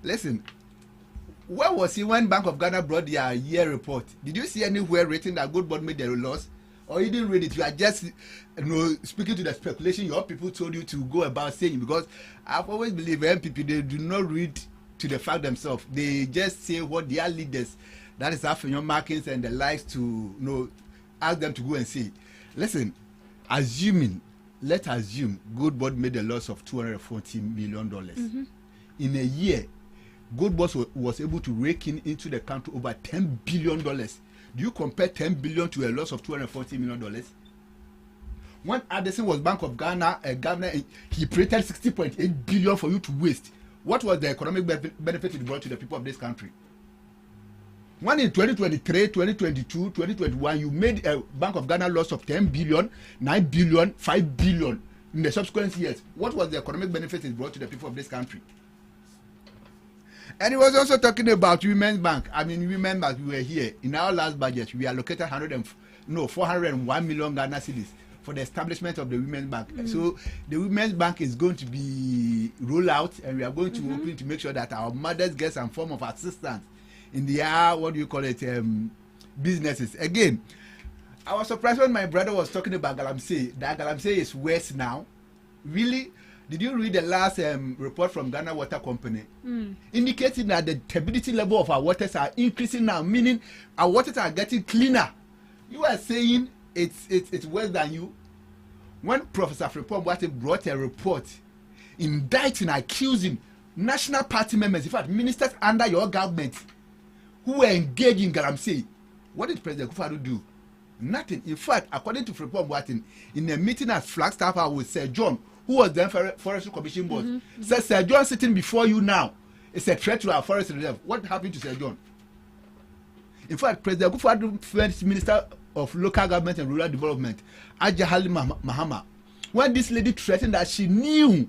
Listen, where was he when Bank of Ghana brought their year report? Did you see anywhere written that Gold Board made a loss? Or you didn't read it? You are just speaking to the speculation your people told you to go about saying, because I've always believed MPP, they do not read to the fact themselves. They just say what their leaders, that is Afenyo Markins and the likes, to ask them to go and say. Listen, let's assume Gold Board made a loss of $240 million. In a year, Gold Boss was able to rake in into the country over $10 billion. Do you compare $10 billion to a loss of $240 million? When Addison was Bank of Ghana, governor, he created $60.8 billion for you to waste. What was the economic benefit it brought to the people of this country? When in 2023, 2022, 2021, you made a Bank of Ghana loss of $10 billion, $9 billion, $5 billion in the subsequent years. What was the economic benefit it brought to the people of this country? And he was also talking about Women's Bank. I mean, Women's Bank, we were here. In our last budget, we allocated 401 million Ghana cedis for the establishment of the Women's Bank. So the Women's Bank is going to be rolled out, and we are going to open to make sure that our mothers get some form of assistance in their, businesses. Again, I was surprised when my brother was talking about Galamsey. That Galamsey is worse now. Really? Did you read the last report from Ghana Water Company indicating that the turbidity level of our waters are increasing now, meaning our waters are getting cleaner? You are saying it's worse than you. When Professor Frimpong brought a report indicting, accusing national party members, in fact ministers under your government, who were engaged in Galamsey, what did President Kufuor do? Nothing. In fact, according to Frimpong, in a meeting at Flagstaff House with Sir John, who was then Forestry Commission boss, says Sir John sitting before you now is a threat to our forest reserve. What happened to Sir John? In fact, President Kufuor, First Minister of Local Government and Rural Development, Ajahali Mahama, when this lady threatened that she knew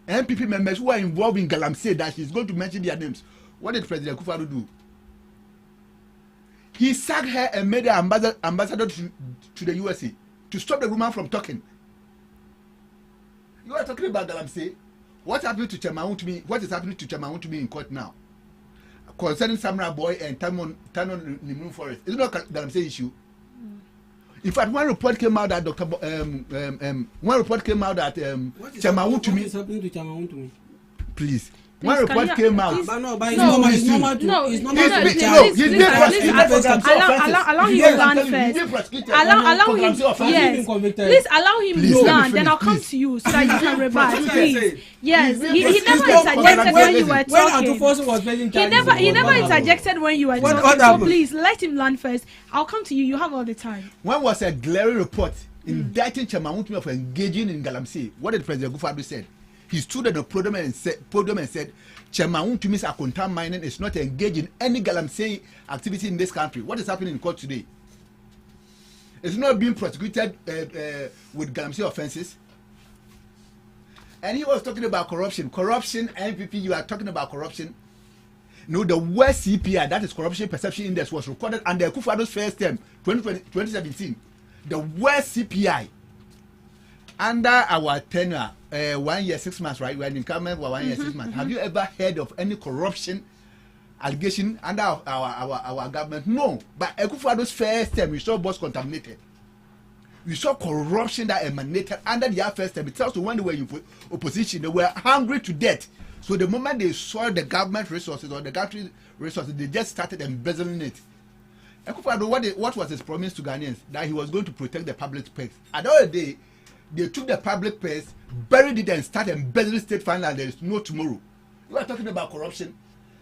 MPP members who were involved in Galamsey, that she's going to mention their names, what did President Kufuor do? He sacked her and made her ambassador to the USA to stop the woman from talking. You are talking about Galamsey. What happened to Chemawuntumi? What is happening to Chemawuntumi in court now? Concerning Samurai Boy and Tanon Nimrun Forest. It's not a Galamsey issue. In fact, one report came out that Chemawuntumi. What is happening to Chemawuntumi? Please. One report came out. Allow him land first. Allow him. Yes. Please allow him land. Then I'll come to you so that you can rebut. Please. Yes. He never interjected when you were talking. He never interjected when you were talking. So please let him land first. I'll come to you. You have all the time. When was a glaring report indicting Chemawuntumi for engaging in Galamsey? What did President Kufuor say? He stood at the podium and said, Chemawuntumi's Akontam mining is not engaged in any Galamsey activity in this country. What is happening in court today? It's not being prosecuted with Galamsey offenses. And he was talking about corruption. Corruption, MPP, you are talking about corruption. No, the worst CPI, that is Corruption Perception Index, was recorded under Kufuor's first term, 2017. The worst CPI. Under our tenure, 1 year, 6 months, right? We're in government for 1 year, 6 months. Have you ever heard of any corruption allegation under our government? No. But Kufuor's first term, we saw boss contaminated. We saw corruption that emanated under their first term. It tells you when they were in opposition, they were hungry to death. So the moment they saw the government resources or the country resources, they just started embezzling it. Kufuor, what was his promise to Ghanaians? That he was going to protect the public purse. At the end of the day, they took the public purse, buried it, and started embezzling state funds, and there is no tomorrow. You are talking about corruption.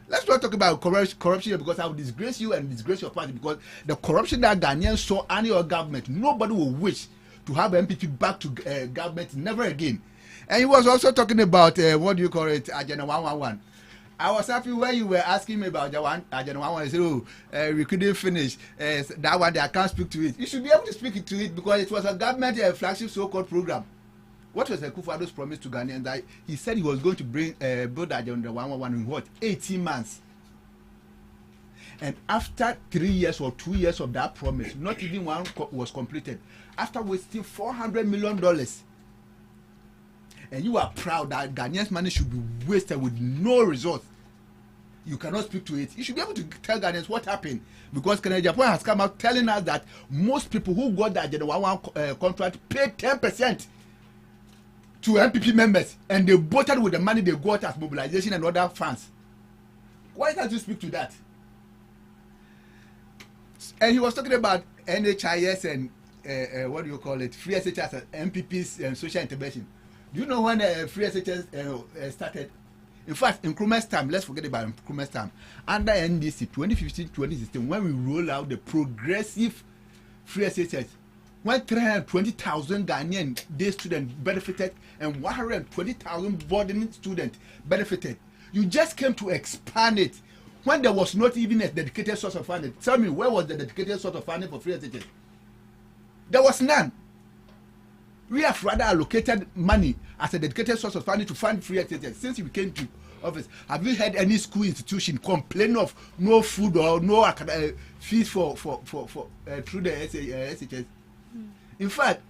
Let's not talk about corruption because I will disgrace you and disgrace your party, because the corruption that Ghanaians saw under your government, nobody will wish to have MPP back to government, never again. And he was also talking about, Agenda 111. I was happy when you were asking me about the one. I said, "Oh, we couldn't finish that one. I can't speak to it." You should be able to speak to it because it was a government flagship so-called program. What was Akufo-Addo's promise to Ghanaians? That he said he was going to build Agenda 111 in what 18 months. And after 3 years or 2 years of that promise, not even one was completed. After wasting $400 million, and you are proud that Ghanaians' money should be wasted with no result, you cannot speak to it. You should be able to tell Ghanaians what happened, because Kennedy Japan has come out telling us that most people who got the Agenda 111 contract paid 10% to MPP members, and they voted with the money they got as mobilization and other funds. Why can't you speak to that? And he was talking about NHIS and what do you call it, free SHS and MPP's social intervention. Do you know when free SHS started? In fact, in Nkrumah's time, let's forget about Nkrumah's time. Under NDC 2015-2016, when we roll out the progressive free SHS, when 320,000 Ghanaian day students benefited and 120,000 boarding students benefited, you just came to expand it when there was not even a dedicated source of funding. Tell me, where was the dedicated source of funding for free SHS? There was none. We have rather allocated money as a dedicated source of funding to fund free SHS since you came to office. Have you heard any school institution complain of no food or no fees for through the SHS? In fact,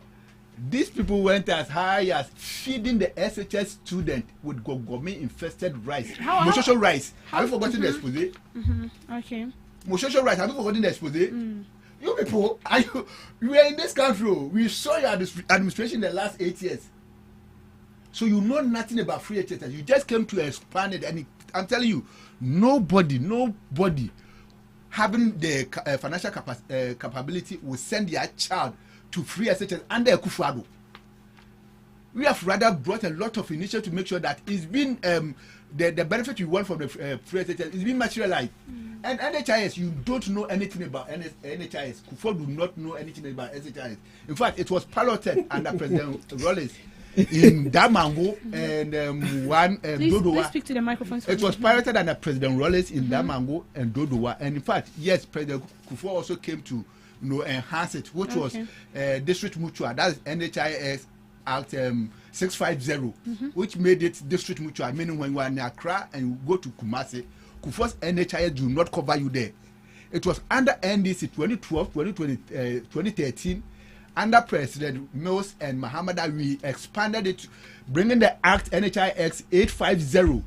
these people went as high as feeding the SHS student with gogomi infested rice. Moshosho rice. Have you forgotten the expose? Okay. Moshosho rice. Have you forgotten the expose? You people, you were in this country. We saw your administration the last 8 years. So you know nothing about free SHS. You just came to expand it, and I'm telling you, nobody having the financial capability will send their child to free SHS under Akufo-Addo. We have rather brought a lot of initiatives to make sure that it's been the benefit you want from the free SHS is being materialized. And NHIS, you don't know anything about NHIS. Kufo do not know anything about NHIS. In fact, it was piloted under President Rollins in Damango and Dodowa. Please speak to the microphone. It was piloted under President Rollins in Damango and Dodowa. And in fact, yes, President Kufo also came to enhance it, which was District Mutual. That is NHIS Act 650, which made it District Mutual. Meaning when you are in Accra and you go to Kumasi, Kufo's NHIS do not cover you there. It was under NDC 2012, 2013, under President Mills and Muhammad we expanded it, bringing the Act NHIS 850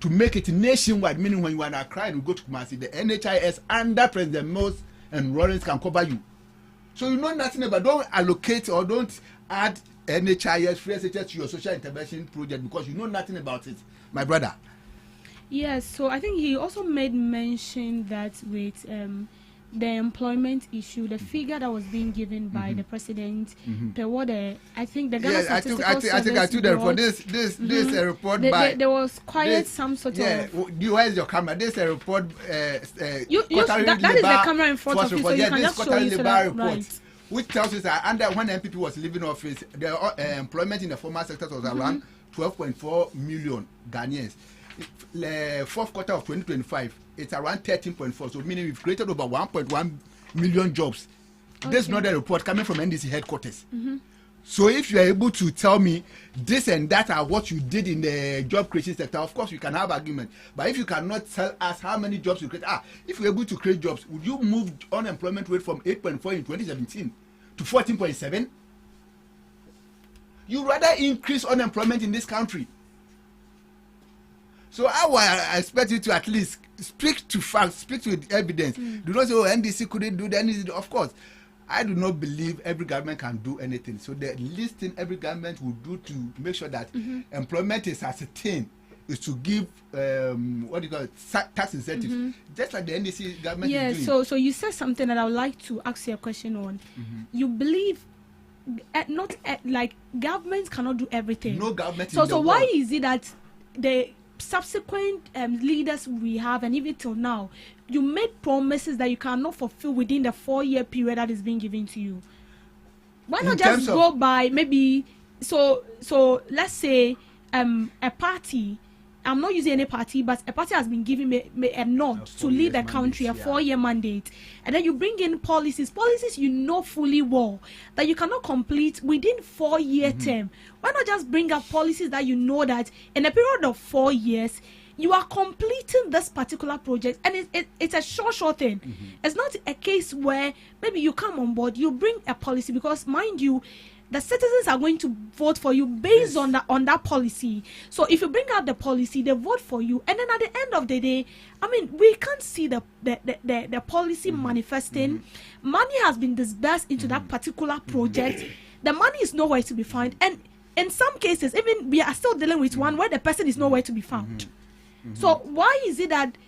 to make it nationwide. Meaning when you are in Accra and you go to Kumasi, the NHIS under President Mills and Rollins can cover you. So you know nothing about, don't allocate or don't add NHIS, free SHS to your social intervention project because you know nothing about it, my brother. Yes, so I think he also made mention that with the employment issue, the figure that was being given by the president, per what I think the Ghana Statistical Service I think I took the report. This a report by. There was quite some sort of. Where is your camera? This is a report. That is the camera in front of you, so you can just show you so that, right. Which tells us that under when MPP was leaving office, the employment in the formal sector was around 12.4 million Ghanaians. Fourth quarter of 2025, it's around 13.4. So meaning we've created over 1.1 million jobs. Okay. This is not a report coming from NDC headquarters. So if you are able to tell me this and that are what you did in the job creation sector, of course we can have argument. But if you cannot tell us how many jobs you create, if you're able to create jobs, would you move unemployment rate from 8.4 in 2017 to 14.7? You rather increase unemployment in this country. So I expect you to at least speak to facts, speak to evidence. Do not say, NDC couldn't do that. Of course, I do not believe every government can do anything. So the least thing every government will do to make sure that employment is ascertained is to give tax incentives, just like the NDC government is doing. So you said something that I would like to ask you a question on. You believe like governments cannot do everything. No government. So why is it that the subsequent leaders we have, and even till now, you made promises that you cannot fulfill within the 4-year period that is being given to you? Why not just go by maybe so let's say a party I'm not using any party, but a party has been giving me a nod to lead the country, a 4-year mandate. And then you bring in policies you know fully well that you cannot complete within 4-year term. Why not just bring up policies that you know that in a period of 4 years, you are completing this particular project, and it's a short thing. It's not a case where maybe you come on board, you bring a policy, because mind you, the citizens are going to vote for you based on that policy. So if you bring out the policy, they vote for you, and then at the end of the day, I mean, we can't see the policy manifesting. Money has been disbursed into that particular project. The money is nowhere to be found, and in some cases, even we are still dealing with one where the person is nowhere to be found. So why is it that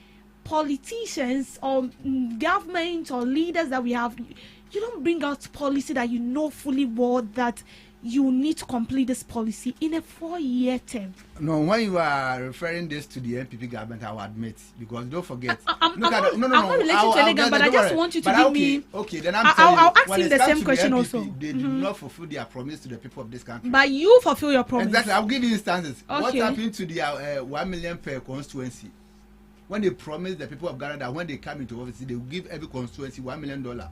politicians or government or leaders that we have, you don't bring out policy that you know fully well that you need to complete this policy in a 4-year term? No, when you are referring this to the NPP government, I will admit, because don't forget. I'm not relating to any government, but I just want you to give me. Okay, then I'll ask you the same question NPP, also. They did not fulfill their promise to the people of this country. But you fulfill your promise. Exactly. I'll give you instances. Okay. What happened to the 1 million per constituency? When they promised the people of Ghana that when they come into office, they will give every constituency $1 million.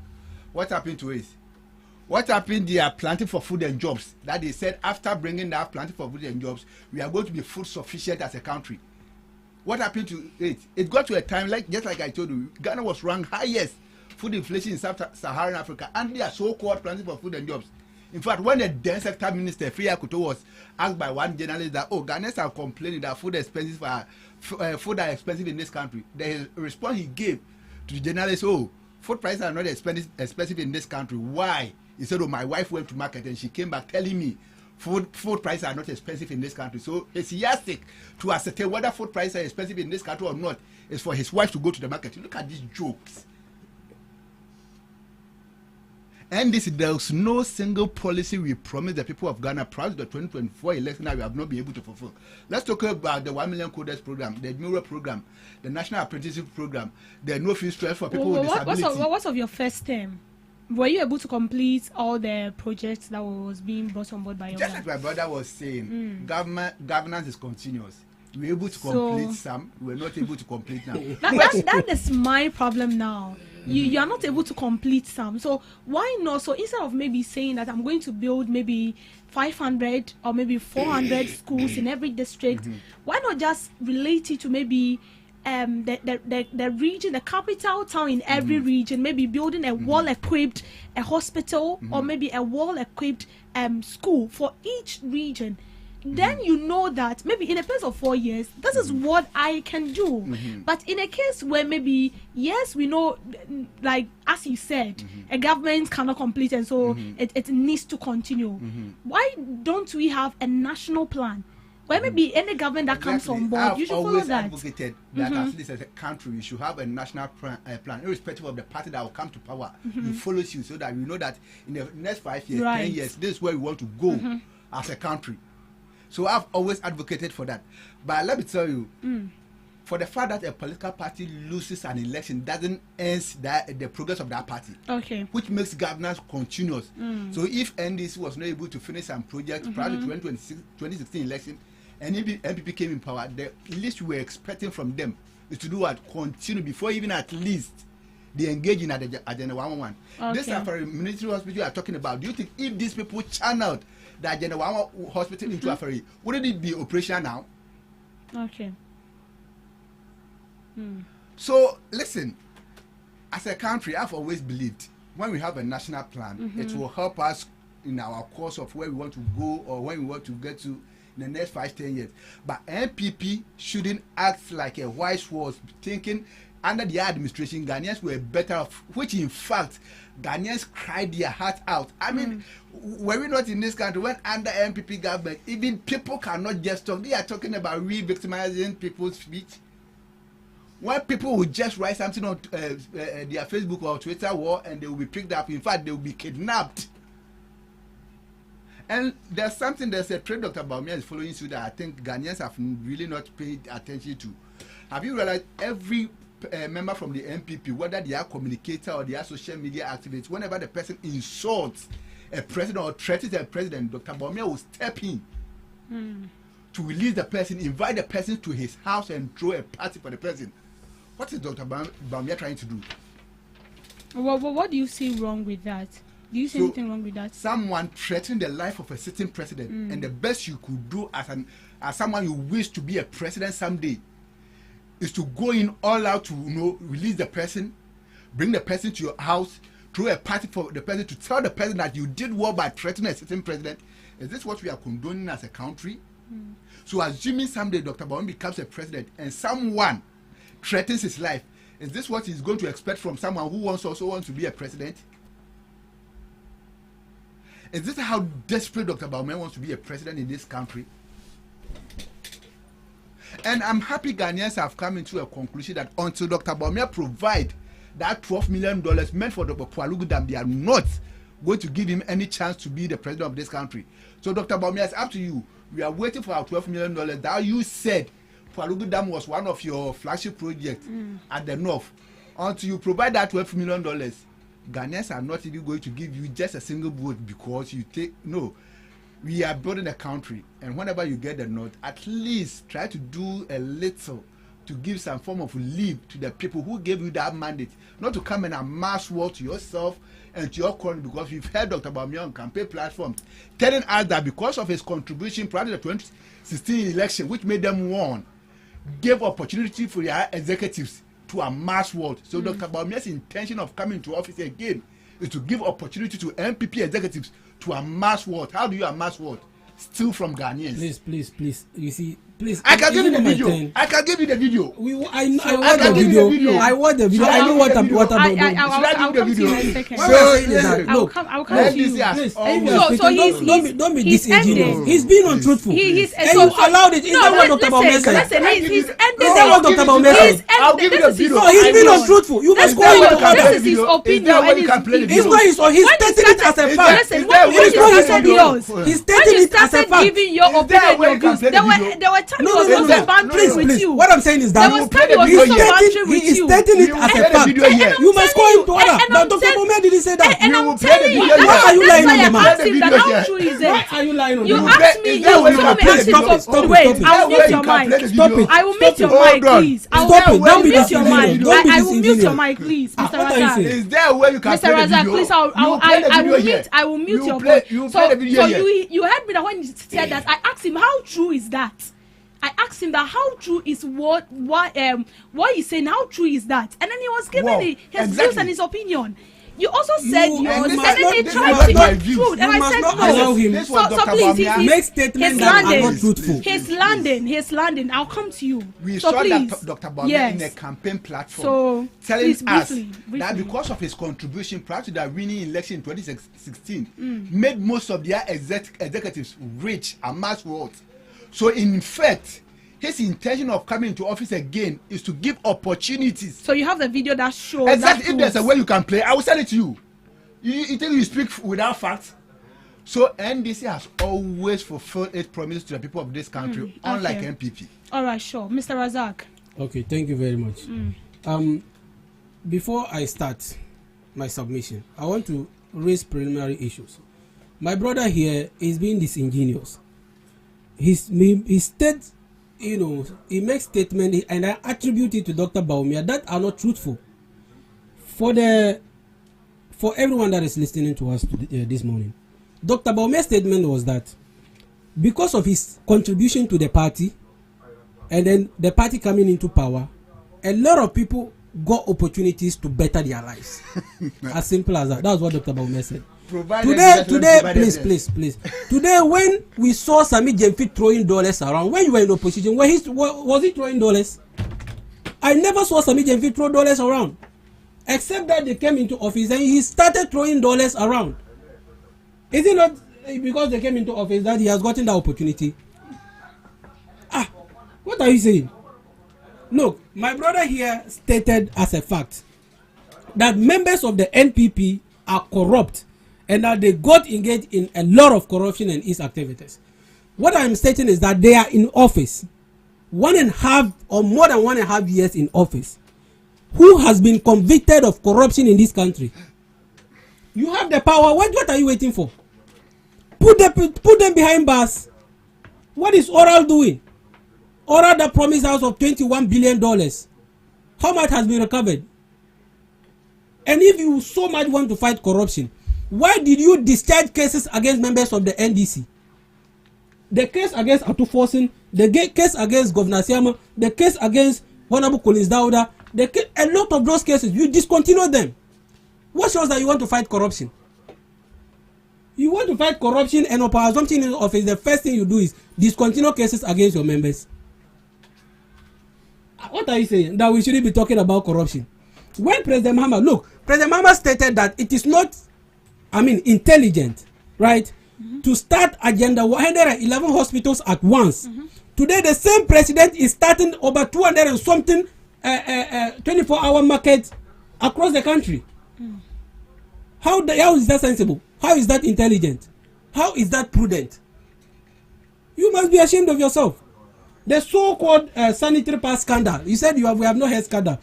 What happened to it? What happened? They are planting for food and jobs. That they said after bringing that planting for food and jobs, we are going to be food sufficient as a country. What happened to it? It got to a time, just like I told you, Ghana was ranked highest food inflation in Sub-Saharan Africa, and they are so-called planting for food and jobs. In fact, when the then sector minister Freya Kuto was asked by one journalist that, Ghanaians are complaining that food are expensive in this country, the response he gave to the journalist, food prices are not expensive in this country. Why? He said, my wife went to market and she came back telling me food prices are not expensive in this country. So it's yardstick to ascertain whether food prices are expensive in this country or not is for his wife to go to the market. Look at these jokes. And there's no single policy we promised the people of Ghana prior to the 2024 election that we have not been able to fulfill. Let's talk about the 1 million coders program, the Neuro program, the National Apprenticeship program, the no fee stress for people with disability. What of your first term? Were you able to complete all the projects that was being brought on board by your Just like my brother was saying, governance is continuous. We were able to complete some, we were not able to complete now. That is my problem now. You are not able to complete some. So why not? So instead of maybe saying that I'm going to build maybe 500 or maybe 400 schools in every district, why not just relate it to maybe the region, the capital town in every region, maybe building a well-equipped hospital or maybe a well-equipped school for each region. Then you know that maybe in a place of 4 years, this is what I can do. But in a case where maybe, yes, we know, like as you said, a government cannot complete, and so it needs to continue. Why don't we have a national plan? Where maybe any government that comes on board, you should follow that. I've always advocated that at least as a country, we should have a national plan, irrespective of the party that will come to power. It follows you so that we know that in the next 5 years, 10 years, this is where we want to go as a country. So I've always advocated for that. But let me tell you, for the fact that a political party loses an election doesn't end the progress of that party. Okay. Which makes governance continuous. So if NDC was not able to finish some projects prior to 2016 election, and NPP came in power, the least we were expecting from them is to do what? Continue before even at least they engage in Agenda 111. Okay. This Afari military hospital you are talking about, do you think if these people channeled the Agenda 111 hospital into Afari, wouldn't it be operational now? Okay. So listen, as a country, I've always believed when we have a national plan, it will help us in our course of where we want to go or where we want to get to in the next 5-10 years. But NPP shouldn't act like a wise was thinking under the administration Ghanaians were better off, which in fact Ghanaians cried their heart out. I mean, were we not in this country when under NPP government, even people cannot just talk, they are talking about re-victimizing people's speech. When people will just write something on their Facebook or Twitter wall and they will be picked up, in fact they will be kidnapped. And there's a trend Dr. Baumia is following suit that I think Ghanaians have really not paid attention to. Have you realized every member from the NPP, whether they are communicator or they are social media activists, whenever the person insults a president or threatens a president, Dr. Baumia will step in to release the person, invite the person to his house and throw a party for the person. What is Dr. Bawumia trying to do? What do you see wrong with that? Do you see anything wrong with that? Someone threatening the life of a sitting president, and the best you could do as someone you wish to be a president someday is to go in all out to release the person, bring the person to your house, throw a party for the person, to tell the person that you did well by threatening a sitting president. Is this what we are condoning as a country? So assuming someday Dr. Bawumia becomes a president and someone threatens his life, is this what he's going to expect from someone who also wants to be a president? Is this how desperate Dr. Bawumia wants to be a president in this country? And I'm happy Ghanaians have come into a conclusion that until Dr. Bawumia provide that $12 million meant for Dr. Pualugu Dam, they are not going to give him any chance to be the president of this country. So Dr. Bawumia, it's up to you. We are waiting for our $12 million. That you said Pualugu Dam was one of your flagship projects at the north. Until you provide that $12 million, Ghanaians are not even going to give you just a single vote because you take we are building a country, and whenever you get the nod, at least try to do a little to give some form of leave to the people who gave you that mandate, not to come and amass war to yourself and to your country, because we've heard Dr. Bawumia on campaign platforms telling us that because of his contribution prior to the 2016 election, which made them won, gave opportunity for their executives to amass what. So Dr. Bawumia's intention of coming to office again is to give opportunity to MPP executives to amass what? How do you amass what? Steal from Ghanaians. Please. You see, please. I can give you the video. I can give you the video. I watch the video. I watch the video. I know what about. I'll come to you in a second. I'll come to you. Please. Don't be disingenuous. He's being untruthful. And you allowed it. Is that what Dr. Bawumia said? Listen, he's ended. Is that what Dr. Bawumia said? I'll give you the video. No, he's being untruthful. You must go into order. This is his opinion. It's not his own. He's stating it as a fact. Listen, when you started yours, he's stating it as a fact. Giving your opinion, your views, there were times he was also bantering with you. What I'm saying is that there was time he was also bantering with you. He's stating it as a fact. You must go into order. Now, Dr. Bawumia didn't say that. And I'm telling you, why are you lying on the man? How true is it? Why are you lying on the You man? asked me, you told me, wait, I'll mute your mic. Stop it. I will mute your mic, please. Stop it. Don't be mute your mic. disingenuous. I will mute your mic, please, Mr. Razak. Is there a way you can play the Mr. Razak, video? please, I will mute your mic. So you heard me that when he said that, I asked him how true is that. I asked him that how true is what he's saying, how true is that? And then he was giving his views and his opinion. You also said yours, and then he tried to get truth, and I said no. So please, make statements that are not truthful. He's landing. I'll come to you. We saw that Dr. Bawumia in a campaign platform telling us that because of his contribution prior to the winning election in 2016, made most of their executives rich, amass wealth. So in fact, his intention of coming into office again is to give opportunities. So you have the video that shows exactly. If there's a way you can play, I will send it to you. You think you speak without facts? So NDC has always fulfilled its promise to the people of this country, unlike MPP. All right, sure, Mr. Razak. Okay, thank you very much. Before I start my submission, I want to raise preliminary issues. My brother here is being disingenuous. He states, he makes statements and I attribute it to Dr. Bawumia that are not truthful. For everyone that is listening to us this morning, Dr. Bawumia's statement was that because of his contribution to the party and then the party coming into power, a lot of people got opportunities to better their lives. As simple as that. That's what Dr. Bawumia said. Today, please. Today, when we saw Sami Jemfi throwing dollars around, when you were in opposition, was he throwing dollars? I never saw Sami Jemfi throw dollars around, except that they came into office and he started throwing dollars around. Is it not because they came into office that he has gotten that opportunity? What are you saying? Look, my brother here stated as a fact that members of the NPP are corrupt and that they got engaged in a lot of corruption and its activities. What I'm stating is that they are in office 1.5 or more than 1.5 years in office. Who has been convicted of corruption in this country? You have the power. What are you waiting for? Put them behind bars. What is Oral doing? Oral that promised us of $21 billion. How much has been recovered? And if you so much want to fight corruption, why did you discharge cases against members of the NDC? The case against Atufosin, the case against Governor Siama, the case against Honorable Collins Dauda, a lot of those cases, you discontinue them. What shows that you want to fight corruption? You want to fight corruption, and upon assumption in office, the first thing you do is discontinue cases against your members. What are you saying? That we shouldn't be talking about corruption? When President Mahama, look, President Mahama stated that it is not, intelligent, right, to start agenda 111 hospitals at once. Today, the same president is starting over 200 and something 24-hour markets across the country. How is that sensible? How is that intelligent? How is that prudent? You must be ashamed of yourself. The so-called sanitary pass scandal. You said we have no health scandal.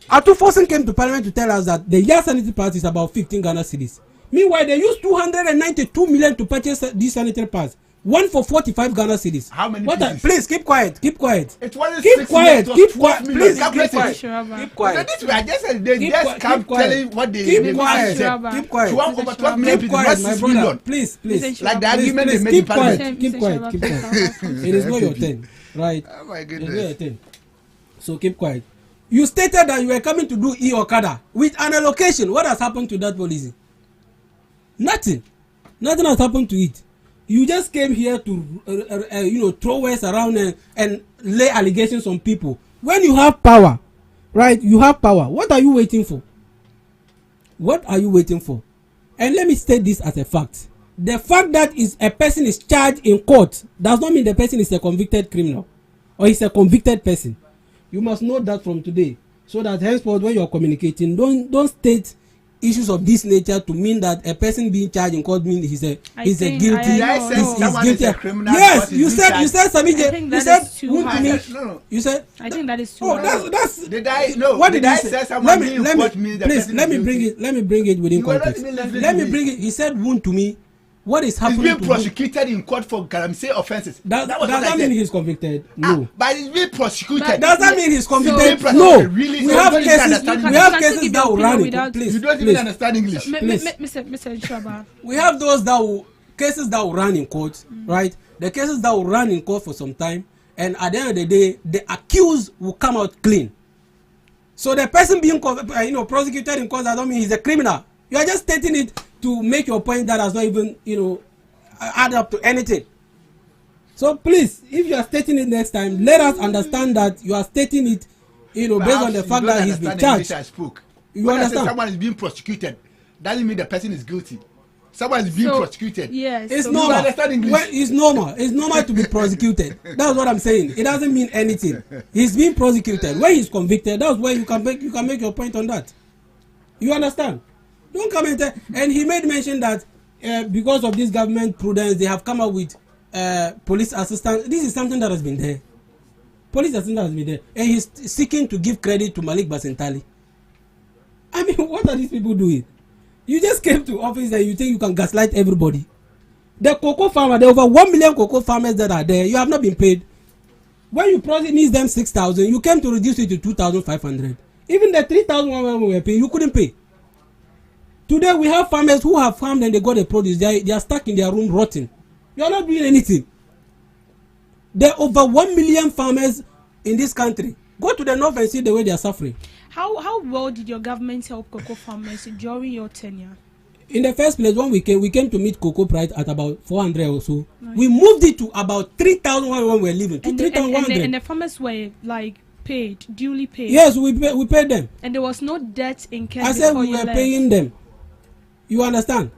Atufosin came to parliament to tell us that the year sanitary pass is about 15 Ghana cedis. Meanwhile, they used 292 million to purchase this sanitary pass. One for 45 Ghana cedis. How many Please keep quiet. Keep quiet. It wasn't Keep 6 quiet. million, Keep quiet. Please keep quiet. Keep quiet. This way, I just said they just come telling what they keep quiet. Keep quiet. Over 12 million Keep people, not quiet, 6 my brother. million. Please. Like the argument they made in Keep quiet. parliament. Keep quiet. Keep quiet. It is not your turn, right? Oh my It is not goodness. your turn. So keep quiet. You stated that you were coming to do e-Okada with an allocation. What has happened to that policy? Nothing. Nothing has happened to it. You just came here to throw words around and lay allegations on people. When you have power, right? You have power. What are you waiting for? What are you waiting for? And let me state this as a fact. The fact that a person is charged in court does not mean the person is a convicted criminal or is a convicted person. You must know that from today, so that henceforth when you are communicating, don't state issues of this nature to mean that a person being charged in court means he's a guilty. He's guilty. Yes, you said Samije. You said Wuntumi. You said. I think that is too. Oh, high. that's. Did I no? What did I he say? say someone being Let court me means the please person let is me bring guilty? it. Let me bring it within You are not context. even listening Let to me me. bring it. He said Wuntumi. What is He's happening being to him? prosecuted in court for galamsey offences. Does That was that what I mean said. he's convicted? No. But he's being prosecuted. Does that mean he's convicted? So- No. Really? We So have you don't cases. understand We have English. cases that will run Without- in. Please, You don't even please. understand English. Please. Mr. Shaba. We have those cases that will run in court, right? The cases that will run in court for some time, and at the end of the day, the accused will come out clean. So the person being prosecuted in court, I don't mean he's a criminal. You are just stating it to make your point that does not even add up to anything. So please, if you are stating it next time, let us understand that you are stating it, based on the fact that he's been charged. I spoke. You When I say understand? someone is being prosecuted, doesn't mean the person is guilty. Someone is being prosecuted. Yes. It's so normal. You understand English? Well, it's normal. It's normal to be prosecuted. That's what I'm saying. It doesn't mean anything. He's being prosecuted. When he's convicted, that's where you can make your point on that. You understand? Don't come and tell. And he made mention that because of this government prudence, they have come up with police assistance. This is something that has been there. Police assistance has been there, and he's seeking to give credit to Malik Basentali. I mean, what are these people doing? You just came to office and you think you can gaslight everybody. The cocoa farmer, there are over 1 million cocoa farmers that are there. You have not been paid. When you promised them 6,000, you came to reduce it to 2,500. Even the 3,100 we were paying, you couldn't pay. Today we have farmers who have farmed and they got the produce. They are stuck in their room rotting. You are not doing anything. There are over 1 million farmers in this country. Go to the north and see the way they are suffering. How well did your government help cocoa farmers during your tenure? In the first place, when we came to meet cocoa price at about 400 or so. Right. We moved it to about 3,000 when we were leaving. To 3,100. And the farmers were duly paid. Yes, we paid them. And there was no debt incurred. I said we were paying them. You understand?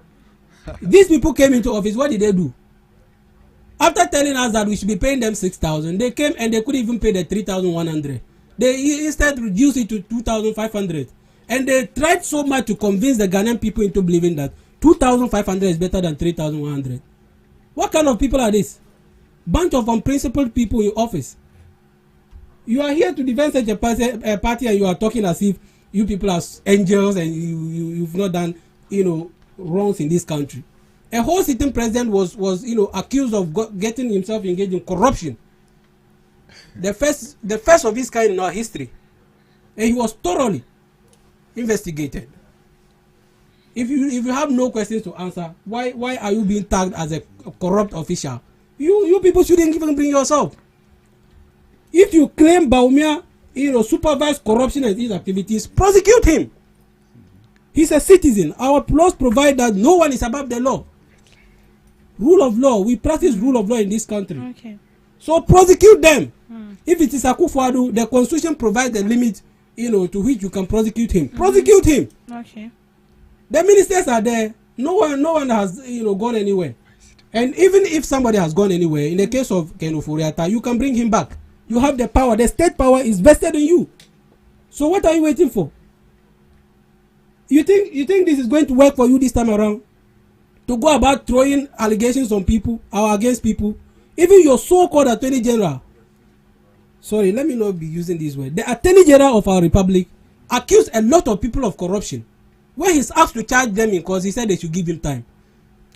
These people came into office. What did they do? After telling us that we should be paying them 6,000, they came and they couldn't even pay the 3,100. They instead reduced it to 2,500. And they tried so much to convince the Ghanaian people into believing that 2,500 is better than 3,100. What kind of people are this? Bunch of unprincipled people in office. You are here to defend such a party and you are talking as if you people are angels and you've not done wrongs in this country. A whole sitting president was accused of getting himself engaged in corruption. The first of his kind in our history, and he was thoroughly investigated. If you have no questions to answer, why are you being tagged as a corrupt official? You people shouldn't even bring yourself. If you claim Bawumia, supervised corruption and his activities, prosecute him. He's a citizen. Our laws provide that no one is above the law. Rule of law. We practice rule of law in this country. Okay. So prosecute them. If it is Akufo-Addo, the constitution provides a limit, to which you can prosecute him. Prosecute him. Okay. The ministers are there. No one has gone anywhere. And even if somebody has gone anywhere, in the case of Ken Ofori-Atta, you can bring him back. You have the power. The state power is vested in you. So what are you waiting for? You think this is going to work for you this time around? To go about throwing allegations on people or against people? Even your so-called Attorney General, sorry, let me not be using this word. The Attorney General of our republic accused a lot of people of corruption. When he's asked to charge them in court, he said they should give him time.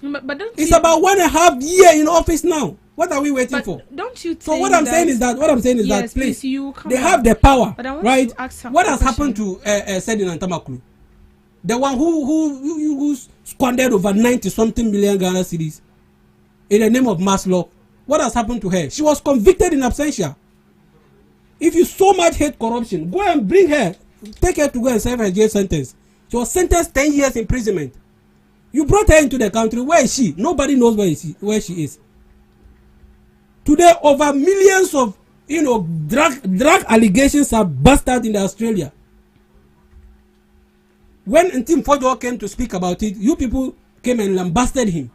But it's about 1.5 years in office now. What are we waiting for? Don't you think? So what I'm saying is that yes, please, they have the power, right? What has question. happened to Sedin Ntamakulu? The one who squandered over 90-something million Ghana cedis in the name of mass law. What has happened to her? She was convicted in absentia. If you so much hate corruption, go and bring her, take her to go and serve her jail sentence. She was sentenced 10 years imprisonment. You brought her into the country. Where is she? Nobody knows where she is. Today, over millions of drug allegations are busted in Australia. When Ntim Fojo came to speak about it, you people came and lambasted him.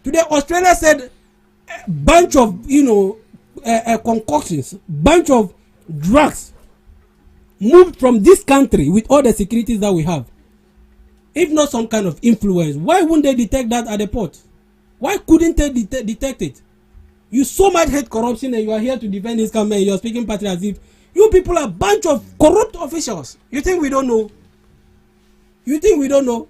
Today, Australia said a bunch of concoctions, bunch of drugs moved from this country with all the securities that we have. If not some kind of influence, why wouldn't they detect that at the port? Why couldn't they detect it? You so much hate corruption and you are here to defend this government. You are speaking party as if you people are a bunch of corrupt officials. You think we don't know? You think we don't know?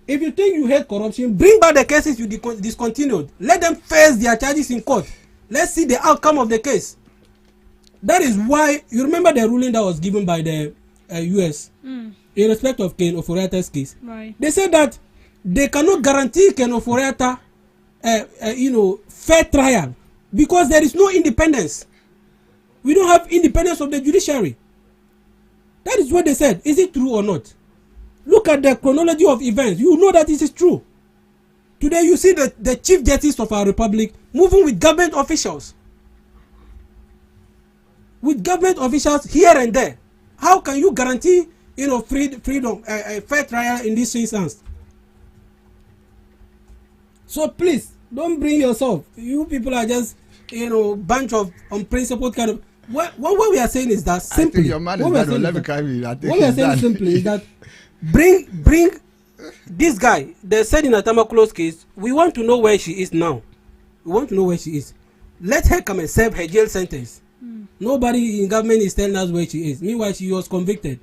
If you think you hate corruption, bring back the cases you discontinued. Let them face their charges in court. Let's see the outcome of the case. That is why, you remember the ruling that was given by the US in respect of Ken Ofori-Atta's case. Right. They said that they cannot guarantee Ken Ofori-Atta fair trial because there is no independence. We don't have independence of the judiciary. That is what they said. Is it true or not? Look at the chronology of events. You know that this is true. Today you see the Chief Justice of our republic moving with government officials. With government officials here and there. How can you guarantee freedom, a fair trial in this instance? So please, don't bring yourself. You people are just, bunch of unprincipled kind of. What we are saying is that simply. What we are saying simply is that bring this guy, the Sedin Ntamakulu's case. We want to know where she is now. We want to know where she is. Let her come and serve her jail sentence. Nobody in government is telling us where she is. Meanwhile, she was convicted,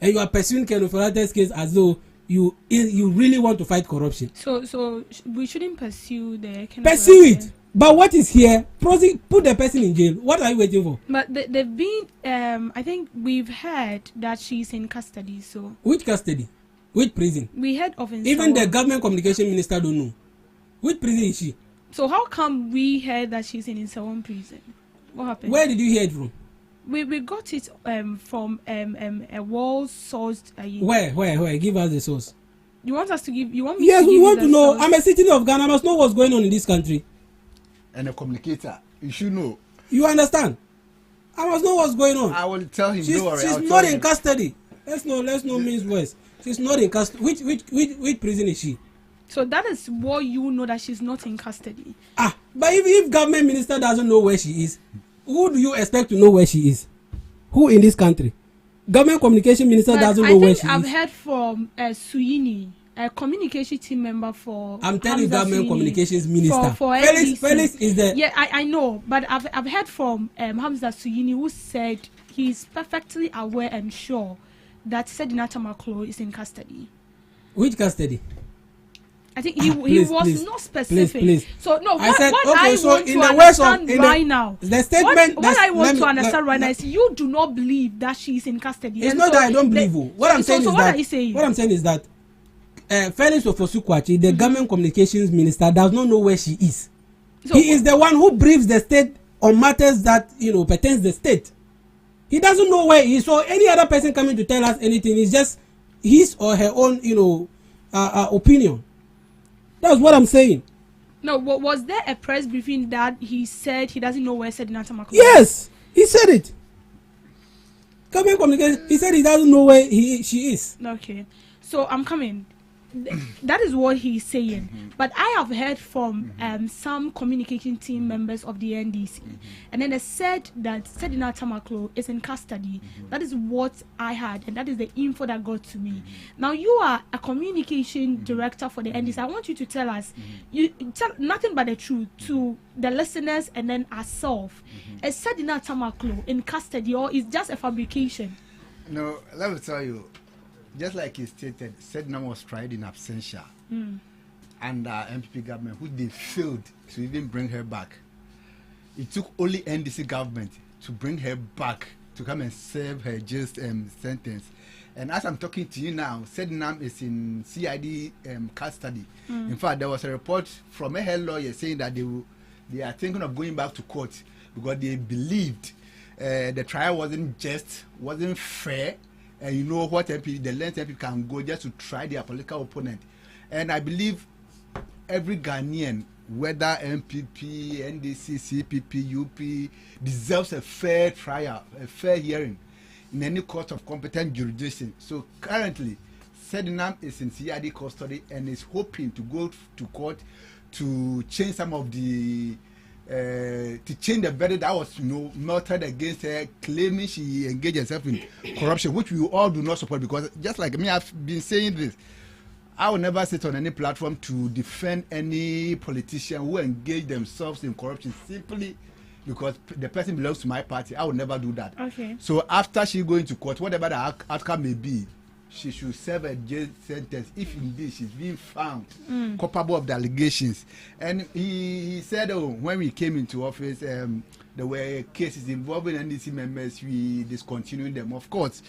and you are pursuing Ken Ofori-Atta's case as though you really want to fight corruption. So we shouldn't pursue the pursue it. But what is here? Put the person in jail. What are you waiting for? But they've been. I think we've heard that she's in custody. So which custody? Which prison? We heard of even the government communication minister don't know. Which prison is she? So how come we heard that she's in Nsawam prison? What happened? Where did you hear it from? We got it from a well-sourced. Where? Give us the source. You want us to give? You want me? Yes, to we give want to know. Source? I'm a citizen of Ghana. I must know what's going on in this country. And a communicator, you should know. You understand? I must know what's going on. I will tell him. She's not in custody. Let's not means worse. She's not in custody. Which prison is she? So that is what you know, that she's not in custody. But if government minister doesn't know where she is, who do you expect to know where she is? Who in this country? Government communication minister doesn't know where she is. I've heard from Suyini, a communication team member for. I'm telling you, government communications minister. For Felix is there. Yeah, I know, but I've heard from Hamza Suyini, who said he's perfectly aware and sure that Sedin Ntamakulu is in custody. Which custody? I think he was not specific. Please. So no, I said, what okay, I so want in to the words of understand right now, the statement. What I want to understand right now is you do not believe that she is in custody. It's not that I don't believe. What I'm saying is that Felix Ofosu-Kwakye, the government communications minister, does not know where she is. So, he is the one who briefs the state on matters that pertains the state. He doesn't know where he is. So any other person coming to tell us anything is just his or her own opinion. That's what I'm saying. No, was there a press briefing that he said he doesn't know where Sedina Tamaklo is? Yes, he said it. Government communication. He said he doesn't know where she is. Okay, so I'm coming. That is what he's saying. But I have heard from some communication team members of the NDC, and then they said that Sedina Tamaklo is in custody. That is what I had, and that is the info that got to me. Now you are a communication director for the NDC. I want you to tell us, you tell nothing but the truth to the listeners and then ourselves. Is Sedina Tamaklo in custody, or is just a fabrication? No, let me tell you. Just like he stated, Sedna was tried in absentia and MPP government, which they failed to even bring her back. It took only NDC government to bring her back to come and serve her just sentence. And as I'm talking to you now, Sedna is in CID custody. In fact, there was a report from her lawyer saying that they are thinking of going back to court because they believed the trial wasn't just, wasn't fair. And you know what MP, the length MP can go just to try their political opponent. And I believe every Ghanaian, whether MPP, NDC, CPP, UP, deserves a fair trial, a fair hearing in any court of competent jurisdiction. So currently, Sedinam is in CID custody and is hoping to go to court to change some of the to change the verdict that was melted against her, claiming she engaged herself in corruption, which we all do not support. Because just like me, I've been saying this, I will never sit on any platform to defend any politician who engage themselves in corruption simply because the person belongs to my party. I will never do that. Okay. So after she going to court, whatever the outcome may be, she should serve a jail sentence if indeed she's being found culpable of the allegations. And he said, when we came into office, there were cases involving NDC members, we discontinued them. Of course,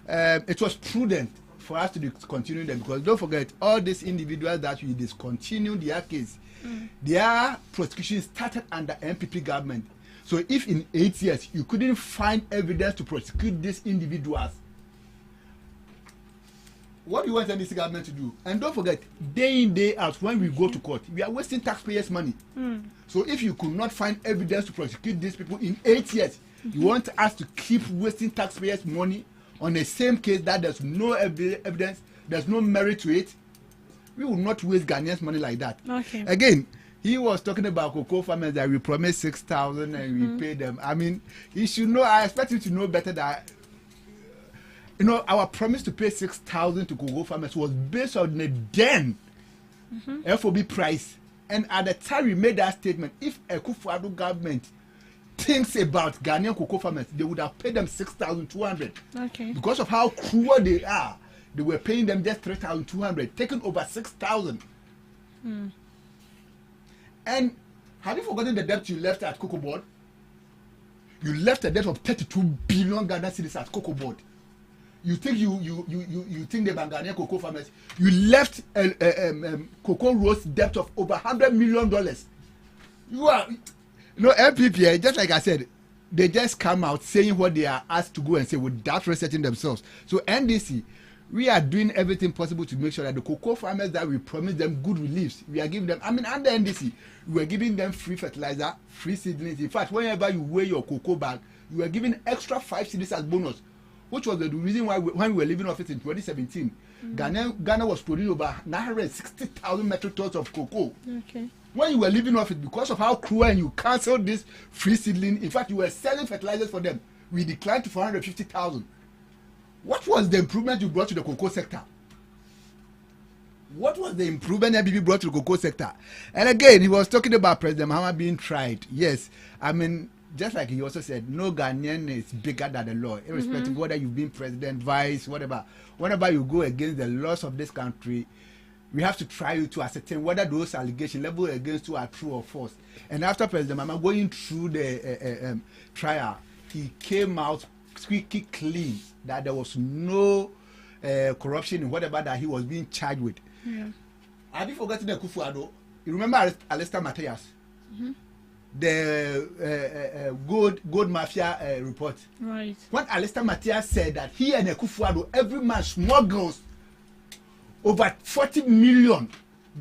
it was prudent for us to discontinue them because don't forget, all these individuals that we discontinued their case, their prosecution started under MPP government. So if in 8 years you couldn't find evidence to prosecute these individuals, what do you want NDC government to do? And don't forget, day in, day out, when we go to court, we are wasting taxpayers' money. So if you could not find evidence to prosecute these people in 8 years, you want us to keep wasting taxpayers' money on the same case that there's no evidence, there's no merit to it? We will not waste Ghanaians' money like that. Okay. Again, he was talking about cocoa farmers that we promised 6,000 and we pay them. I mean, he should know, I expect him to know better that our promise to pay 6,000 to cocoa farmers was based on the then FOB price. And at the time we made that statement, if a Kufuor government thinks about Ghanaian cocoa farmers, they would have paid them 6,200. Okay. Because of how cruel they are, they were paying them just 3,200, taking over 6,000. And have you forgotten the debt you left at Cocoa Board? You left a debt of 32 billion Ghana cedis at Cocoa Board. You think you think the Ghanaian cocoa farmers? You left cocoa roast debt of over $100 million. You are, MPP, just like I said, they just come out saying what they are asked to go and say without researching themselves. So NDC, we are doing everything possible to make sure that the cocoa farmers that we promise them good reliefs, we are giving them. I mean, under NDC, we are giving them free fertilizer, free seedlings. In fact, whenever you weigh your cocoa bag, you are giving extra 5 cedis as bonus, which was the reason why when we were leaving office in 2017, Ghana was producing over 960,000 metric tons of cocoa. Okay. When you were leaving office, because of how cruel and you cancelled this free seedling, in fact, you were selling fertilizers for them. We declined to 450,000. What was the improvement you brought to the cocoa sector? What was the improvement MPP brought to the cocoa sector? And again, he was talking about President Mahama being tried. Yes, I mean, just like he also said, no Ghanaian is bigger than the law, irrespective of whether you've been president, vice, whatever. Whenever you go against the laws of this country, we have to try to ascertain whether those allegations leveled against you are true or false. And after President Mama going through the trial, he came out squeaky clean that there was no corruption in whatever that he was being charged with. Yeah. Have you forgotten the Kufuado? You remember Alistair Matthias? The gold mafia report. Right. When Alistair Matthias said that he and Kufuado every man smuggles over $40 million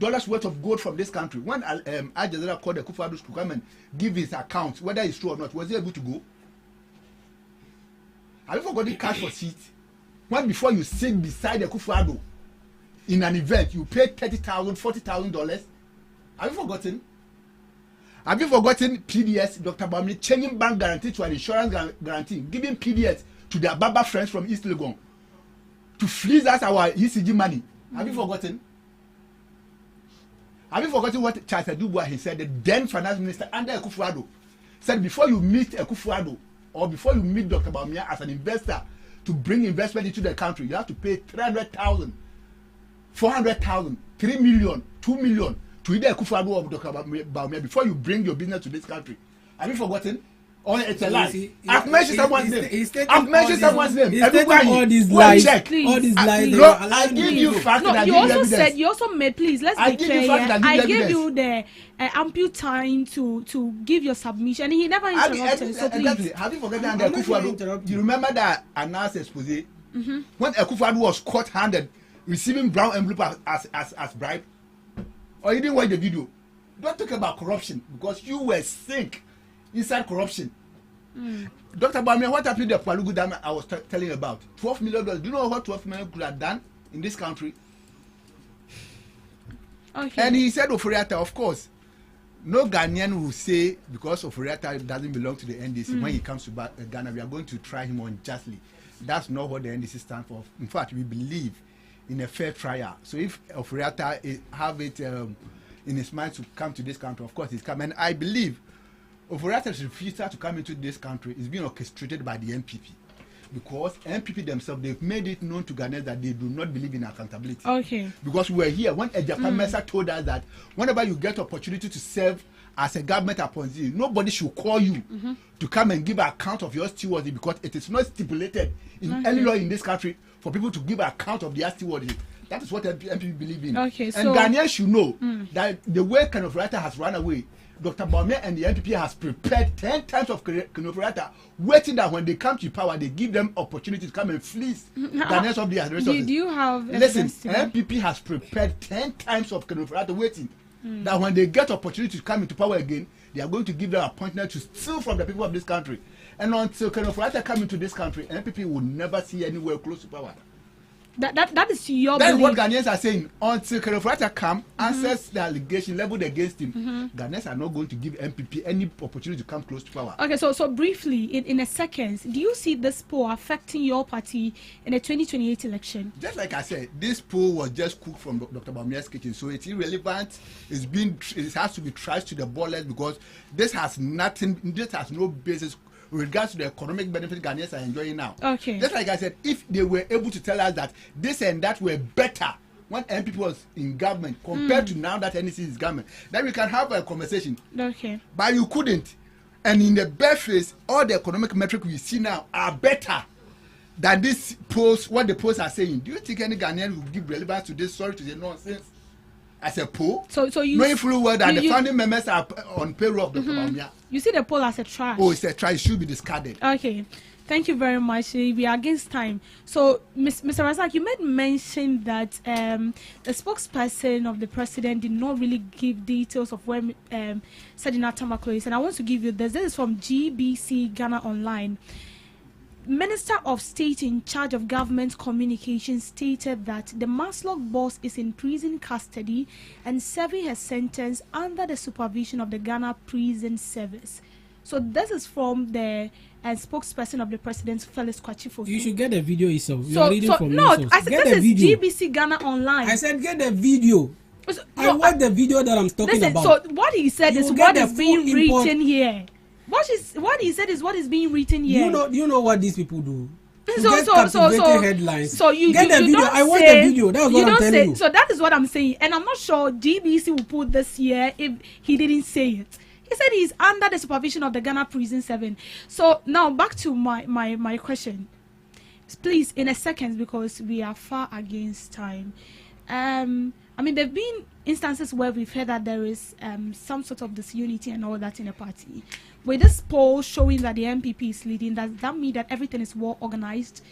worth of gold from this country. When Al Jazeera called the Kufuado to come and give his account, whether it's true or not, was he able to go? Have you forgotten cash for seat? When before you sit beside the Kufuado in an event, you pay $30,000, $40,000. Have you forgotten? Have you forgotten PDS, Dr. Bamni, changing bank guarantee to an insurance guarantee, giving PDS to their Baba friends from East Legon to freeze us our ECG money? Have you forgotten? Have you forgotten what Charles Dubois he said, the then finance minister under Akufo-Addo, said before you meet Akufo-Addo or before you meet Dr. Bawumia as an investor to bring investment into the country, you have to pay 300,000, 400,000, 3 million, 2 million to either Akufo-Addo or Dr. Bawumia before you bring your business to this country. Have you forgotten? Or it's a lie. I've mentioned someone's name. I've mentioned someone's name. Everybody, all these lies. All these lies. No, I give you facts that you give also evidence. said, you also made, please, let's be clear. I gave you the ample time to give your submission. And he never interrupted. So please. Exactly. Have you forgotten that Akufo-Addo? You remember that announced expose? When Akufo-Addo was caught-handed receiving brown envelope as bribe? Or you didn't watch the video? Don't talk about corruption because you were sink inside corruption. Dr. Bawumia, what happened to the Palugu Dam I was telling you about? $12 million. Do you know what 12 million could have done in this country? Okay. And he said Oforiatta, of course. No Ghanaian will say because Oforiatta doesn't belong to the NDC, when he comes to Ghana, we are going to try him unjustly. That's not what the NDC stands for. In fact, we believe in a fair trial. So if Oforiatta have it in his mind to come to this country, of course he's come. And I believe Oforiatta's refusal to come into this country is being orchestrated by the NPP. Because NPP themselves, they've made it known to Ghanaians that they do not believe in accountability. Okay. Because we were here when Ejapa Mensah told us that whenever you get opportunity to serve as a government appointee, nobody should call you to come and give account of your stewardship because it is not stipulated in any law in this country for people to give account of their stewardship. That is what NPP believe in. Okay, and Ghanaians should know that the way Oforiatta has run away, Dr. Bawumia and the NPP has prepared 10 times of Oforiatta, waiting that when they come to power, they give them opportunity to come and fleece Ghanaians of their resources. Do you have listen, NPP has prepared 10 times of Oforiatta waiting that when they get opportunity to come into power again, they are going to give them appointment to steal from the people of this country. And until Oforiatta come into this country, NPP will never see anywhere close to power. That is your That's belief. what Ghanaians are saying. Until Oforiatta come, answers the allegation leveled against him, Ghanaians are not going to give NPP any opportunity to come close to power. Okay, so briefly, in a second, do you see this poll affecting your party in the 2028 election? Just like I said, this poll was just cooked from Dr. Bawumia's kitchen, so it's irrelevant. It has to be traced to the ballot because this has no basis with regards to the economic benefit Ghanaians are enjoying now. Okay. Just like I said, if they were able to tell us that this and that were better when NPP was in government compared to now that NDC is government, then we can have a conversation. Okay. But you couldn't. And in the bare face, all the economic metrics we see now are better than this post, what the polls are saying. Do you think any Ghanaian will give relevance to this? Sorry to say nonsense. As a poll, so you knowing fully well that the founding members are on payroll of Dr. Bawumia. You see the poll as a trash. Oh, it's a trash. It should be discarded. Okay. Thank you very much. We are against time. So, Mr. Razak, you made mention that the spokesperson of the president did not really give details of where Sajina Tamaklo is. And I want to give you this. This is from GBC Ghana Online. Minister of State in charge of government communications stated that the Maslog boss is in prison custody and serving her sentence under the supervision of the Ghana Prison Service. So this is from the spokesperson of the president, Felix Kwachifo. You should get the video yourself. You are reading from no, source. I said get this the is video. GBC Ghana Online. I said get the video. I want the video that I'm talking about. So what he said is what is being written here. What he said is what is being written here. You know what these people do. get captivating headlines. So you get the video. Don't I want say, the video. That's what I'm telling you. So that is what I'm saying, and I'm not sure GBC will put this here if he didn't say it. He said he's under the supervision of the Ghana Prison 7. So now back to my question. Please, in a second, because we are far against time. I mean, there have been instances where we've heard that there is some sort of disunity and all that in a party. With this poll showing that the MPP is leading, does that mean that everything is well organized,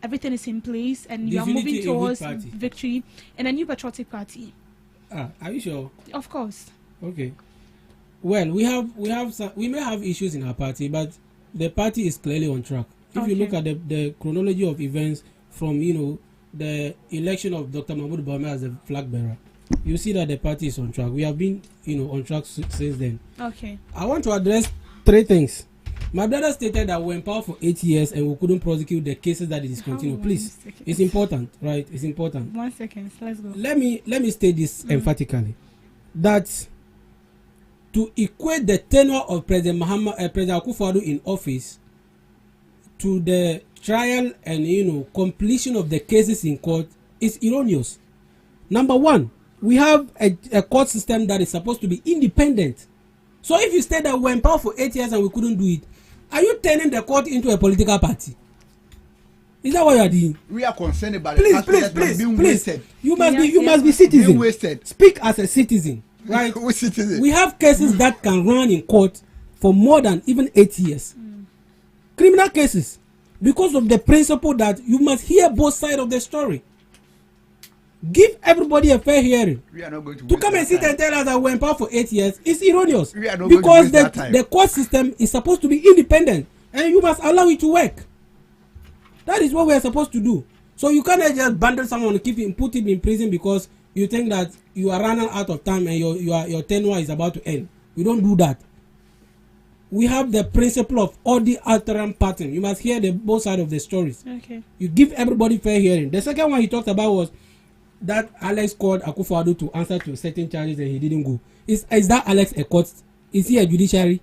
everything is in place, and you are moving towards victory in a new patriotic party? Are you sure? Of course. Okay. Well, we may have issues in our party, but the party is clearly on track. If you look at the chronology of events from the election of Dr. Mahmoud Bawumia as the flag bearer, you see that the party is on track. We have been on track since then. Okay. I want to address 3 things. My brother stated that we're in power for 8 years and we couldn't prosecute the cases that it discontinued. Please, it's important, right? It's important. 1 second, let's go. Let me state this emphatically, that to equate the tenure of President Akufo-Addo in office to the trial and completion of the cases in court is erroneous. Number one, we have a court system that is supposed to be independent. So if you state that we're in power for 8 years and we couldn't do it, are you turning the court into a political party? Is that what you are doing? We are concerned about please. You must be citizen. Speak as a citizen, right? We have cases that can run in court for more than even 8 years. Criminal cases, because of the principle that you must hear both sides of the story. Give everybody a fair hearing. We are not going to come and sit and tell us that we're in power for 8 years is erroneous, because the court system is supposed to be independent and you must allow it to work. That is what we are supposed to do. So you cannot just bundle someone and put him in prison because you think that you are running out of time and your tenure is about to end. We don't do that. We have the principle of audi alteram pattern. You must hear the both sides of the stories. Okay. You give everybody fair hearing. The second one he talked about was that Alex called Akufo-Addo to answer to certain charges and he didn't go. Is that Alex a court? Is he a judiciary?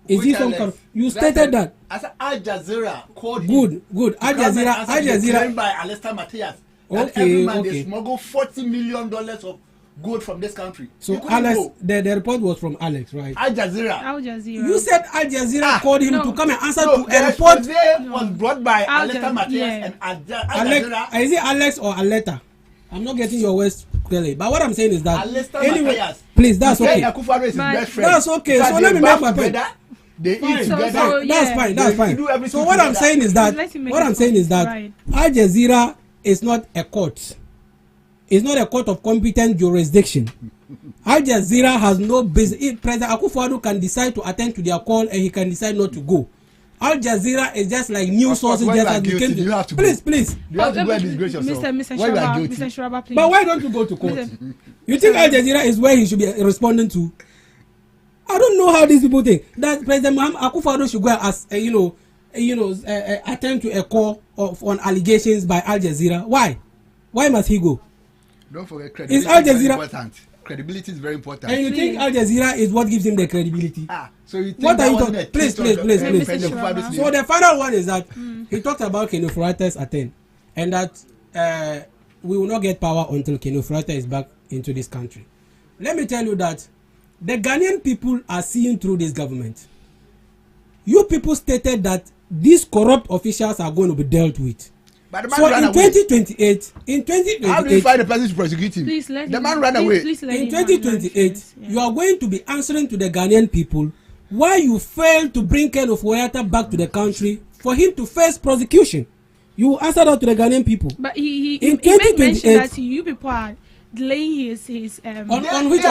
Is he some kind of, you stated that. As Al Jazeera called him. Good. Al Jazeera. Claimed by Alistair Matthias. Every man they smuggle $40 million of gold from this country. So Alex, the report was from Alex, right? Al Jazeera. You said Al Jazeera called him to come and answer to a report. Was brought by Alistair Matthias and Al Jazeera. Is it Alex or Aleta? I'm not getting your words clearly, but what I'm saying is that anyway, please, that's okay. That's okay. So let me make my point. They eat together. That's fine. So what I'm saying is that Al Jazeera is not a court. It's not a court of competent jurisdiction. Al Jazeera has no business. President Akufo-Addo can decide to attend to their call and he can decide not to go. Al Jazeera is just like news sources. Just as we came to. Please. You have to go and disgrace yourself. Mr. Shuraba, please. But why don't you go to court? You think Al Jazeera is where he should be responding to? I don't know how these people think that President Akufo-Addo should go as attend to a call on allegations by Al Jazeera. Why must he go? Don't forget credibility. Is Al Jazeera credibility is very important. And you think Al Jazeera is what gives him the credibility? So you think what are you talking? Please. So the final one is that he talked about Kenofurata's attend, and that we will not get power until Kenofurata is back into this country. Let me tell you that the Ghanaian people are seeing through this government. You people stated that these corrupt officials are going to be dealt with. But the man so ran in 2028, how do you find the person to prosecute him? The man ran away. In 2028, you are going to be answering to the Ghanaian people why you failed to bring Ken Ofo-Boateng back to the country for him to face prosecution. You will answer that to the Ghanaian people. But he made mention that you people are delaying his on which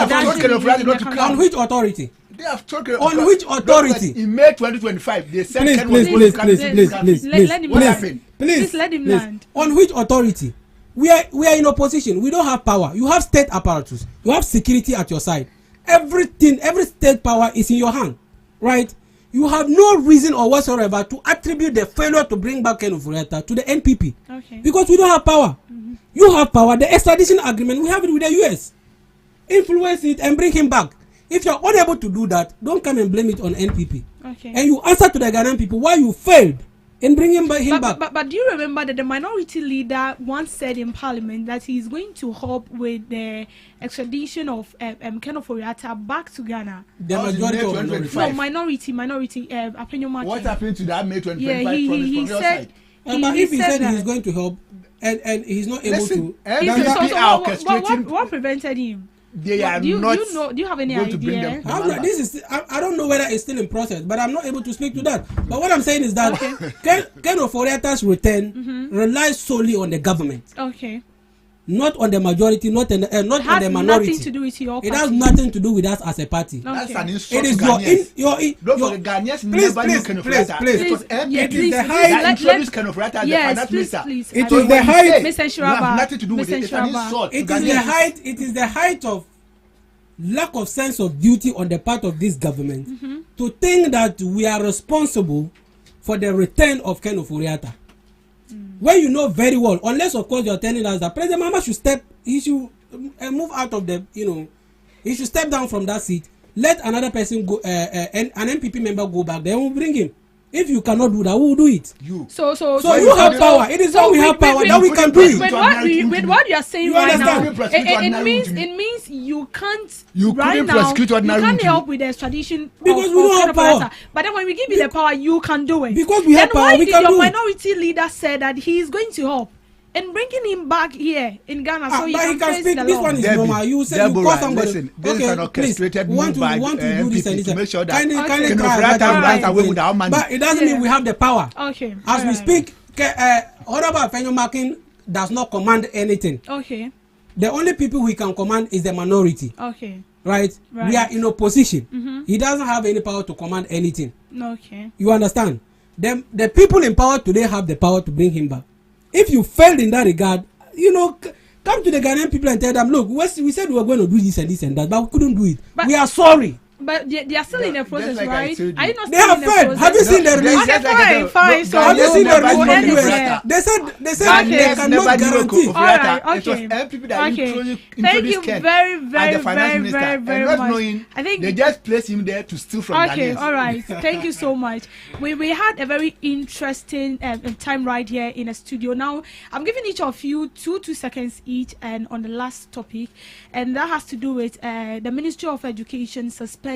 authority? They have talked on which authority? In May 2025, they said please let him land. On which authority? We are in opposition. We don't have power. You have state apparatus. You have security at your side. Every state power is in your hand, right? You have no reason or whatsoever to attribute the failure to bring back Ken Ofo-Boateng to the NPP. Okay. Because we don't have power. You have power. The extradition agreement, we have it with the US. Influence it and bring him back. If you're unable to do that, don't come and blame it on NPP. Okay. And you answer to the Ghanaian people why you failed in bringing him back. But do you remember that the minority leader once said in Parliament that he is going to help with the extradition of Kenneth Oriata back to Ghana? The majority of minority. What happened to that May 25 promise from your side? But if he said he's going to help and he's not able to, what prevented him? They are not. Do you have any idea? I don't know whether it's still in process, but I'm not able to speak to that. But what I'm saying is that Kenneth Oriata's return relies solely on the government. Okay. Not on the majority, not on the minority. Nothing to do with your party. It has nothing to do with us as a party. Okay. That's an insult. It is your Ghanaians never knew Kenneth Oriata. Please. It is the height that introduced Kenneth Oriata as the finance minister. It is the height. Mr. Shiraba, nothing to do with it. It's an insult. It is the height of lack of sense of duty on the part of this government to think that we are responsible for the return of Kenneth Oriata. When you know very well, unless of course you are telling us that President Mahama should move out of the, he should step down from that seat, let another person go, an MPP member go back, then we'll bring him. If you cannot do that, who will do it? You. So you have power. It is when we have power that we can do it. With what you are saying right now, it means you can't. You couldn't prosecute ordinary. You can't help with the extradition because we don't have power. But then when we give you the power, you can do it. Because we have power, we can do it. Then why did your minority leader say that he is going to help? And bringing him back here in Ghana so he can face the law. This one is normal. You say you call somebody. Listen, this is an orchestrated move by MPP to make sure that kindly runs away with our money. But it doesn't mean we have the power. Okay. As we speak, Honorable Afenyo Makin does not command anything. Okay. The only people we can command is the minority. Okay. Right? We are in opposition. He doesn't have any power to command anything. Okay. You understand? The people in power today have the power to bring him back. If you failed in that regard, come to the Ghanaian people and tell them, look, we said we were going to do this and this and that, but we couldn't do it. We are sorry. But they are still in the process, like right? Are you not They still have in the failed. process? Have you seen the release? Okay, fine. So have you seen the release from the anywhere. US? They said they cannot guarantee. All right, okay. It was MPP that introduced Thank you Ken very, as very, the finance very, minister. very And not much. knowing, I think they just placed him there to steal from Ghanaians. Okay, all right. Thank you so much. We had a very interesting time right here in the studio. Now, I'm giving each of you 2 seconds each and on the last topic, and that has to do with the Ministry of Education suspending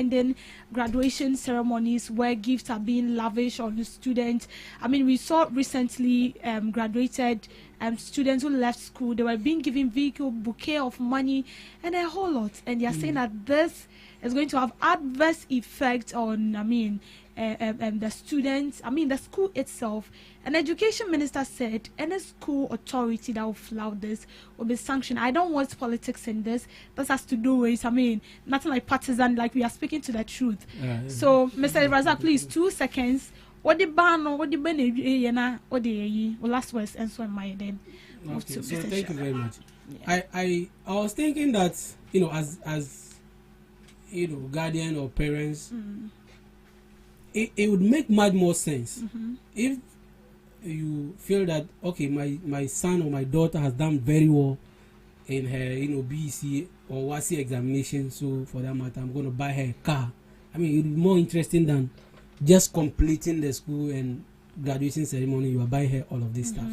graduation ceremonies where gifts are being lavished on the students. I mean, we saw recently graduated students who left school. They were being given vehicle, bouquet of money, and a whole lot. And they are saying that this is going to have adverse effects on, the students, the school itself. An education minister said any school authority that will flout this will be sanctioned. I don't want politics in this. This has to do with, nothing like partisan, like we are speaking to the truth. So, Mr. Razak, please, 2 seconds. What the ban or what the ban what the last words and so am I then. Okay, so thank you very much. Yeah. I was thinking that, as guardian or parents, it would make much more sense if you feel that, okay, my son or my daughter has done very well in her BEC or WASI examination, so for that matter I'm going to buy her a car. It would be more interesting than just completing the school and graduation ceremony. You are buying her all of this stuff.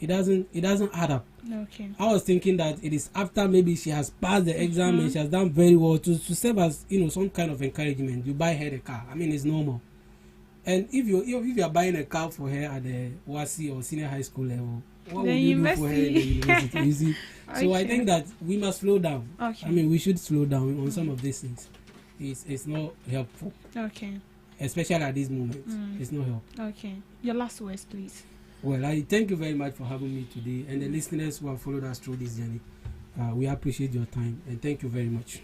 It doesn't add up. Okay. I was thinking that it is after maybe she has passed the exam and she has done very well to serve as some kind of encouragement. You buy her a car. It's normal. And if you are buying a car for her at the WASI or senior high school level, what would you do for her in the university? You see? Okay. So I think that we must slow down. Okay. We should slow down on some of these things. It's not helpful. Okay. Especially at this moment. It's not helpful. Okay. Your last words, please. Well, I thank you very much for having me today, and the listeners who have followed us through this journey. We appreciate your time, and thank you very much.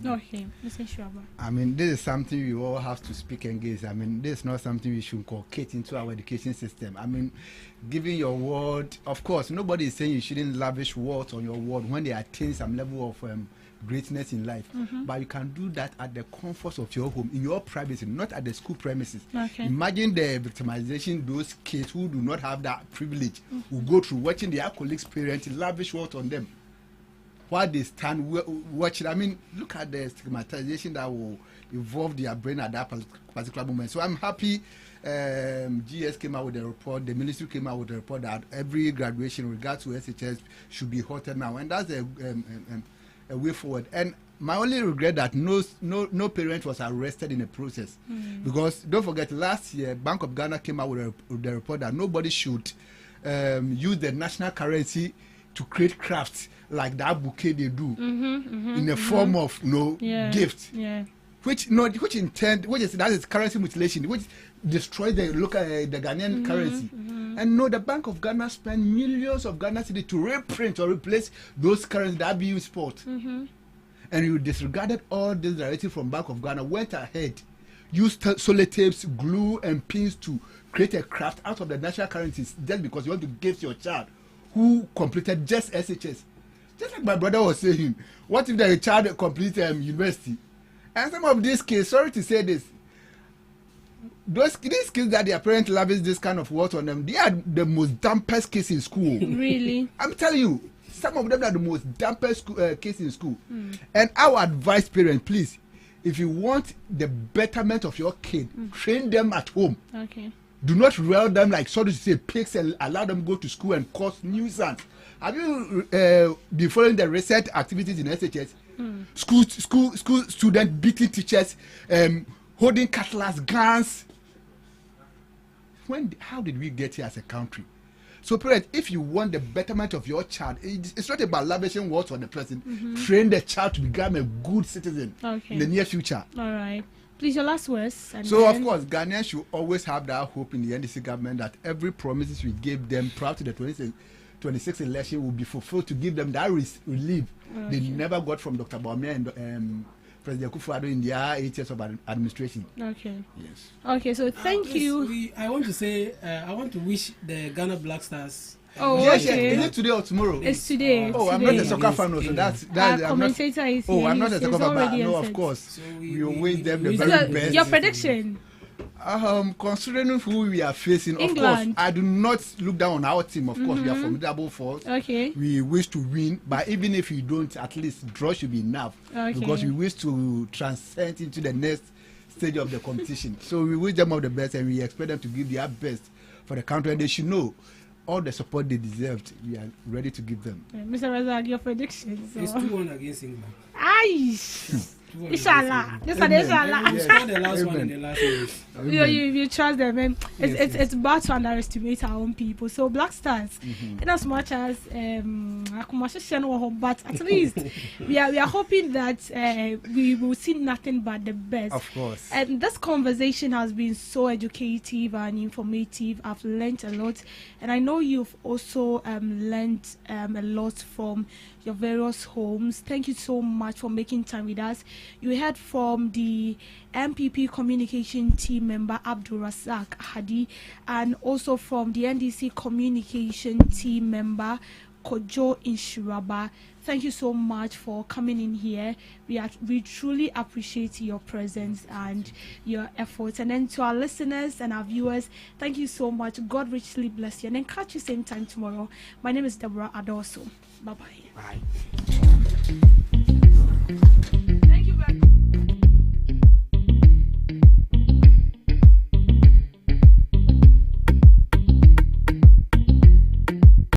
Okay, Mr. Shuaba. This is something we all have to speak against. This is not something we should inculcate into our education system. Giving your word, of course, nobody is saying you shouldn't lavish words on your word when they attain some level of greatness in life. But you can do that at the comfort of your home, in your privacy, not at the school premises. Okay. Imagine the victimization those kids who do not have that privilege will go through watching their colleagues' parents lavish words on them while they stand watching. Look at the stigmatization that will evolve their brain at that particular moment. So I'm happy GS came out with a report, the ministry came out with a report that every graduation with regard to SHS should be halted now, and that's a way forward. And my only regret that no parent was arrested in the process, because don't forget last year Bank of Ghana came out with a report that nobody should use the national currency to create crafts like that bouquet they do in the form of gift. Yeah. Which that is currency mutilation, which destroys the local the Ghanaian currency. And the Bank of Ghana spent millions of Ghana cedis to reprint or replace those currencies that are being sport. And you disregarded all this directive from Bank of Ghana, went ahead, used sellotape, glue, and pins to create a craft out of the national currencies just because you want to give your child who completed just SHS. Just like my brother was saying, what if the child completed university? And some of these kids, sorry to say this, these kids that their parents lavish this kind of work on them, they are the most dumbest kids in school. Really? I'm telling you, some of them are the most dumbest kids in school. And I would advise parents, please, if you want the betterment of your kid, train them at home. Okay. Do not rail them like, so to say, pigs, and allow them go to school and cause nuisance. Have you been following the recent activities in SHS? School students beating teachers, holding cutlass, guns. How did we get here as a country? So parents, if you want the betterment of your child, it's not about lavishing words on the person. Train the child to become a good citizen in the near future. All right. Please, your last words. So, of course, Ghanaians should always have that hope in the NDC government that every promises we gave them prior to the 26th election will be fulfilled to give them that relief they never got from Dr. Bawumia and President Kufuor in their 8 years of administration. Okay. Yes. Okay, so thank you. I want to say, I want to wish the Ghana Black Stars. Yes, okay. Is it today or tomorrow? It's today. Oh, I'm not a soccer fan, so that's our commentator is here. Oh, I'm not a soccer fan. No, of course. So we wish them the very best. Your prediction? Considering who we are facing, England. Of course, I do not look down on our team. Of course, we are formidable force. Okay. We wish to win, but even if we don't, at least draw should be enough. Okay. Because we wish to transcend into the next stage of the competition. So we wish them all the best, and we expect them to give their best for the country. And they should know all the support they deserved, we are ready to give them. Mr. Razak, your predictions? It's 2-1 against England. Aish! Inshallah. This one, inshallah. You scored the last one in the last race. You trust them, man. It's bad to underestimate our own people. So Black Stars, in as much as but at least we are hoping that we will see nothing but the best. Of course. And this conversation has been so educative and informative. I've learned a lot, and I know you've also learned a lot from your various homes. Thank you so much for making time with us. You heard from the MPP communication team member Abdul Razak Hadi, and also from the NDC communication team member Kojo Inshiraba. Thank you so much for coming in here. We truly appreciate your presence and your efforts. And then to our listeners and our viewers, thank you so much. God richly bless you. And then catch you same time tomorrow. My name is Deborah Adoso. Bye-bye. Bye.